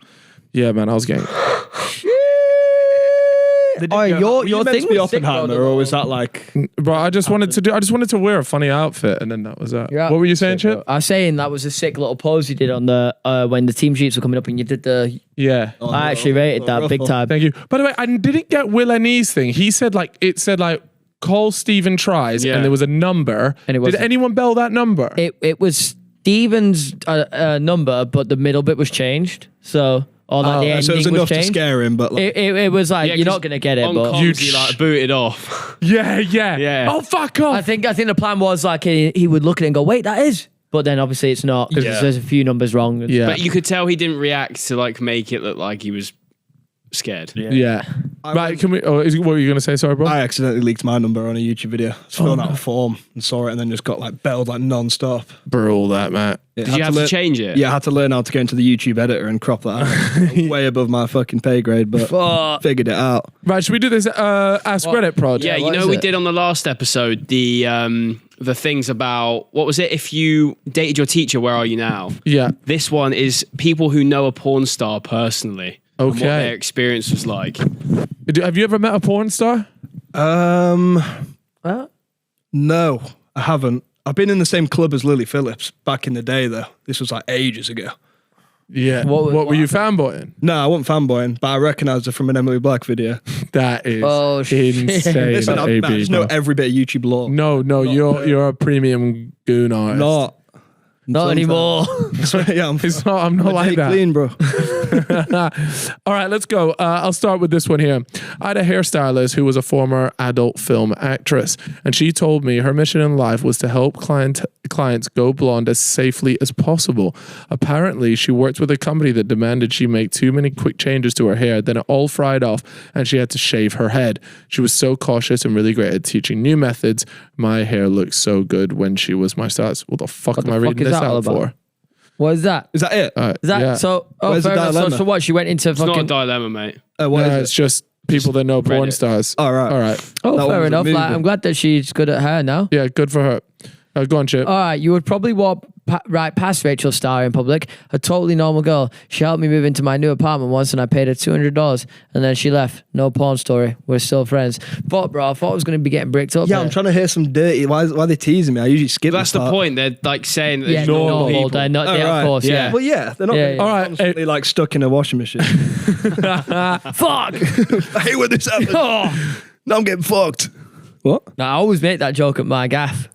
Speaker 1: Yeah, man, I was getting
Speaker 3: your thing
Speaker 4: be
Speaker 3: was sick, bro,
Speaker 4: Oppenheimer, or was that like
Speaker 1: bro, I just wanted to wear a funny outfit and then that was that.
Speaker 3: Yeah.
Speaker 1: What were you saying, Chip?
Speaker 3: I was saying that was a sick little pose you did on the when the team sheets were coming up and you did the.
Speaker 1: Yeah.
Speaker 3: I actually rated that big time.
Speaker 1: Thank you. By the way, I didn't get Will Annie's thing. He said it said call Stephen tries and there was a number.
Speaker 3: And it
Speaker 1: did anyone bell that number?
Speaker 3: It was Steven's number, but the middle bit was changed. So the ending
Speaker 4: so it was enough to
Speaker 3: changed.
Speaker 4: scare him, but like,
Speaker 3: It was like, you're not gonna get it,
Speaker 2: on
Speaker 3: but
Speaker 2: comms, he like booted off.
Speaker 1: Yeah. Oh fuck off.
Speaker 3: I think the plan was like he would look at it and go, wait, that is. But then obviously it's not because there's a few numbers wrong.
Speaker 1: Yeah.
Speaker 2: But you could tell he didn't react to make it look like he was scared.
Speaker 1: Yeah. Right, can we what were you gonna say? Sorry, bro?
Speaker 4: I accidentally leaked my number on a YouTube video. I was filling out a form and saw it and then just got belled non-stop.
Speaker 1: Bro, that, man.
Speaker 2: Did you have to change it?
Speaker 4: Yeah, I had to learn how to get into the YouTube editor and crop that out. Way above my fucking pay grade, but figured it out.
Speaker 1: Right, should we do this Ask Reddit prod?
Speaker 2: Yeah, you know we did on the last episode the things about, what was it? If you dated your teacher, where are you now?
Speaker 1: Yeah.
Speaker 2: This one is people who know a porn star personally. And what
Speaker 1: Okay.
Speaker 2: their experience was like.
Speaker 1: Have you ever met a porn star?
Speaker 4: No, I haven't. I've been in the same club as Lily Phillips back in the day, though. This was ages ago.
Speaker 1: Yeah. What were you fanboying?
Speaker 4: No, I wasn't fanboying, but I recognised her from an Emily Black video.
Speaker 1: That is
Speaker 3: shit.
Speaker 1: insane.
Speaker 4: Listen, I
Speaker 1: AB,
Speaker 4: just know
Speaker 1: bro.
Speaker 4: every bit of YouTube lore.
Speaker 1: No, you're a premium goon artist.
Speaker 3: Not anymore.
Speaker 4: Yeah,
Speaker 1: I'm not like that.
Speaker 4: Clean, bro.
Speaker 1: All right, let's go. I'll start with this one here. I had a hairstylist who was a former adult film actress, and she told me her mission in life was to help clients go blonde as safely as possible. Apparently, she worked with a company that demanded she make too many quick changes to her hair, then it all fried off, and she had to shave her head. She was so cautious and really great at teaching new methods. My hair looked so good when she was my stylist. What the fuck am I reading this out for?
Speaker 3: What is that?
Speaker 4: Is that it?
Speaker 3: Is that
Speaker 1: yeah.
Speaker 3: so? Oh,
Speaker 4: Where's the
Speaker 3: fair enough.
Speaker 4: dilemma?
Speaker 3: So what? She went into
Speaker 2: It's not a
Speaker 3: fucking.
Speaker 2: dilemma, mate.
Speaker 4: What
Speaker 1: No,
Speaker 4: is
Speaker 1: it's just people that know porn
Speaker 2: Reddit.
Speaker 1: stars.
Speaker 4: All right.
Speaker 1: All right.
Speaker 3: Oh,
Speaker 4: That
Speaker 3: fair
Speaker 4: one was
Speaker 3: enough.
Speaker 4: amazing.
Speaker 3: I'm glad that she's good at hair now.
Speaker 1: Yeah, good for her. Go on, Chip.
Speaker 3: All right, you would probably walk right past Rachel Starr in public, a totally normal girl. She helped me move into my new apartment once and I paid her $200 and then she left. No porn story. We're still friends. But bro, I thought I was going to be getting bricked up.
Speaker 4: Yeah,
Speaker 3: there.
Speaker 4: I'm trying to hear some dirty. Why are they teasing me? I usually skip
Speaker 2: That's
Speaker 4: this
Speaker 2: the
Speaker 4: part.
Speaker 2: point. They're saying that
Speaker 3: Yeah,
Speaker 2: it's
Speaker 3: normal.
Speaker 2: normal people.
Speaker 3: They're not,
Speaker 4: Oh,
Speaker 3: yeah,
Speaker 4: right.
Speaker 3: of course, yeah.
Speaker 4: Well, yeah, they're not
Speaker 3: Yeah,
Speaker 4: gonna
Speaker 3: yeah.
Speaker 1: All right,
Speaker 4: constantly stuck in a washing machine.
Speaker 3: Fuck!
Speaker 4: I hate when this happens.
Speaker 3: Oh.
Speaker 4: Now I'm getting fucked. What?
Speaker 3: No, I always make that joke at my gaff.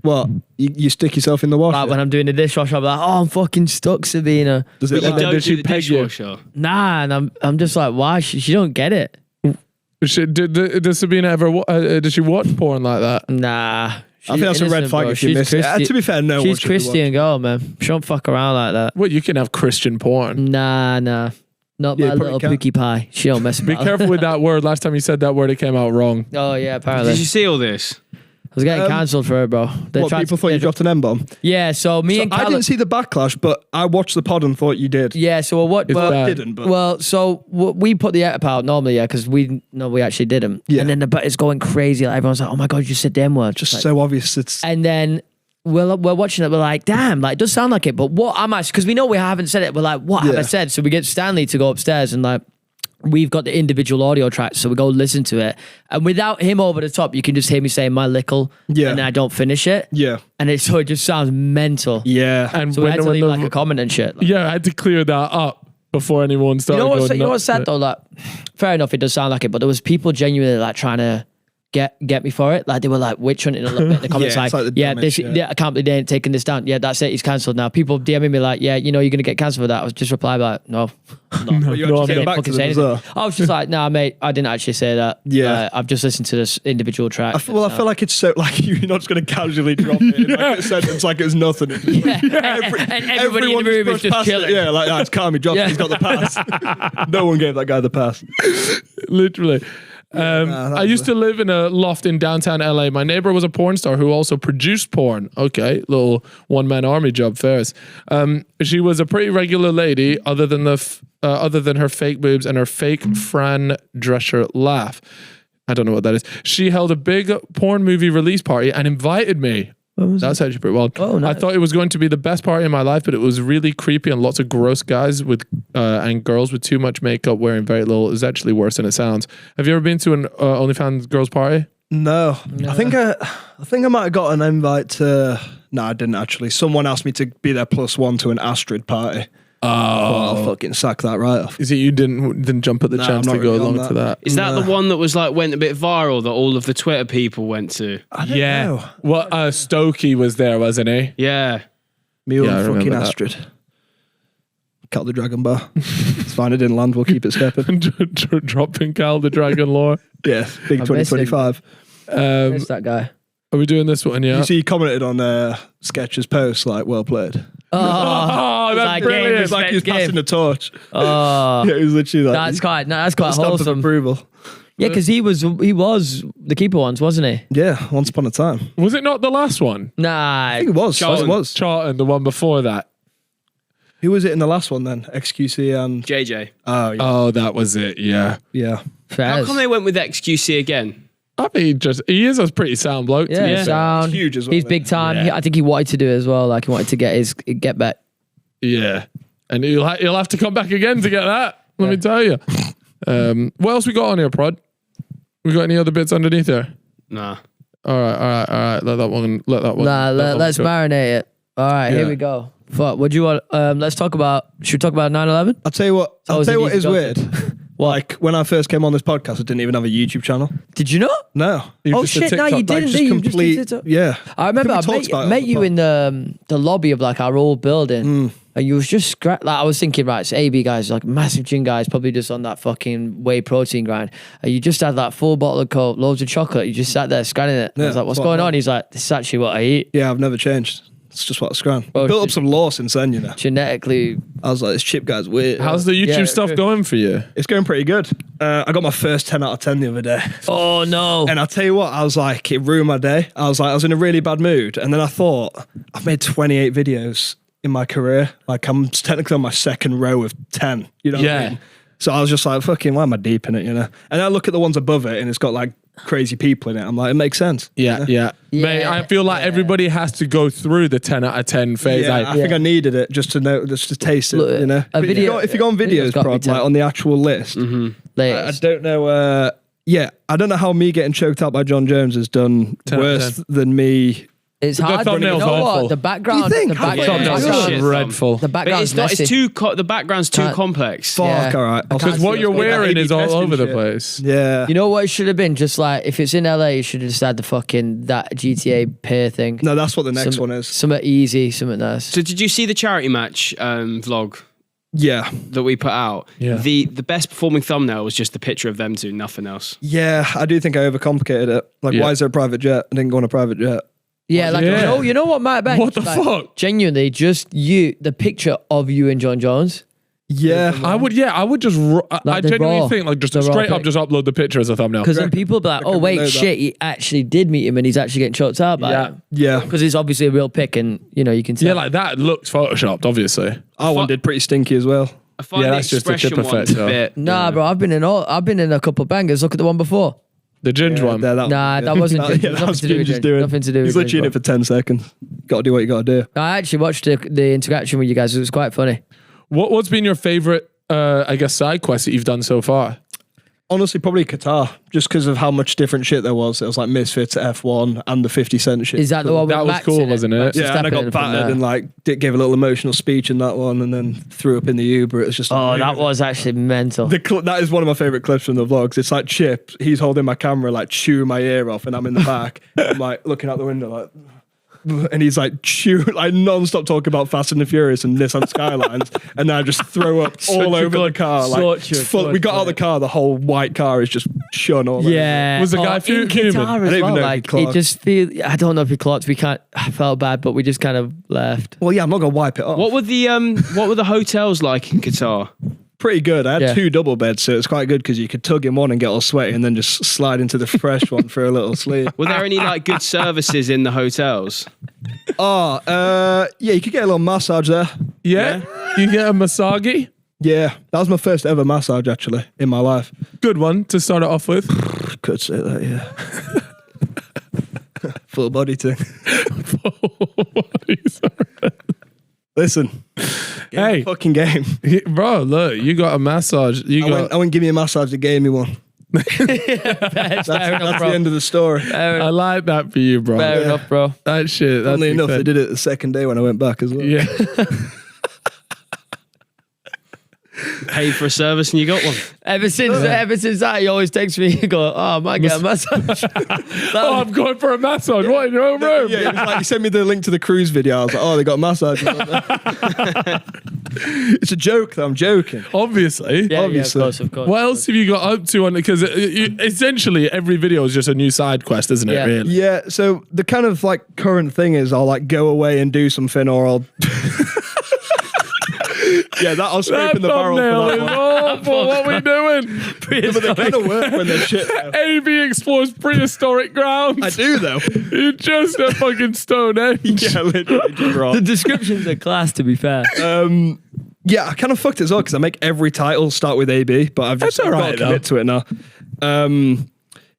Speaker 4: What? You stick yourself in the washer?
Speaker 3: Like when I'm doing the dishwasher, I'm like, oh, I'm fucking stuck, Sabina.
Speaker 4: Does it?
Speaker 2: You
Speaker 4: Like,
Speaker 2: don't
Speaker 1: did she
Speaker 2: do the
Speaker 1: peg you?
Speaker 2: dishwasher.
Speaker 3: Nah, and I'm just like, why? She don't get it.
Speaker 1: Does Sabina ever? Does she watch porn like that?
Speaker 3: Nah.
Speaker 4: I think that's a red flag if you miss it. To be fair, no one
Speaker 3: She's
Speaker 4: should be
Speaker 3: Christian girl, man. She don't fuck around like that.
Speaker 1: Well, you can have Christian porn.
Speaker 3: Nah. Not
Speaker 4: Yeah,
Speaker 3: my
Speaker 4: probably
Speaker 3: little
Speaker 4: can't.
Speaker 3: pookie pie. She don't mess
Speaker 1: Be
Speaker 3: about.
Speaker 1: careful with that word. Last time you said that word, it came out wrong.
Speaker 3: Oh yeah, apparently.
Speaker 2: Did you see all this?
Speaker 3: I was getting cancelled for her, bro. They
Speaker 4: What,
Speaker 3: tried
Speaker 4: people
Speaker 3: to-
Speaker 4: thought you dropped an M-bomb?
Speaker 3: Yeah, so me and
Speaker 4: I
Speaker 3: Callum.
Speaker 4: didn't see the backlash, but I watched the pod and thought you did.
Speaker 3: Yeah, so what?
Speaker 1: It's
Speaker 3: Well,
Speaker 1: bad.
Speaker 4: Didn't, but
Speaker 3: well, so we put the edit out normally, yeah, because we actually didn't.
Speaker 4: Yeah.
Speaker 3: And then but it's going crazy. Like everyone's like, "Oh my god, you said the M word."
Speaker 4: just
Speaker 3: Like,
Speaker 4: so obvious. It's
Speaker 3: And then we're watching it. We're like, damn, like it does sound like it. But what am I? Because we know we haven't said it. We're like, what have I
Speaker 4: Yeah.
Speaker 3: said? So we get Stanley to go upstairs and like. We've got the individual audio tracks, so we go listen to it. And without him over the top, you can just hear me saying my lickle,
Speaker 4: Yeah.
Speaker 3: and then I don't finish it.
Speaker 4: yeah,
Speaker 3: And it just sounds mental.
Speaker 4: yeah.
Speaker 1: And
Speaker 3: So we had to leave
Speaker 1: the-
Speaker 3: like a comment and shit. Like,
Speaker 1: yeah, I had to clear that up before anyone started.
Speaker 3: you know what's
Speaker 1: going
Speaker 3: you know
Speaker 1: nuts.
Speaker 3: what's sad though? Like, fair enough, it does sound like it, but there was people genuinely like trying to get me for it. Like they were like witch hunting a little bit in the comments.
Speaker 4: Yeah, it's like the damage,
Speaker 3: I can't believe they ain't taking this down. Yeah, that's it. He's cancelled now. People DMing me like, yeah, you're going to get cancelled for that. I was just reply like, no.
Speaker 4: But you actually
Speaker 3: I
Speaker 4: get back to
Speaker 3: fucking
Speaker 4: them
Speaker 3: say
Speaker 4: as
Speaker 3: anything.
Speaker 4: well.
Speaker 3: I was just like, nah, mate, I didn't actually say that.
Speaker 4: Yeah.
Speaker 3: I've just listened to this individual track.
Speaker 4: I feel like it's so like you're not just going to casually drop it in like a sentence like it was nothing.
Speaker 3: Yeah. And everybody in the room is just chilling.
Speaker 4: Yeah, like it's calm. He dropped it. He's got the pass. No one gave that guy the pass.
Speaker 1: Literally. I used to live in a loft in downtown LA. My neighbor was a porn star who also produced porn. Okay, little one-man army job, Ferris. She was a pretty regular lady, other than her fake boobs and her fake Fran Drescher laugh. I don't know what that is. She held a big porn movie release party and invited me. That's actually pretty wild.
Speaker 3: Oh, nice.
Speaker 1: I thought it was going to be the best party in my life, but it was really creepy and lots of gross guys with and girls with too much makeup wearing very little. It was actually worse than it sounds. Have you ever been to an OnlyFans girls party?
Speaker 4: No. I think I might have got an invite to. No, I didn't actually. Someone asked me to be their +1 to an Astrid party. Oh, I'll fucking sack that right off.
Speaker 1: Is it you didn't jump at the chance to go
Speaker 4: really
Speaker 1: along to that?
Speaker 2: Is that the one that was like went a bit viral that all of the Twitter people went to?
Speaker 4: I don't know.
Speaker 1: Well, Stokey was there, wasn't he?
Speaker 2: Yeah.
Speaker 4: Me
Speaker 1: Yeah, I
Speaker 4: and
Speaker 1: remember
Speaker 4: fucking
Speaker 1: that.
Speaker 4: Astrid. Cal the Dragon Bar. It's fine, it didn't land. We'll keep it stepping.
Speaker 1: Dropping Cal the Dragon lore.
Speaker 4: Yeah, big
Speaker 3: I miss him.
Speaker 4: 2025.
Speaker 3: Where's that guy?
Speaker 1: Are we doing this one? Yeah.
Speaker 4: You see, he commented on Sketch's post, like, well played.
Speaker 1: Oh, that's
Speaker 3: like
Speaker 1: brilliant.
Speaker 4: It's like he was
Speaker 3: Game.
Speaker 4: passing the torch.
Speaker 3: Oh,
Speaker 4: Yeah, he was literally like,
Speaker 3: that's quite
Speaker 4: stamp of
Speaker 3: wholesome.
Speaker 4: approval.
Speaker 3: Yeah, because he was the keeper once, wasn't he?
Speaker 4: Yeah, once upon a time.
Speaker 1: Was it not the last one?
Speaker 3: Nah,
Speaker 4: I think it was.
Speaker 2: Charlton.
Speaker 4: It was.
Speaker 1: Charlton, the one before that.
Speaker 4: Who was it in the last one then? XQC and...
Speaker 2: JJ.
Speaker 4: Oh, yeah.
Speaker 1: Oh, that was it. Yeah.
Speaker 4: Yeah.
Speaker 2: How
Speaker 3: Fairs.
Speaker 2: come they went with XQC again?
Speaker 1: I think he is a pretty sound bloke.
Speaker 3: Yeah,
Speaker 1: to be fair.
Speaker 3: sound.
Speaker 4: He's huge as well,
Speaker 3: He's
Speaker 4: isn't
Speaker 3: big
Speaker 4: he?
Speaker 3: time.
Speaker 1: Yeah.
Speaker 3: I think he wanted to do it as well. Like he wanted to get back.
Speaker 1: Yeah. And he'll have to come back again to get that. Let me tell you. What else we got on here, Prod? We got any other bits underneath there?
Speaker 2: Nah.
Speaker 1: All right. Let that one.
Speaker 3: Nah, let's
Speaker 1: go.
Speaker 3: marinate it. All right,
Speaker 1: Yeah.
Speaker 3: here we go. Fuck. What do you want? Let's talk about. Should we talk about 9/11?
Speaker 4: I'll tell you what.
Speaker 3: Oh,
Speaker 4: I'll
Speaker 3: is
Speaker 4: tell
Speaker 3: it
Speaker 4: you what
Speaker 3: easy
Speaker 4: is
Speaker 3: to go
Speaker 4: weird. Like when I first came on this podcast, I didn't even have a YouTube channel.
Speaker 3: Did you not?
Speaker 4: No.
Speaker 1: You're
Speaker 3: Oh
Speaker 1: just a
Speaker 3: shit! No, you
Speaker 1: TikTok-
Speaker 3: didn't.
Speaker 4: Just
Speaker 3: do you?
Speaker 4: complete.
Speaker 3: Just did TikTok.
Speaker 4: Yeah.
Speaker 3: I remember
Speaker 4: I
Speaker 3: I
Speaker 4: think we talked about it
Speaker 3: met
Speaker 4: on
Speaker 3: you
Speaker 4: the
Speaker 3: in the lobby of like our old building, and you was just like I was thinking, right, it's AB guys, like massive gym guys, probably just on that fucking whey protein grind, and you just had that full bottle of Coke, loads of chocolate. You just sat there scanning it. I
Speaker 4: Yeah,
Speaker 3: was like, what's
Speaker 4: spot
Speaker 3: going
Speaker 4: on.
Speaker 3: on? He's like, this is actually what I eat.
Speaker 4: Yeah, I've never changed. It's just what I scran.
Speaker 3: Oh,
Speaker 4: Built up
Speaker 3: shit.
Speaker 4: some lore since then, you know.
Speaker 3: Genetically,
Speaker 4: I was like, this chip guy's weird.
Speaker 1: How's the YouTube
Speaker 3: Yeah,
Speaker 1: stuff
Speaker 3: true.
Speaker 1: going for you?
Speaker 4: It's going pretty good. I got my first 10 out of 10 the other day.
Speaker 3: oh no,
Speaker 4: And I'll tell you what, I was like, it ruined my day. I was in a really bad mood. And then I thought, I've made 28 videos in my career. Like I'm technically on my second row of 10. You know what
Speaker 1: Yeah.
Speaker 4: I mean? So I was just like, fucking, why am I deep in it, you know? And I look at the ones above it and it's got like crazy people in it. I'm like, it makes sense.
Speaker 1: Yeah. Mate, I feel like everybody has to go through the 10 out of 10 phase.
Speaker 4: Yeah,
Speaker 1: Like,
Speaker 4: I think I needed it just to know, just to taste it,
Speaker 3: Look,
Speaker 4: you know?
Speaker 3: a
Speaker 4: But
Speaker 3: video-
Speaker 4: if you go on
Speaker 3: video's
Speaker 4: videos,
Speaker 3: got to be
Speaker 4: Prod,
Speaker 3: 10.
Speaker 4: like on the actual list, I
Speaker 3: latest.
Speaker 4: don't know. Yeah, I don't know how me getting choked out by John Jones has done
Speaker 1: 10 out of
Speaker 4: worse
Speaker 1: 10.
Speaker 4: than me.
Speaker 3: It's hard. But you
Speaker 1: thumbnail's
Speaker 3: know
Speaker 1: awful.
Speaker 3: what? The background.
Speaker 4: Do you think?
Speaker 3: The
Speaker 4: How
Speaker 3: background.
Speaker 2: Yeah,
Speaker 1: thumbnails
Speaker 2: shit,
Speaker 1: are dreadful.
Speaker 3: The
Speaker 2: But
Speaker 3: background's
Speaker 2: it's not.
Speaker 3: messy.
Speaker 2: It's the background's too complex.
Speaker 4: Fuck,
Speaker 3: Yeah.
Speaker 4: all right.
Speaker 3: I can't
Speaker 1: Because what
Speaker 3: see
Speaker 1: you're
Speaker 3: what's going on.
Speaker 1: wearing
Speaker 4: A/B
Speaker 1: is all
Speaker 4: testing
Speaker 1: over the
Speaker 4: shit.
Speaker 1: place.
Speaker 4: Yeah.
Speaker 3: You know what it should have been? Just like if it's in LA, you should have just had the fucking that GTA peer thing.
Speaker 4: No, that's what the next
Speaker 3: Some-
Speaker 4: one is.
Speaker 3: Something easy, something nice.
Speaker 2: So did you see the charity match vlog
Speaker 4: Yeah.
Speaker 2: that we put out?
Speaker 1: Yeah.
Speaker 2: The best performing thumbnail was just the picture of them two, nothing else.
Speaker 4: Yeah, I do think I overcomplicated it. Like,
Speaker 1: Yeah.
Speaker 4: why is there a private jet? I didn't go on a private jet.
Speaker 3: Yeah, like
Speaker 1: Yeah.
Speaker 3: you know what might be
Speaker 1: What the fuck?
Speaker 3: Genuinely, just the picture of you and John Jones.
Speaker 4: Yeah.
Speaker 1: I would just, I
Speaker 3: the
Speaker 1: genuinely
Speaker 3: raw-
Speaker 1: think like just
Speaker 3: the raw
Speaker 1: straight up
Speaker 3: pic.
Speaker 1: just upload the picture as a thumbnail.
Speaker 3: Because then people be like, oh
Speaker 4: couldn't know
Speaker 3: wait,
Speaker 4: that.
Speaker 3: shit, he actually did meet him and he's actually getting choked out by
Speaker 1: Yeah.
Speaker 3: him.
Speaker 4: Yeah.
Speaker 3: Because it's obviously a real pic and you know you can tell.
Speaker 1: Yeah, like that looks photoshopped, obviously.
Speaker 4: Our one did pretty stinky as well.
Speaker 2: I find
Speaker 1: Yeah,
Speaker 2: the
Speaker 1: that's just a
Speaker 2: expression
Speaker 1: tip
Speaker 2: one
Speaker 1: effect,
Speaker 2: a
Speaker 1: though.
Speaker 2: bit.
Speaker 3: Nah, bro, I've been in a couple bangers. Look at the one before.
Speaker 1: The Ginge one.
Speaker 3: Nah, that wasn't
Speaker 4: Yeah,
Speaker 3: Ginger.
Speaker 4: that
Speaker 3: Nothing
Speaker 4: was
Speaker 3: to do with
Speaker 4: Ginger's
Speaker 3: Ginger.
Speaker 4: doing.
Speaker 3: Nothing to do
Speaker 4: He's
Speaker 3: with
Speaker 4: literally in
Speaker 3: Ginger.
Speaker 4: it for 10 seconds. Got to do what you got to do.
Speaker 3: I actually watched the interaction with you guys. It was quite funny.
Speaker 1: What's been your favorite, I guess, side quest that you've done so far?
Speaker 4: Honestly, probably Qatar, just because of how much different shit there was. It was like Misfits, F1, and the 50 Cent shit.
Speaker 3: Is that the one with
Speaker 1: That was
Speaker 3: Max
Speaker 1: cool,
Speaker 3: in
Speaker 1: wasn't it?
Speaker 3: Max
Speaker 4: Yeah, and I
Speaker 3: Verstappen
Speaker 4: got
Speaker 3: from
Speaker 4: battered
Speaker 3: there.
Speaker 4: and like gave a little emotional speech in that one, and then threw up in the Uber. It was just
Speaker 3: Oh, that was actually mental.
Speaker 4: that is one of my favorite clips from the vlogs. It's like Chip, he's holding my camera, like chewing my ear off, and I'm in the back. I'm like looking out the window, like. And he's like like non-stop talking about Fast and the Furious and Nissan Skylines, and then I just throw up all over the car. Like it's full, we got out of the car, the whole white car is just shone all over.
Speaker 3: Yeah.
Speaker 1: Was the guy
Speaker 3: in
Speaker 1: human?
Speaker 3: Qatar
Speaker 4: I
Speaker 3: as
Speaker 4: don't even
Speaker 3: well,
Speaker 4: know if he
Speaker 3: like, it
Speaker 4: clocked.
Speaker 3: just feel. I don't know if he clocked. I felt bad, but we just kind of left.
Speaker 4: Well, yeah, I'm not gonna wipe it off.
Speaker 2: What were the hotels like in Qatar?
Speaker 4: Pretty good. I had
Speaker 3: Yeah.
Speaker 4: 2 double beds, so it's quite good because you could tug in one and get all sweaty, and then just slide into the fresh one for a little sleep.
Speaker 2: Were there any like good services in the hotels?
Speaker 4: Yeah, you could get a little massage there.
Speaker 1: Yeah? You get a massage?
Speaker 4: Yeah, that was my first ever massage actually in my life.
Speaker 1: Good one to start it off with.
Speaker 4: Could say that, yeah. Full body thing. Listen,
Speaker 1: Hey.
Speaker 4: fucking game.
Speaker 1: Bro, look, you got a massage.
Speaker 4: I wouldn't give me a massage. They gave me one. That's the end of the story.
Speaker 1: I like that for you, bro.
Speaker 3: Fair enough, bro.
Speaker 1: That shit. That's
Speaker 4: Funnily enough,
Speaker 1: fair.
Speaker 4: they did it the second day when I went back as well.
Speaker 1: Yeah.
Speaker 2: Paid for a service and you got one.
Speaker 3: Ever since that, he always texts me. He go, "Oh, I might get a massage."
Speaker 1: Oh, I'm going for a massage. What, in your own room?
Speaker 4: Yeah, it was like, he sent me the link to the cruise video. I was like, oh, they got massages. It's a joke, though. I'm joking.
Speaker 1: Obviously.
Speaker 3: Yeah,
Speaker 4: Obviously.
Speaker 3: yeah, of course.
Speaker 1: What else have you got up to on it? Because essentially every video is just a new side quest, isn't it?
Speaker 3: Yeah.
Speaker 1: Really?
Speaker 4: Yeah, so the kind of like current thing is I'll like go away and do something, or I'll. Yeah, I'll scrape in the barrel
Speaker 1: thumbnail
Speaker 4: for
Speaker 1: is
Speaker 4: that one.
Speaker 1: awful. What are we doing?
Speaker 4: But they kind of work when they're shit. Though.
Speaker 1: AB explores prehistoric grounds.
Speaker 4: I do, though.
Speaker 1: You're just a fucking Stonehenge.
Speaker 4: Yeah, literally. Just
Speaker 3: The
Speaker 4: wrong.
Speaker 3: descriptions are class, to be fair.
Speaker 4: Yeah, I kind of fucked it as well because I make every title start with AB, but I've just
Speaker 1: That's all
Speaker 4: got
Speaker 1: right,
Speaker 4: to commit to it now.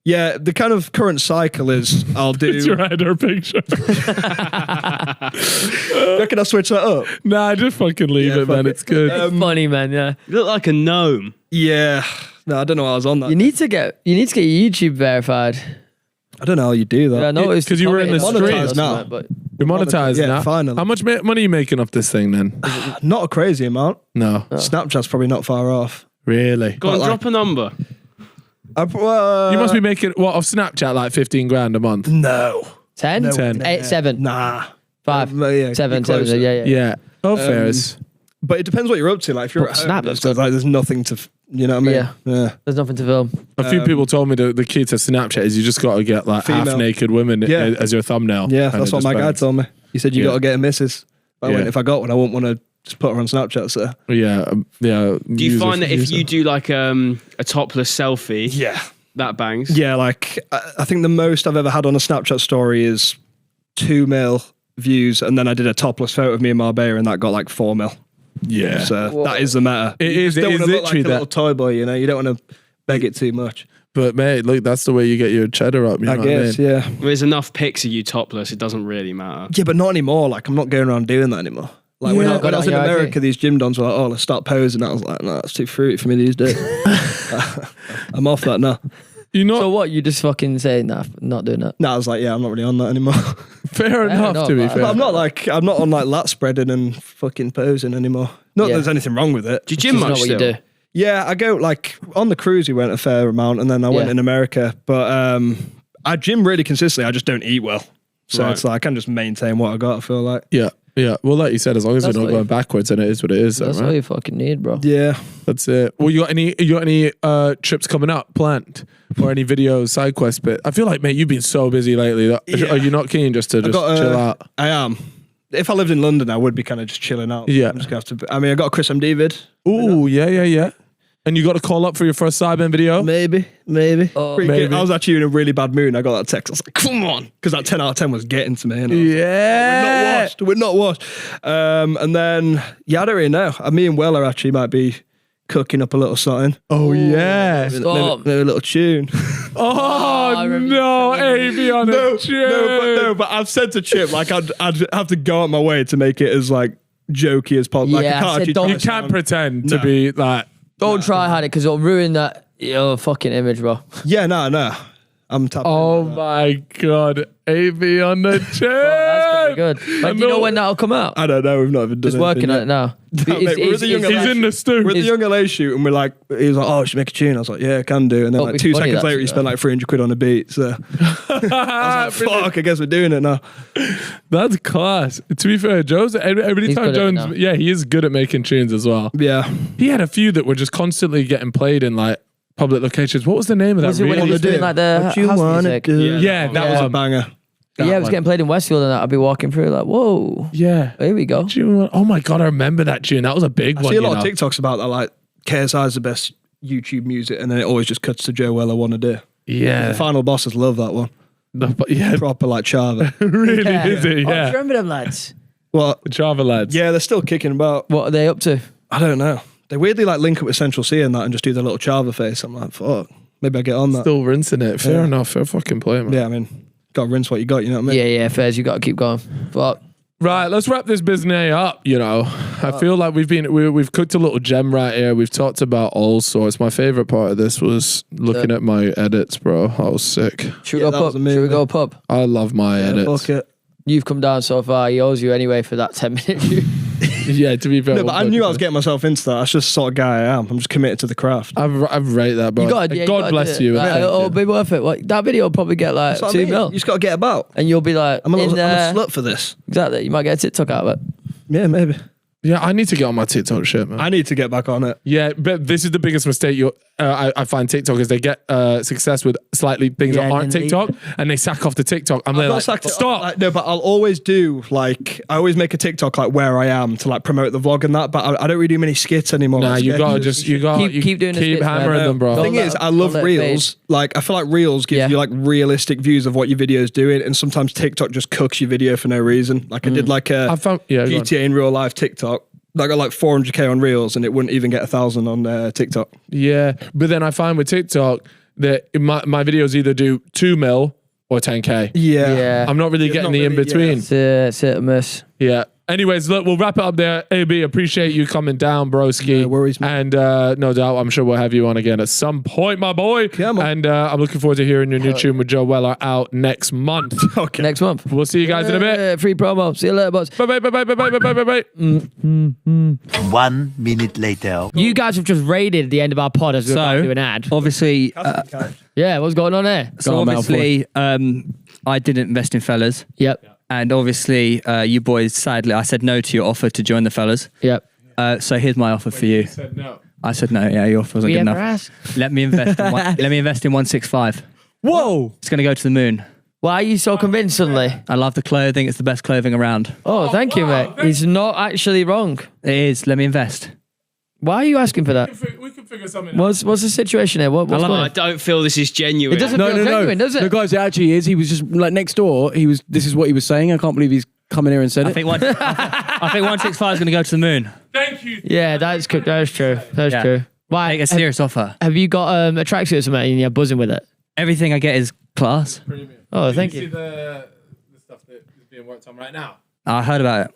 Speaker 4: Yeah, the kind of current cycle is I'll do.
Speaker 1: It's your header picture.
Speaker 4: Reckon I'll switch that up?
Speaker 1: Nah, just fucking leave
Speaker 4: Yeah,
Speaker 1: it,
Speaker 4: fuck
Speaker 1: man.
Speaker 4: it.
Speaker 1: It's good.
Speaker 3: Funny, man. Yeah.
Speaker 2: You look like a gnome.
Speaker 4: Yeah. No, I don't know how I was on that.
Speaker 3: You need to get your YouTube verified.
Speaker 4: I don't know how you do that.
Speaker 3: Yeah, I know it's
Speaker 1: 'cause you were in the
Speaker 4: streets
Speaker 3: now.
Speaker 4: now.
Speaker 3: But
Speaker 1: You're monetized
Speaker 4: Yeah,
Speaker 1: now.
Speaker 4: finally.
Speaker 1: How much money are you making off this thing then?
Speaker 4: Not a crazy amount.
Speaker 1: No.
Speaker 4: Snapchat's probably not far off.
Speaker 1: Really?
Speaker 2: Go on,
Speaker 4: But,
Speaker 2: drop a number.
Speaker 1: You must be making, what, off Snapchat, like 15 grand a month?
Speaker 4: No.
Speaker 3: 10?
Speaker 4: No,
Speaker 1: 10.
Speaker 3: 8, 7,
Speaker 4: Nah.
Speaker 3: 5,
Speaker 4: Yeah,
Speaker 3: 7,
Speaker 4: you're
Speaker 3: 7.
Speaker 4: closer.
Speaker 3: Yeah.
Speaker 1: Yeah. Oh, fairs.
Speaker 4: But it depends what you're up to. Like if you're
Speaker 3: But
Speaker 4: at home,
Speaker 3: Snap,
Speaker 4: it's
Speaker 3: that's
Speaker 4: like there's nothing to, you know what I mean?
Speaker 3: Yeah. There's nothing to film.
Speaker 1: A few people told me the key to Snapchat is you just got to get like
Speaker 4: Female.
Speaker 1: half-naked women
Speaker 4: Yeah.
Speaker 1: as your thumbnail.
Speaker 4: Yeah,
Speaker 1: and
Speaker 4: that's
Speaker 1: it
Speaker 4: what
Speaker 1: just
Speaker 4: my guy
Speaker 1: bangs.
Speaker 4: told me. He said you
Speaker 1: Yeah.
Speaker 4: got to get a missus. But I went,
Speaker 1: Yeah.
Speaker 4: if I got one, I wouldn't want to just put her on Snapchat. So
Speaker 1: Yeah. Yeah.
Speaker 2: Do you find that if you do like a topless selfie,
Speaker 4: yeah,
Speaker 2: that bangs?
Speaker 4: yeah. Like I think the most I've ever had on a Snapchat story is 2 mil views, and then I did a topless photo of me in Marbella, and that got like 4 mil.
Speaker 1: Yeah.
Speaker 4: So that is the matter.
Speaker 1: It
Speaker 4: You
Speaker 1: is-
Speaker 4: just don't
Speaker 1: it
Speaker 4: want
Speaker 1: is
Speaker 4: to look like a
Speaker 1: literally
Speaker 4: little toy boy, you know. You don't want to beg it too much.
Speaker 1: But mate, look, that's the way you get your cheddar up. You know
Speaker 4: I
Speaker 1: what
Speaker 4: guess,
Speaker 1: I mean?
Speaker 4: yeah.
Speaker 2: There's enough pics of you topless, it doesn't really matter.
Speaker 4: Yeah, but not anymore. Like I'm not going around doing that anymore. Like when,
Speaker 3: Yeah.
Speaker 4: I, when I was in
Speaker 3: Yeah, I agree.
Speaker 4: America, these gym dons were like, "Oh, let's start posing." I was like, "No, it's too fruity for me these days." I'm off that now.
Speaker 1: You know,
Speaker 3: So what? You just fucking say, nah, not doing that.
Speaker 4: No, I was like, "Yeah, I'm not really on that anymore."
Speaker 1: fair enough,
Speaker 3: enough,
Speaker 1: to be
Speaker 3: man.
Speaker 1: fair.
Speaker 4: I'm not on like lat spreading and fucking posing anymore. Not that
Speaker 3: Yeah.
Speaker 4: there's anything wrong with it.
Speaker 2: Do you gym
Speaker 3: It's not
Speaker 2: much
Speaker 3: what you
Speaker 2: still?
Speaker 3: do.
Speaker 4: Yeah, I go like on the cruise. We went a fair amount, and then I went
Speaker 3: Yeah.
Speaker 4: in America. But I gym really consistently. I just don't eat well, so
Speaker 2: Right.
Speaker 4: it's like I can just maintain what I got. I feel like.
Speaker 1: Yeah. Yeah. Well, like you said, as long as
Speaker 3: That's
Speaker 1: you're not
Speaker 3: what
Speaker 1: going
Speaker 3: you-
Speaker 1: backwards, then it is what it is, though,
Speaker 3: That's all
Speaker 1: right?
Speaker 3: you fucking need, bro.
Speaker 4: Yeah.
Speaker 1: That's it. Well, you got any trips coming up planned or any videos, side quest bit? I feel like, mate, you've been so busy lately.
Speaker 4: Yeah.
Speaker 1: Are you not keen just to
Speaker 4: got,
Speaker 1: chill out?
Speaker 4: I am. If I lived in London, I would be kind of just chilling out.
Speaker 1: Yeah.
Speaker 4: I'm just gonna have to. I mean, I got a Chris M. David.
Speaker 1: Ooh, yeah. And you got to call up for your first Sidemen video?
Speaker 4: Maybe.
Speaker 3: Oh,
Speaker 4: Pretty
Speaker 1: maybe.
Speaker 4: good. I was actually in a really bad mood and I got that text. I was like, come on. Because that 10 out of 10 was getting to me. And I was like,
Speaker 1: Yeah.
Speaker 4: We're not washed. And then, yeah, I don't really know. Me and Weller actually might be cooking up a little something.
Speaker 1: Oh, yeah.
Speaker 4: Maybe,
Speaker 3: Stop.
Speaker 4: maybe a little tune.
Speaker 1: Oh,
Speaker 3: I remember
Speaker 1: no,
Speaker 3: you telling
Speaker 1: AV on a tune.
Speaker 4: but I've said to Chip, like, I'd have to go out my way to make it as, like, jokey as possible. Like,
Speaker 3: Yeah, I said
Speaker 1: You can't pretend to
Speaker 4: No.
Speaker 1: be like,
Speaker 3: Don't try hard it because it'll ruin that You're a fucking image, bro.
Speaker 4: Yeah, no. I'm tapping.
Speaker 1: Oh
Speaker 4: in like
Speaker 1: my God. AB on the
Speaker 3: That's
Speaker 1: chin.
Speaker 3: pretty good. Like, do you know when that'll come out?
Speaker 4: that. I don't know. We've not even done
Speaker 3: Just working on it now.
Speaker 4: mate, we're the young
Speaker 1: He's in the stew.
Speaker 4: We're at the Young LA shoot, and we're like, he was like, "Oh, I should make a tune." I was like, "Yeah, I can do." And then
Speaker 3: Oh,
Speaker 4: like
Speaker 3: it's
Speaker 4: 2
Speaker 3: funny,
Speaker 4: seconds
Speaker 3: that
Speaker 4: later, he
Speaker 3: shit,
Speaker 4: spent like 300 quid on a beat. So I was like, "Fuck, I guess we're doing it now."
Speaker 1: That's class. To be fair, Joe's every
Speaker 3: He's
Speaker 1: time
Speaker 3: good at it
Speaker 1: Jones,
Speaker 3: now.
Speaker 1: yeah, he is good at making tunes as well.
Speaker 4: Yeah,
Speaker 1: He had a few that were just constantly getting played in like public locations. What was the name of that?
Speaker 3: Was it when he
Speaker 1: really-
Speaker 3: was doing like the
Speaker 4: What you
Speaker 3: house
Speaker 4: wanna
Speaker 3: music?
Speaker 4: do?
Speaker 1: Yeah, that was
Speaker 4: a banger.
Speaker 3: Yeah, it was
Speaker 1: one.
Speaker 3: getting played in Westfield, and I'd be walking through like, whoa,
Speaker 1: Yeah.
Speaker 3: here we go.
Speaker 1: Oh my God, I remember that tune. That was a big
Speaker 4: I
Speaker 1: one.
Speaker 4: see a
Speaker 1: you
Speaker 4: lot of
Speaker 1: know?
Speaker 4: TikToks about that, like KSI is the best YouTube music, and then it always just cuts to Joe Well I Wanna Do.
Speaker 1: Yeah.
Speaker 4: The Final Bosses love that one.
Speaker 1: Yeah,
Speaker 4: Proper like Chava.
Speaker 1: really
Speaker 3: Yeah.
Speaker 1: is it?
Speaker 3: Oh, do you
Speaker 1: Yeah.
Speaker 3: remember them lads?
Speaker 4: Well,
Speaker 1: Java lads.
Speaker 4: yeah, they're still kicking about.
Speaker 3: What are they up to?
Speaker 4: I don't know. They weirdly like link up with Central C and that and just do their little Chava face. I'm like, fuck. Maybe I get on that.
Speaker 1: Still rinsing it. Fair
Speaker 4: Yeah.
Speaker 1: enough. Fair fucking play, man.
Speaker 4: Yeah, I mean, gotta rinse what you got, you know what I mean?
Speaker 3: Yeah, Fairs, you got to keep going. Fuck.
Speaker 1: Right, let's wrap this business up. You know, I feel like we've cooked a little gem right here. We've talked about all sorts. My favorite part of this was looking at my edits, bro. That was sick.
Speaker 3: Should we
Speaker 4: Yeah,
Speaker 3: go
Speaker 4: that
Speaker 3: pub?
Speaker 4: was
Speaker 3: Should we
Speaker 4: amazing.
Speaker 3: go pub?
Speaker 1: I love my
Speaker 4: Yeah,
Speaker 1: edits.
Speaker 4: fuck it.
Speaker 3: You've come down so far. He owes you anyway for that 10-minute shoot.
Speaker 1: Yeah, to be fair.
Speaker 4: No, but I knew I was getting myself into that. That's just the sort of guy I am. I'm just committed to the craft.
Speaker 1: I've rate that, bro.
Speaker 3: You got to,
Speaker 1: God bless you. Thank
Speaker 3: It'll
Speaker 1: you.
Speaker 3: be worth it. Like, that video will probably get like
Speaker 4: That's what I
Speaker 3: 2
Speaker 4: mean.
Speaker 3: mil.
Speaker 4: You just gotta get about.
Speaker 3: And you'll be like,
Speaker 4: I'm a
Speaker 3: in there.
Speaker 4: slut for this.
Speaker 3: Exactly. You might get a TikTok out of it.
Speaker 4: Yeah, maybe.
Speaker 1: Yeah, I need to get on my TikTok shit, man.
Speaker 4: I need to get back on it.
Speaker 1: Yeah, but this is the biggest mistake I find TikTokers, they get success with slightly things that aren't
Speaker 3: Genuinely.
Speaker 1: TikTok, and they sack off the TikTok. I'm
Speaker 4: I've
Speaker 1: like,
Speaker 4: not sacked it.
Speaker 1: stop.
Speaker 4: Like, no, but I'll always do like I always make a TikTok like where I am to like promote the vlog and that. But I don't really do many skits anymore.
Speaker 1: Nah,
Speaker 4: Like,
Speaker 1: you gotta
Speaker 4: sketches.
Speaker 1: just
Speaker 3: Keep doing the
Speaker 1: keep
Speaker 3: skits, man.
Speaker 1: hammering them, bro.
Speaker 4: The thing
Speaker 3: Don't
Speaker 4: is,
Speaker 3: let-
Speaker 4: I love
Speaker 3: don't let it
Speaker 4: reels. Like, I feel like reels gives
Speaker 3: Yeah.
Speaker 4: you like realistic views of what your video is doing, and sometimes TikTok just cooks your video for no reason. Like, I did like a
Speaker 1: I found go on.
Speaker 4: GTA in real life TikTok. I got like 400k on reels, and it wouldn't even get 1,000 on TikTok.
Speaker 1: Yeah, but then I find with TikTok that my videos either do 2 mil or 10k.
Speaker 3: Yeah.
Speaker 1: I'm not really
Speaker 4: It's
Speaker 1: getting
Speaker 4: not
Speaker 1: the in
Speaker 4: really-
Speaker 1: between.
Speaker 3: It's a miss.
Speaker 1: Yeah. Anyways, look, we'll wrap it up there. AB, appreciate you coming down, broski.
Speaker 4: No worries, man.
Speaker 1: And no doubt, I'm sure we'll have you on again at some point, my boy.
Speaker 4: Yeah, man.
Speaker 1: And I'm looking forward to hearing your new tune with Joe Weller out next month.
Speaker 4: Okay.
Speaker 3: Next month.
Speaker 1: We'll see you guys in a bit.
Speaker 3: Free promo. See you later, boys.
Speaker 1: Bye bye bye bye bye bye bye bye bye.
Speaker 5: 1 minute later.
Speaker 3: You guys have just raided the end of our pod as we're about to do an ad.
Speaker 6: Obviously,
Speaker 3: Yeah, what's going on there?
Speaker 6: so obviously, I didn't invest in fellas,
Speaker 3: Yep.
Speaker 6: and obviously, you boys, sadly, I said no to your offer to join the fellas.
Speaker 3: Yep.
Speaker 6: So here's my offer for you.
Speaker 1: Said no.
Speaker 6: I said no. Yeah, your offer wasn't
Speaker 3: We
Speaker 6: good
Speaker 3: ever
Speaker 6: enough.
Speaker 3: ask?
Speaker 6: Let me invest. Let me invest in 165.
Speaker 3: Whoa!
Speaker 6: It's going to go to the moon.
Speaker 3: Why are you so convinced suddenly?
Speaker 6: I love the clothing. It's the best clothing around.
Speaker 3: Oh, thank you, mate. He's not actually wrong.
Speaker 6: It is. Let me invest.
Speaker 3: Why are you asking for that?
Speaker 1: We can figure something out.
Speaker 3: What's the situation here? What's
Speaker 6: love
Speaker 3: going
Speaker 2: I
Speaker 3: on?
Speaker 2: don't feel this is genuine.
Speaker 3: It doesn't feel genuine, does it?
Speaker 7: No, guys, it actually is. He was just like next door. This is what he was saying. I can't believe he's come in here and said
Speaker 6: I
Speaker 7: it.
Speaker 6: think 165 is going to go to the moon.
Speaker 1: Thank you.
Speaker 3: Yeah, that's true. That's true. That's
Speaker 6: Yeah.
Speaker 3: true. Why?
Speaker 6: Make a serious offer.
Speaker 3: Have you got a tracksuit or something and you're buzzing with it?
Speaker 6: Everything I get is class.
Speaker 3: Oh, thank
Speaker 1: See
Speaker 3: you.
Speaker 1: the stuff that is being worked on right now.
Speaker 6: I heard about it.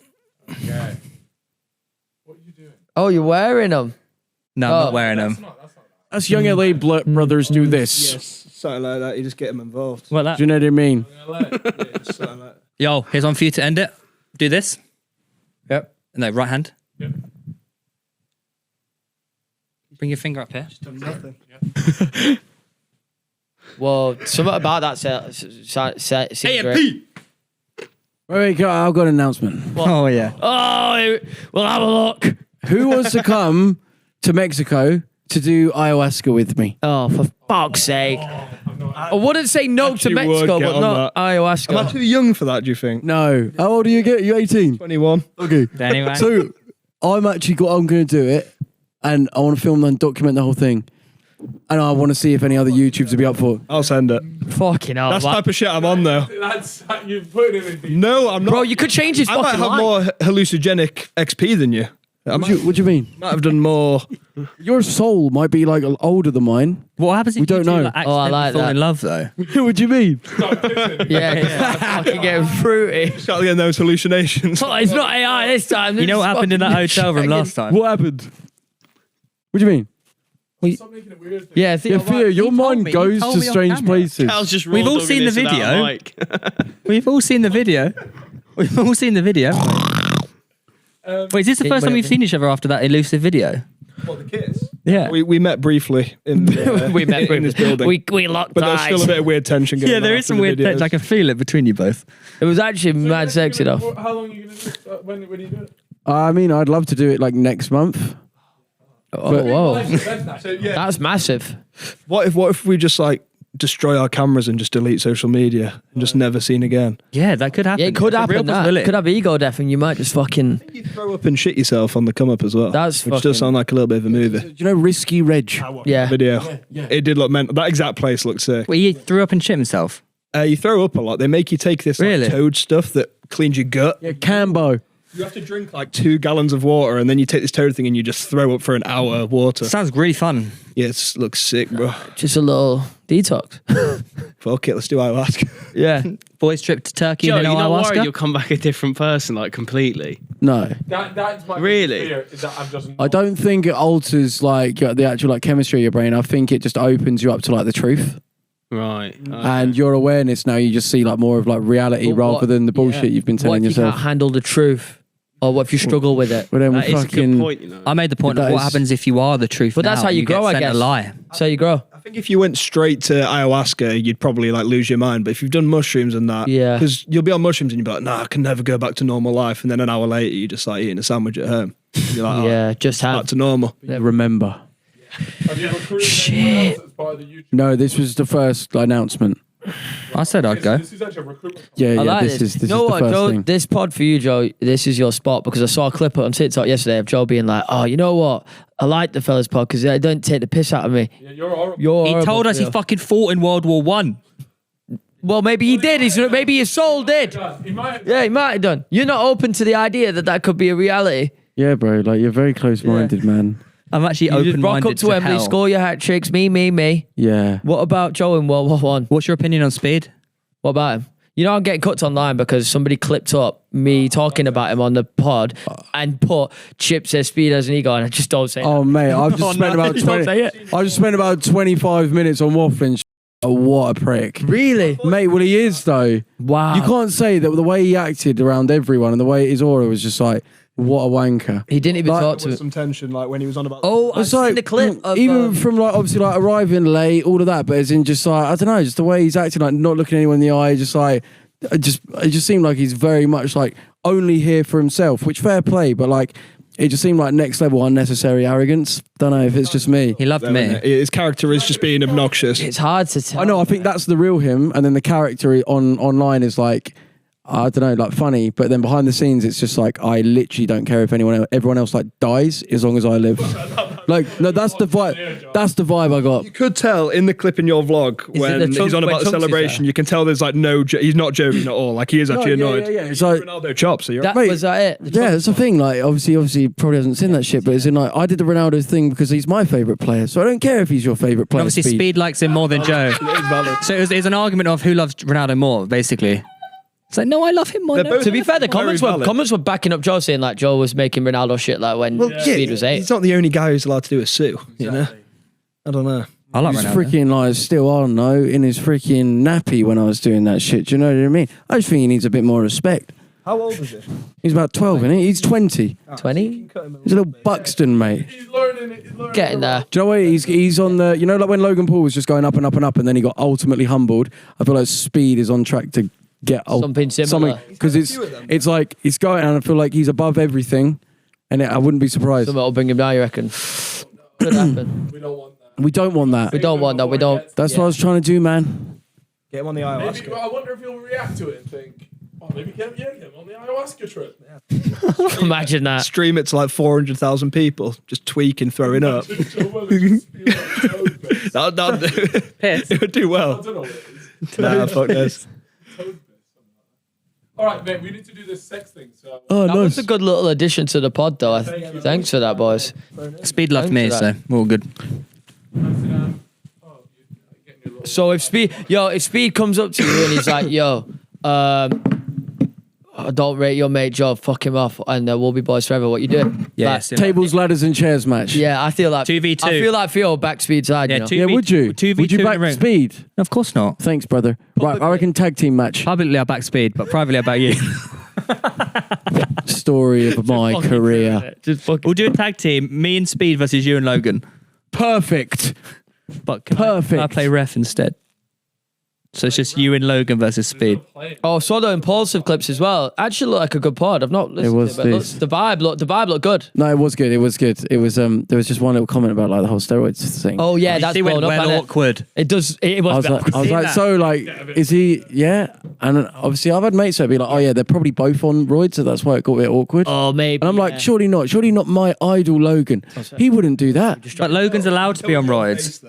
Speaker 1: Okay. What are you doing?
Speaker 3: Oh, you're wearing them.
Speaker 6: No, I'm
Speaker 3: Oh.
Speaker 6: not wearing them.
Speaker 7: Us young LA brothers do this.
Speaker 4: Something like that. You just get them involved.
Speaker 6: What that?
Speaker 7: Do you know what I mean?
Speaker 4: Something like
Speaker 6: Yo, here's one for you to end it. Do this.
Speaker 3: Yep.
Speaker 6: No, right hand.
Speaker 1: Yep.
Speaker 6: Bring your finger up here.
Speaker 4: nothing.
Speaker 3: Well, something about that seems great.
Speaker 7: Wait, I've got an announcement.
Speaker 6: Oh yeah.
Speaker 3: Oh, we'll have a look.
Speaker 7: Who wants to come to Mexico to do ayahuasca with me?
Speaker 3: Oh, for fuck's sake. I wouldn't say no
Speaker 4: Actually
Speaker 3: to
Speaker 4: would
Speaker 3: Mexico,
Speaker 4: get
Speaker 3: but
Speaker 4: on
Speaker 3: not
Speaker 4: Am I
Speaker 3: ayahuasca.
Speaker 4: too young for that, do you think?
Speaker 7: No. How old are you? You 18?
Speaker 4: 21.
Speaker 7: Okay.
Speaker 6: Anyway.
Speaker 7: So I'm going to do it, and I want to film and document the whole thing, and I want to see if any other YouTubers would be up for it.
Speaker 4: I'll send it.
Speaker 3: Fucking hell.
Speaker 4: That's the
Speaker 3: man.
Speaker 4: type of shit I'm on, though.
Speaker 1: That's you put him in.
Speaker 4: No, I'm not.
Speaker 3: Bro, you could change his
Speaker 4: I might
Speaker 3: fucking
Speaker 4: have
Speaker 3: life.
Speaker 4: more hallucinogenic XP than you. I
Speaker 7: What do you mean?
Speaker 4: might have done more.
Speaker 7: Your soul might be like older than mine.
Speaker 6: What happens if
Speaker 7: We don't
Speaker 6: you two,
Speaker 7: know.
Speaker 6: like,
Speaker 3: Oh, I
Speaker 6: accidentally
Speaker 3: like
Speaker 6: fall
Speaker 3: that.
Speaker 6: in love though?
Speaker 7: What do you mean?
Speaker 3: Yeah, fucking getting fruity.
Speaker 4: Start getting those hallucinations.
Speaker 3: Oh, it's not AI this time.
Speaker 6: You know what happened in that hotel room last time?
Speaker 7: What happened? What do you mean?
Speaker 1: Stop making it weird.
Speaker 3: Yeah,
Speaker 7: Yeah, Theo, your mind goes to strange places.
Speaker 2: Cal's just
Speaker 6: We've all
Speaker 2: raw
Speaker 6: seen the
Speaker 2: dogging this without a
Speaker 6: video.
Speaker 2: mic.
Speaker 6: We've all seen the video. We've all seen the video. Wait, is this the first time we've seen each other after that elusive video?
Speaker 4: What, the kids?
Speaker 6: Yeah.
Speaker 4: We met briefly in
Speaker 3: we met
Speaker 4: in this building.
Speaker 3: We locked
Speaker 4: but there's
Speaker 3: eyes.
Speaker 4: still a bit of weird tension going on.
Speaker 6: Yeah, there is
Speaker 4: after
Speaker 6: some
Speaker 4: the
Speaker 6: weird
Speaker 4: videos.
Speaker 6: tension. I can feel it between you both.
Speaker 3: It was actually mad sexy though.
Speaker 1: How long are you going to do it? When do you do it?
Speaker 7: I mean, I'd love to do it like next month.
Speaker 3: Oh, whoa.
Speaker 4: So, yeah.
Speaker 3: That's massive.
Speaker 4: What if we just like destroy our cameras and just delete social media and just never seen again?
Speaker 6: Yeah, that could happen.
Speaker 3: Yeah, it could
Speaker 6: It's a real
Speaker 3: happen. That
Speaker 6: possibility.
Speaker 3: could have ego death, and you might just fucking.
Speaker 4: You throw up and shit yourself on the come up as well.
Speaker 3: That's
Speaker 4: which
Speaker 3: fucking-
Speaker 4: does sound like a little bit of a movie.
Speaker 7: Do you know Risky Reg?
Speaker 3: Yeah.
Speaker 4: Video. It did look mental. That exact place looked sick.
Speaker 6: Well, he threw up and shit himself.
Speaker 4: You throw up a lot. They make you take this like,
Speaker 6: Really?
Speaker 4: toad stuff that cleans your gut.
Speaker 7: Yeah, Cambo.
Speaker 4: You have to drink like 2 gallons of water, and then you take this toad thing and you just throw up for an hour of water.
Speaker 6: Sounds really fun.
Speaker 4: Yeah, it looks sick, bro.
Speaker 3: Just a little detox.
Speaker 4: Fuck it, let's do ayahuasca.
Speaker 3: Yeah.
Speaker 6: Boys trip to Turkey
Speaker 2: Joe,
Speaker 6: and
Speaker 2: you're
Speaker 6: then
Speaker 2: not worried
Speaker 6: ayahuasca.
Speaker 2: you'll come back a different person, like completely.
Speaker 7: No.
Speaker 1: That's my
Speaker 2: Really?
Speaker 1: fear, is that I'm just
Speaker 7: I don't think it alters like the actual like chemistry of your brain. I think it just opens you up to like the truth
Speaker 2: Right.
Speaker 7: and your awareness. Now you just see like more of like reality
Speaker 3: But
Speaker 7: rather
Speaker 3: what-
Speaker 7: than the bullshit
Speaker 3: yeah.
Speaker 7: you've been
Speaker 3: What
Speaker 7: telling
Speaker 3: if you
Speaker 7: yourself.
Speaker 3: can't handle the truth? Or what if you struggle with it?
Speaker 7: But then
Speaker 2: That
Speaker 7: we
Speaker 2: is a good
Speaker 7: fucking.
Speaker 2: point, you know.
Speaker 6: I made the point
Speaker 7: That
Speaker 6: of what
Speaker 7: is-
Speaker 6: happens if you are the truth.
Speaker 3: But that's
Speaker 6: now
Speaker 3: how
Speaker 6: and
Speaker 3: you grow,
Speaker 6: get
Speaker 3: I
Speaker 6: sent
Speaker 3: guess.
Speaker 6: a lie.
Speaker 3: That's how you grow.
Speaker 4: I think if you went straight to ayahuasca, you'd probably like lose your mind. But if you've done mushrooms and that,
Speaker 3: Yeah.
Speaker 4: because you'll be on mushrooms and you'll be like, nah, I can never go back to normal life. And then an hour later, you just like eating a sandwich at home. You're like, oh,
Speaker 3: Yeah, just
Speaker 4: back
Speaker 3: have.
Speaker 4: to normal.
Speaker 7: Remember.
Speaker 1: Have you recruited anyone else as part of the YouTube?
Speaker 7: No, this was the first announcement.
Speaker 6: I said I'd go.
Speaker 1: This is actually a recruitment.
Speaker 7: Yeah,
Speaker 3: I
Speaker 7: yeah.
Speaker 3: like
Speaker 7: This is
Speaker 3: You
Speaker 7: the
Speaker 3: know what,
Speaker 7: first
Speaker 3: Joe?
Speaker 7: thing.
Speaker 3: This pod for you, Joe. This is your spot because I saw a clip on TikTok yesterday of Joe being like, "Oh, you know what? I like the fellas pod because they don't take the piss out of me."
Speaker 1: Yeah, you're horrible.
Speaker 3: You're
Speaker 6: He
Speaker 3: horrible,
Speaker 6: told us he
Speaker 3: Theo.
Speaker 6: fucking fought in World War One.
Speaker 3: Well, maybe he did. Maybe his soul did.
Speaker 1: He might.
Speaker 3: Yeah, he might have done. You're not open to the idea that that could be a reality.
Speaker 7: Yeah, bro. Like you're very close-minded, man.
Speaker 6: I'm actually
Speaker 3: You just
Speaker 6: open-minded
Speaker 3: rock up to Wembley,
Speaker 6: hell.
Speaker 3: score your hat tricks. Me.
Speaker 7: Yeah.
Speaker 3: What about Joe in World War One?
Speaker 6: What's your opinion on speed?
Speaker 3: What about him? You know, I'm getting cuts online because somebody clipped up me talking about him on the pod and put Chip says speed as an ego, and I just don't say.
Speaker 7: Oh mate, I've just
Speaker 6: Oh,
Speaker 7: spent
Speaker 6: no,
Speaker 7: about
Speaker 6: you don't
Speaker 7: 20.
Speaker 6: say it.
Speaker 7: I just spent about 25 minutes on waffling. Oh, what a prick.
Speaker 3: Really?
Speaker 7: Mate, well he is though.
Speaker 3: Wow.
Speaker 7: You can't say that the way he acted around everyone and the way his aura was just like, what a wanker.
Speaker 3: He didn't even
Speaker 7: Like-
Speaker 3: talk to
Speaker 4: With
Speaker 3: me.
Speaker 4: some tension, like when he was on about.
Speaker 3: Oh, I've
Speaker 7: It's
Speaker 3: seen
Speaker 7: like
Speaker 3: the clip of
Speaker 7: even from like obviously like arriving late, all of that, but as in just like I don't know, just the way he's acting, like not looking anyone in the eye, just like it just seemed like he's very much like only here for himself, which fair play, but like it just seemed like next level unnecessary arrogance. Don't know if it's just me.
Speaker 6: He loved me.
Speaker 4: His character is just being obnoxious.
Speaker 3: It's hard to tell.
Speaker 7: I know. I think that's the real him, and then the character online is like, I don't know, like funny. But then behind the scenes, it's just like I literally don't care if everyone else like dies as long as I live. Like no, that's the vibe. That's the vibe I got.
Speaker 4: You could tell in the clip in your vlog
Speaker 3: it
Speaker 4: when
Speaker 3: the
Speaker 4: he's
Speaker 3: chunk-
Speaker 4: on
Speaker 3: when
Speaker 4: about the
Speaker 3: Chunks is
Speaker 4: celebration.
Speaker 3: there?
Speaker 4: You can tell there's like he's not joking at all. Like he is actually annoyed.
Speaker 7: Yeah. It's like
Speaker 4: Ronaldo chops. So you're
Speaker 3: That
Speaker 7: Mate,
Speaker 3: was that it. The
Speaker 7: yeah,
Speaker 3: chunk-
Speaker 7: it's the thing. Like obviously, probably hasn't seen that shit, but it's in like I did the Ronaldo thing because he's my favorite player, so I don't care if he's your favorite player.
Speaker 6: Obviously, Speed likes him more than Joe. So it was an argument of who loves Ronaldo more, basically. It's like, no, I love him more.
Speaker 4: They're
Speaker 6: No.
Speaker 4: both-
Speaker 3: To be fair, the
Speaker 4: Very valid.
Speaker 3: comments were backing up Joe, saying like Joe was making Ronaldo shit like when Speed was 8.
Speaker 4: He's not the only guy who's allowed to do a sue. You know, I don't know.
Speaker 6: I like
Speaker 7: He's
Speaker 6: Ronaldo.
Speaker 7: freaking like still, I don't know, in his freaking nappy when I was doing that shit. Do you know what I mean? I just think he needs a bit more respect.
Speaker 4: How old is he?
Speaker 7: He's about 12, isn't he? He's 20.
Speaker 3: 20?
Speaker 7: He's a little Buxton, mate.
Speaker 1: He's learning it. He's learning
Speaker 3: Getting there.
Speaker 7: Do you know what? He's on the, you know, like when Logan Paul was just going up and up and up and then he got ultimately humbled. I feel like Speed is on track to get
Speaker 3: Something similar.
Speaker 7: because it's like it's going and I feel like he's above everything and I wouldn't be surprised.
Speaker 3: Something will bring him down, you reckon? Could happen.
Speaker 1: We don't want that.
Speaker 7: We don't want that.
Speaker 3: We don't want that. We don't.
Speaker 7: That's what I was trying to do, man.
Speaker 4: Get him on the
Speaker 1: Maybe,
Speaker 4: ayahuasca.
Speaker 1: I wonder if he'll react to it and think, oh, maybe get him on the ayahuasca trip.
Speaker 3: Imagine that.
Speaker 4: Stream it to like 400,000 people, just tweaking, throwing up.
Speaker 1: Joe Wellens just be like, "Toad piss."
Speaker 4: It would do
Speaker 1: I
Speaker 4: well.
Speaker 1: don't know what it is.
Speaker 4: Nah, fuck this.
Speaker 1: Toad piss. All right, mate, we need to do this sex thing. So
Speaker 7: Oh,
Speaker 3: That was a good little addition to the pod, though. Thanks for that, boys.
Speaker 6: Speed loved me,
Speaker 3: Thanks for
Speaker 6: so we're all good.
Speaker 3: So if Speed comes up to you and he's like, "Yo, don't rate your mate Joe, fuck him off, and we'll be boys forever. What you do?
Speaker 6: Yeah,
Speaker 3: Like,
Speaker 7: Tables, ladders, and chairs match.
Speaker 3: yeah, I feel like
Speaker 6: 2v2.
Speaker 3: I feel like Theo back speed side.
Speaker 6: Yeah,
Speaker 3: You know?
Speaker 6: two-
Speaker 7: Yeah, would you?
Speaker 6: 2v2
Speaker 7: Would you
Speaker 6: in
Speaker 7: back
Speaker 6: the ring.
Speaker 7: Speed?
Speaker 6: Of course not.
Speaker 7: Thanks, brother. Right, I reckon tag team match.
Speaker 6: Publicly, I back Speed, but privately, I back you.
Speaker 7: Story of my career.
Speaker 3: Just fucking.
Speaker 6: We'll do a tag team, me and Speed versus you and Logan.
Speaker 7: Perfect.
Speaker 6: But can
Speaker 7: Perfect.
Speaker 6: I play ref instead? So it's just you and Logan versus Speed.
Speaker 3: Oh, saw the impulsive clips as well. Actually, looked like a good pod. I've not listened
Speaker 7: was
Speaker 3: to it, but
Speaker 7: this.
Speaker 3: the vibe looked good.
Speaker 7: No, it was good. It was good. It was there was just one little comment about like the whole steroids thing.
Speaker 3: Oh yeah,
Speaker 6: You
Speaker 3: that's
Speaker 6: see, went
Speaker 3: blown up.
Speaker 6: well
Speaker 3: It?
Speaker 6: awkward.
Speaker 3: It does. It
Speaker 7: I
Speaker 3: was.
Speaker 7: was like,
Speaker 6: that.
Speaker 7: so like, is he? Yeah, and obviously I've had mates that be like, oh yeah, they're probably both on roids, so that's why it got a bit awkward.
Speaker 3: Oh maybe.
Speaker 7: And I'm like,
Speaker 3: yeah.
Speaker 7: surely not my idol Logan. He wouldn't do that.
Speaker 6: But Logan's allowed to be on roids.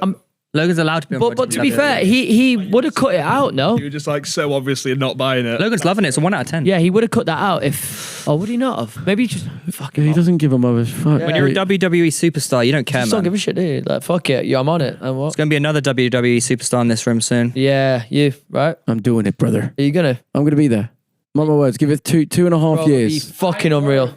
Speaker 6: Logan's allowed to be on roids.
Speaker 3: But to be fair, he would have cut it out. No.
Speaker 4: You were just like so obviously not buying it.
Speaker 6: Logan's loving it. It's a 1 out of 10.
Speaker 3: Yeah, he would have cut that out if. Oh, would he not have? Maybe he just fucking.
Speaker 7: He doesn't give a mother's fuck.
Speaker 6: When you're a WWE superstar, you don't care,
Speaker 3: Just don't
Speaker 6: man.
Speaker 3: give a shit, dude. Like fuck it, yeah, I'm on it. And what?
Speaker 6: There's going to be another WWE superstar in this room soon.
Speaker 3: Yeah, you right?
Speaker 7: I'm doing it, brother.
Speaker 3: Are you gonna?
Speaker 7: I'm gonna be there. Mark my words. Give it two and a half
Speaker 3: Bro, it'd be
Speaker 7: years.
Speaker 3: fucking unreal.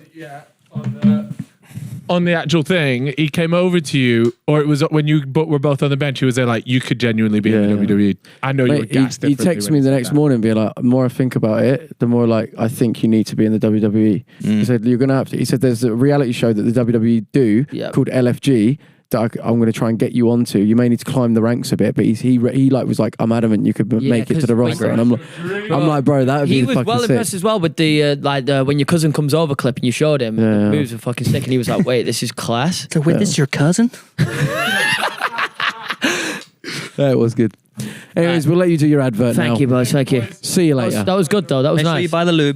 Speaker 1: On the actual thing, he came over to you, or it was when you were both on the bench. He was there like, you could genuinely be in
Speaker 7: Yeah.
Speaker 1: the WWE. I know you were
Speaker 7: Mate,
Speaker 1: gassed.
Speaker 7: he
Speaker 1: differently
Speaker 7: texted
Speaker 1: when
Speaker 7: me the
Speaker 1: said
Speaker 7: next
Speaker 1: that.
Speaker 7: morning, being like, the more I think about it, the more like I think you need to be in the WWE. He said you're gonna have to. He said there's a reality show that the WWE do
Speaker 3: Yep.
Speaker 7: called LFG that I'm going to try and get you onto. You may need to climb the ranks a bit, but he like was like, I'm adamant you could
Speaker 3: Yeah,
Speaker 7: make it to
Speaker 3: 'cause
Speaker 7: the roster, and I'm like, bro, that would be
Speaker 3: He was
Speaker 7: fucking
Speaker 3: well
Speaker 7: sick.
Speaker 3: impressed as well with the when your cousin comes over clip and you showed him.
Speaker 7: Yeah.
Speaker 3: The moves were fucking sick, and he was like, "Wait, this is class."
Speaker 6: So wait, this is your cousin?
Speaker 7: Yeah, it was good. Anyways, we'll let you do your advert now.
Speaker 3: Thank you, boys. Thank you.
Speaker 7: See you
Speaker 3: That
Speaker 7: later.
Speaker 3: was good though. That was
Speaker 6: Make sure
Speaker 3: nice.
Speaker 6: you buy the lube.